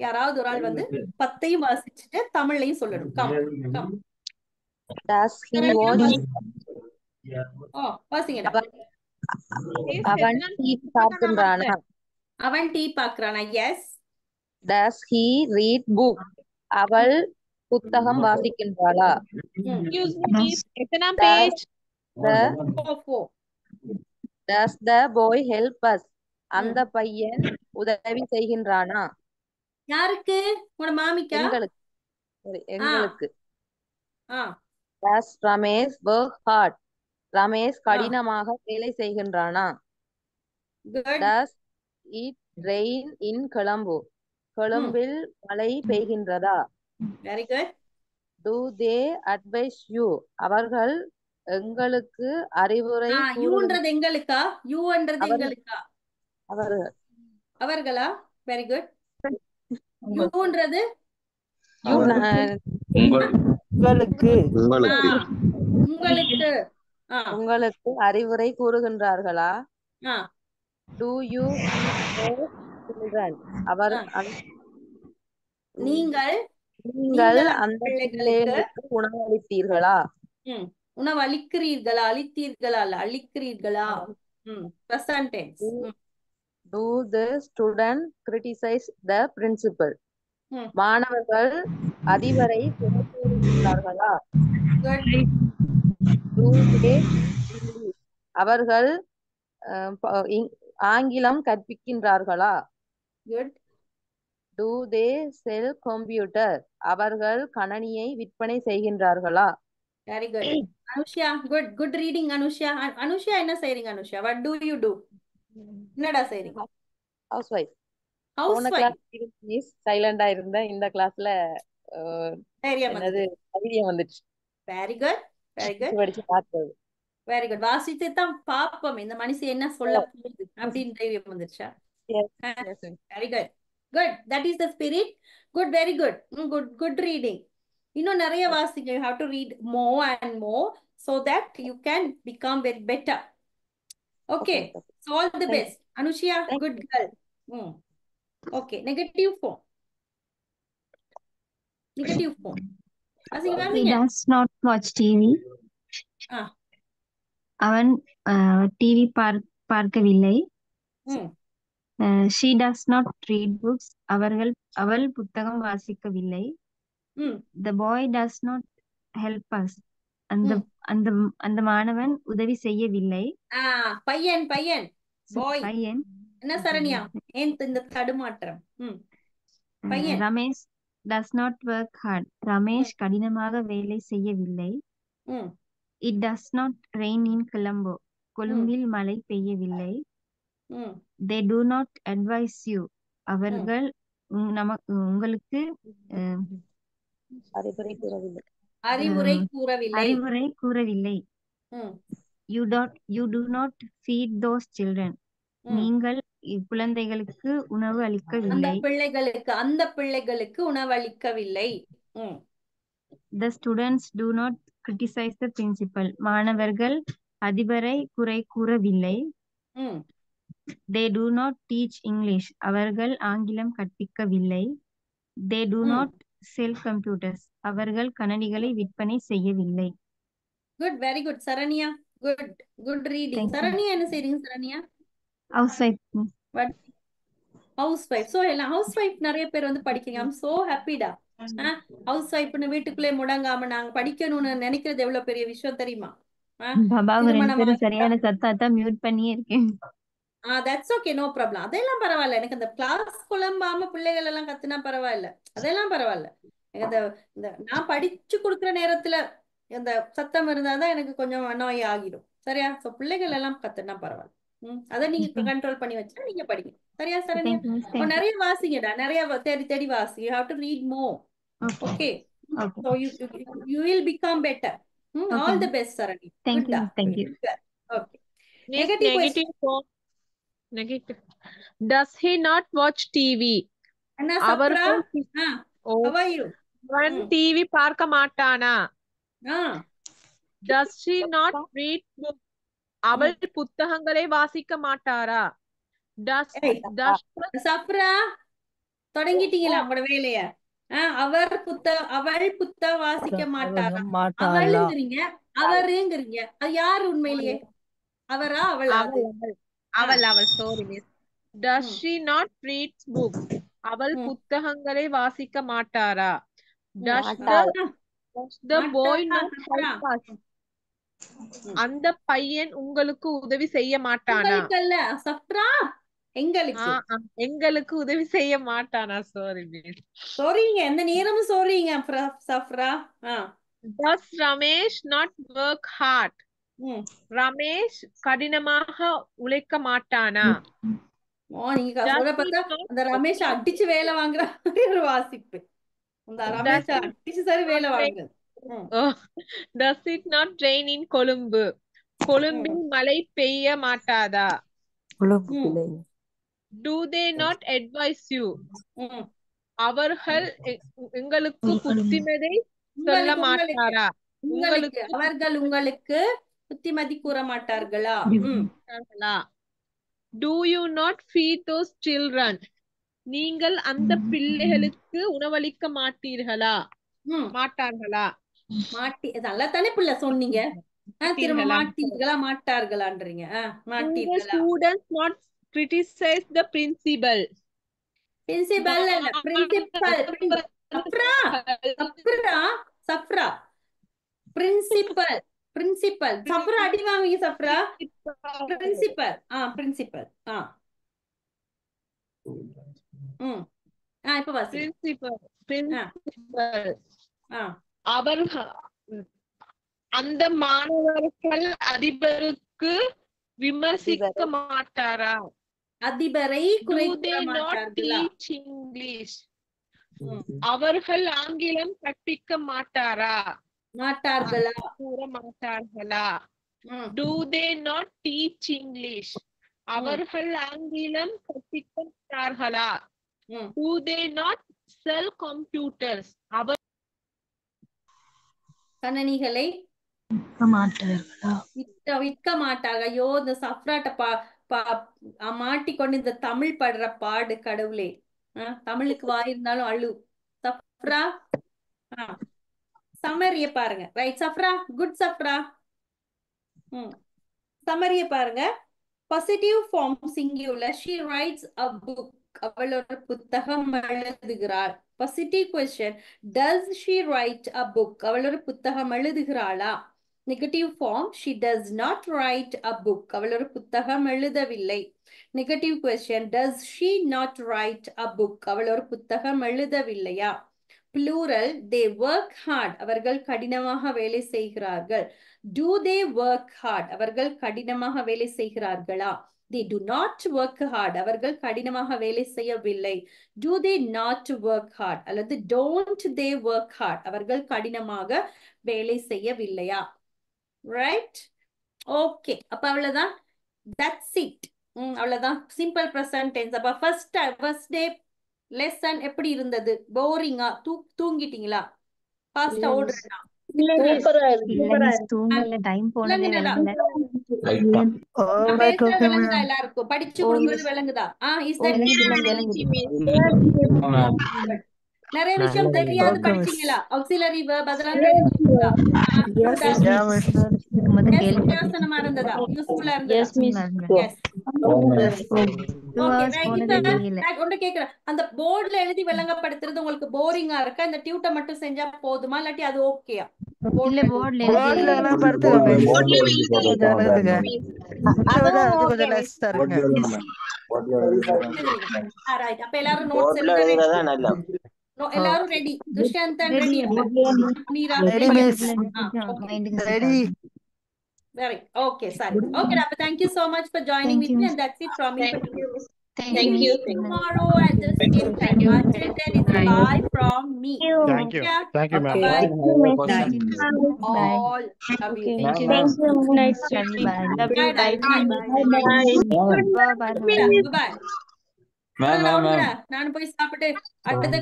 யாராவது ஒரு ஆள் வந்து 10ஐயும் வாசிச்சுட்டு தமிழ்லையும் சொல்லணும். வாசிங்கடா. அவன் டீ பார்க்கின்றானா? அவன் டீ பார்க்கறானா? Yes. Does he read book? அவள் புத்தகம் வாசிக்கின்றாளா? எத்தனாம் page? Does the boy help us? அந்த பையன் உதவி செய்கின்றானா? யாருக்கு? உன மாமிக்கா? எங்களுக்கு. Does Ramesh work hard? Ramesh கடினமாக வேலை செய்கின்றானா? Does it rain in Colombo? கொழும்பில் மழை பெய்கின்றதா? Very good. Do they advise you? அவர்கள் எங்களுக்கு அறிவுரை யூன்றது எங்களுக்கா? யூன்றது எங்களுக்கா? அவர்களா? Very good. யூன்றது உங்களுக்கு உங்களுக்கு உங்களுக்கு அறிவுரை கூறுகின்றார்களா? Do you children? நீங்கள் அந்த பிள்ளைகளுக்கு உணவளித்தீர்களா? உணவளிக்கிறீர்களா? அளித்தீர்களா? அளிக்கிறீர்களா? present tense. Do the student criticize the principal? மாணவர்கள் அதிபரை குறை கூறுகிறார்களா? Do they அவர்கள் ஆங்கிலம் கற்பிக்கின்றார்களா? Good. Do they sell computer? அவர்கள் கணனியை விற்பனை செய்கின்றார்களா? Very good. Anushya, good reading Anushya. Anushya என்ன செய்றீங்க Anushya? What do you do? என்னடா செய்றீங்க? Housewife. Housewife. மிஸ் சைலண்டா இருந்த இந்த கிளாஸ்ல என்னது தைரியம் வந்துச்சு. Very good. Very good. படிச்சு பார்த்தது. Very good. வாசித்து தான் பாப்போம் இந்த மனுஷன் என்ன சொல்ல போகுது அப்படின்னு தைரியம் வந்துச்சா? Very good. Good. That is the spirit. Good. Very good. Good reading. இன்னும் நிறைய வாசிங்க. You have to read more and more so that you can become very better. Okay. So all the best. Anushya, good girl. Okay. Negative form. Negative form. He does not watch TV. அவன் TV பார்க்கவில்லை. She does not read books. அவள் புத்தகம் வாசிக்கவில்லை. The boy does not help us. அந்த மாணவன் உதவி செய்யவில்லை. பையன் boy. பையன் என்ன சரண்யா? ஏன் இந்த தடுமாற்றம்? பையன். Ramesh does not work hard. Ramesh கடினமாக வேலை செய்யவில்லை. It does not rain in Colombo. கொழும்பில் மழை பெய்யவில்லை. They do not advise you. அவர்கள் உங்களுக்கு அறிவுரை கூறவில்லை. You do not feed those children. நீங்கள் குழந்தைகளுக்கு உணவு அளிக்கவில்லை. அந்த பிள்ளைகளுக்கு உணவு அளிக்கவில்லை. The students do not criticize the principal. மாணவர்கள் அதிபரை குறை கூறவில்லை. They do not teach English. அவர்கள் ஆங்கிலம் கற்பிக்கவில்லை. They do not sell computers. அவர்கள் கணனிகளை விற்பனை செய்யவில்லை. Good, very good. Saranya, good reading. Saranya என்ன செய்றீங்க Saranya? Housewife. What? Housewife. So எல்லாம் housewife நிறைய பேர் வந்து படிக்கிறீங்க. I'm so happy டா. ஹவுஸ்வைஃப்னு வீட்டுக்குள்ளே முடங்காம நாங்க படிக்கணும்னு நினைக்கிறது எவ்வளவு பெரிய விஷயம் தெரியுமா? பாபா சரியான சத்தத்தை மியூட் பண்ணியே இருக்கேன். That's okay, no problem. அதெல்லாம் பரவாயில்ல. எனக்கு அந்த கிளாஸ் குழம்பாம பிள்ளைகள் எல்லாம் கத்துனா பரவாயில்ல, அதெல்லாம் பரவாயில்ல. எனக்கு இந்த இந்த நான் படிச்சு கொடுக்குற நேரத்துல இந்த சத்தம் இருந்தாதான் எனக்கு கொஞ்சம் அனாய் ஆகிடும். சரியா? சோ பிள்ளைகள் எல்லாம் கத்துனா பரவாயில்ல. அதை நீங்க கண்ட்ரோல் பண்ணி வச்சா நீங்க படிங்க. சரியா Saranya? Thank you, miss. Thank you. நிறைய வாசிங்கடா, நிறைய தேடி தேடி வாசி. You have to read more. Okay. Okay, Okay. so you will become better. Okay, All the miss. best, Sarani. Thank Good you, da. miss. Thank you. Good. Okay. Miss, Negative question. negative form. Negative. Does he not watch TV? Anna Sapra, அவர்கள் how are you? அவன் TV பார்க்க மாட்டானா? Does she not read book? அவள் புத்தகங்களை வாசிக்க மாட்டாரா? சப்ரா, தொடங்கிட்டீங்களா உங்களோட வேலைய? அவள் புத்தகம் வாசிக்க மாட்டாரா? அவளுங்கிறீங்க, அவருங்கிறீங்க. அது யாரு உண்மையிலேயே? அவரா அவளா? அவள் sorry miss. Does she not read book? அவள் புத்தகங்களை வாசிக்க மாட்டாரா? Does the boy not help us? அந்த பையன் உங்களுக்கு உதவி செய்ய மாட்டானா? சப்ரா, எங்களுக்கு உதவி செய்ய மாட்டானா? sorry miss. சொல்றீங்க, எந்த நேரமும் சொல்றீங்க Chapra. Does Ramesh not work hard? Ramesh கடினமாக உழைக்க மாட்டானா? நீங்க சொல்ற பார்த்தா அந்த ரமேஷ் அடிச்சு வேலை வாங்குற ஒரு வாசிப்பு. அந்த ரமேஷ் அடிச்சு சரி வேலை வாங்குறது. Does it not rain in Colombo? கொழும்பில் மழை பெய்ய மாட்டாதா? Do they not advise you? அவர்கள் எங்களுக்கு புத்திமதி சொல்ல மாட்டாரா? அவர்கள் உங்களுக்கு புத்திமதி கூற மாட்டார்களா? Do you not feed those children? நீங்கள் அந்த பிள்ளைகளுக்கு உணவளிக்க மாட்டார்களா? நல்லா தானே பிள்ளை சொன்னீங்க. திரும்ப மாட்டீர்களா மாட்டார்களான்றீங்க. மாட்டீர்களா? Students not criticize the principal. Principal இல்ல, principal. சப்ரா, பிரின்சிபல். சப்ரா அடி வாங்குவீங்க சப்ரா. பிரின்சிபல். பிரின்சிபல். இப்ப வாசி. பிரின்சிபல். அவர்கள் அந்த மாணவர்கள் அதிபருக்கு விமர்சிக்க மாட்டாரா? அதிபரை குறைக்க மாட்டார்களா? இங்கிலீஷ். அவர்கள் ஆங்கிலம் கற்பிக்க மாட்டார்களா? கூற மாட்டார்களா? Do they not teach English? அவர்கள் ஆங்கிலம் கற்பிக்க மாட்டார்களா? Do they not sell computers? கணனிகளை விற்க மாட்டாங்க. ஐயோ, இந்த சப்ராட்ட மாட்டிக்கொண்டு இந்த தமிழ் படுற பாடு கடவுளே. தமிழுக்கு வாயிருந்தாலும் அழு. சப்ரா, சமரிய பாருங்க. Right Sabra, good Sabra. சமரிய பாருங்க. Positive form singular. she writes a book. அவள் ஒரு புத்தகம் எழுதுகிறாள். Positive question, does she write a book? அவள் ஒரு புத்தகம் எழுதுகிறாளா? Negative form, she does not write a book. அவள் ஒரு புத்தகம் எழுதவில்லை. Negative question, does she not write a book? அவள் ஒரு புத்தகம் எழுதவில்லையா? plural, they work hard. அவர்கள் கடினமாக வேலை செய்கிறார்கள். do they work hard? அவர்கள் கடினமாக வேலை செய்கிறார்களா? they do not work hard. அவர்கள் கடினமாக வேலை செய்யவில்லை. do they not work hard? அல்லது don't they work hard? அவர்கள் கடினமாக வேலை செய்யவில்லையா? Right, okay. அப்ப அவ்வளவுதான். that's it. அவ்வளவுதான் சிம்பிள் பிரசன்ட் டென்ஸ். அப்ப ஃபர்ஸ்ட் டே லெசன் எப்படி இருந்தது? போரிங்கா? தூங்கிட்டீங்களா? ஃபாஸ்டா ஓடுறேனா? எல்லாருக்கும் படிச்சு கொடுக்கிறது விளங்குதா? நிறைய விஷயம் நல்லது. தெரியாது Okay, miss. படிச்சீங்களா? auxiliary verb அதெல்லாம் தெரிஞ்சுங்களா? Yeah, miss. பிரயோசனமா இருந்ததா? யூஸ்ஃபுல்லா இருந்ததா? Yes miss yes. Yes. Okay இப்ப நான் ஒன்று கேக்குறேன். அந்த போர்டுல எழுதி விளங்கப்படுத்துறது உங்களுக்கு போரிங்கா இருக்கா? இந்த டியூட்டை மட்டும் செஞ்சா போதுமா இல்லாட்டி அது ஓகேயா? இல்ல போர்ட்ல Boardல எல்லாம் படுத்துக்க miss. கொஞ்சம் எழுதுங்க. அதுவும் அது ஓகே கொஞ்சம் மிஸ். லெஸ்ஸா இருங்க. ரைட். அப்ப எல்லாரும் நோட்ஸ் போர்ட்ல எழுத ready. எழுதுறதா நல்லா. எல்லாரும் ரெடி. துஷ்யந்தன் ரெடி இல்ல? Meera Ready, miss. Ready. Very okay, sorry. Okay, Appa, thank you so much for joining with me, and that's it from me for today. Thank you. Tomorrow at the same time. Until then, it's bye from me. Thank you. Thank you, ma'am. Bye. Question. All love you. Thank you. Ma'am. Good night, sweetie. Love you. Bye. Bye. Bye. Bye. Ma'am, ma'am, ma'am. நான் போய் சாப்பிட்டு அடுத்த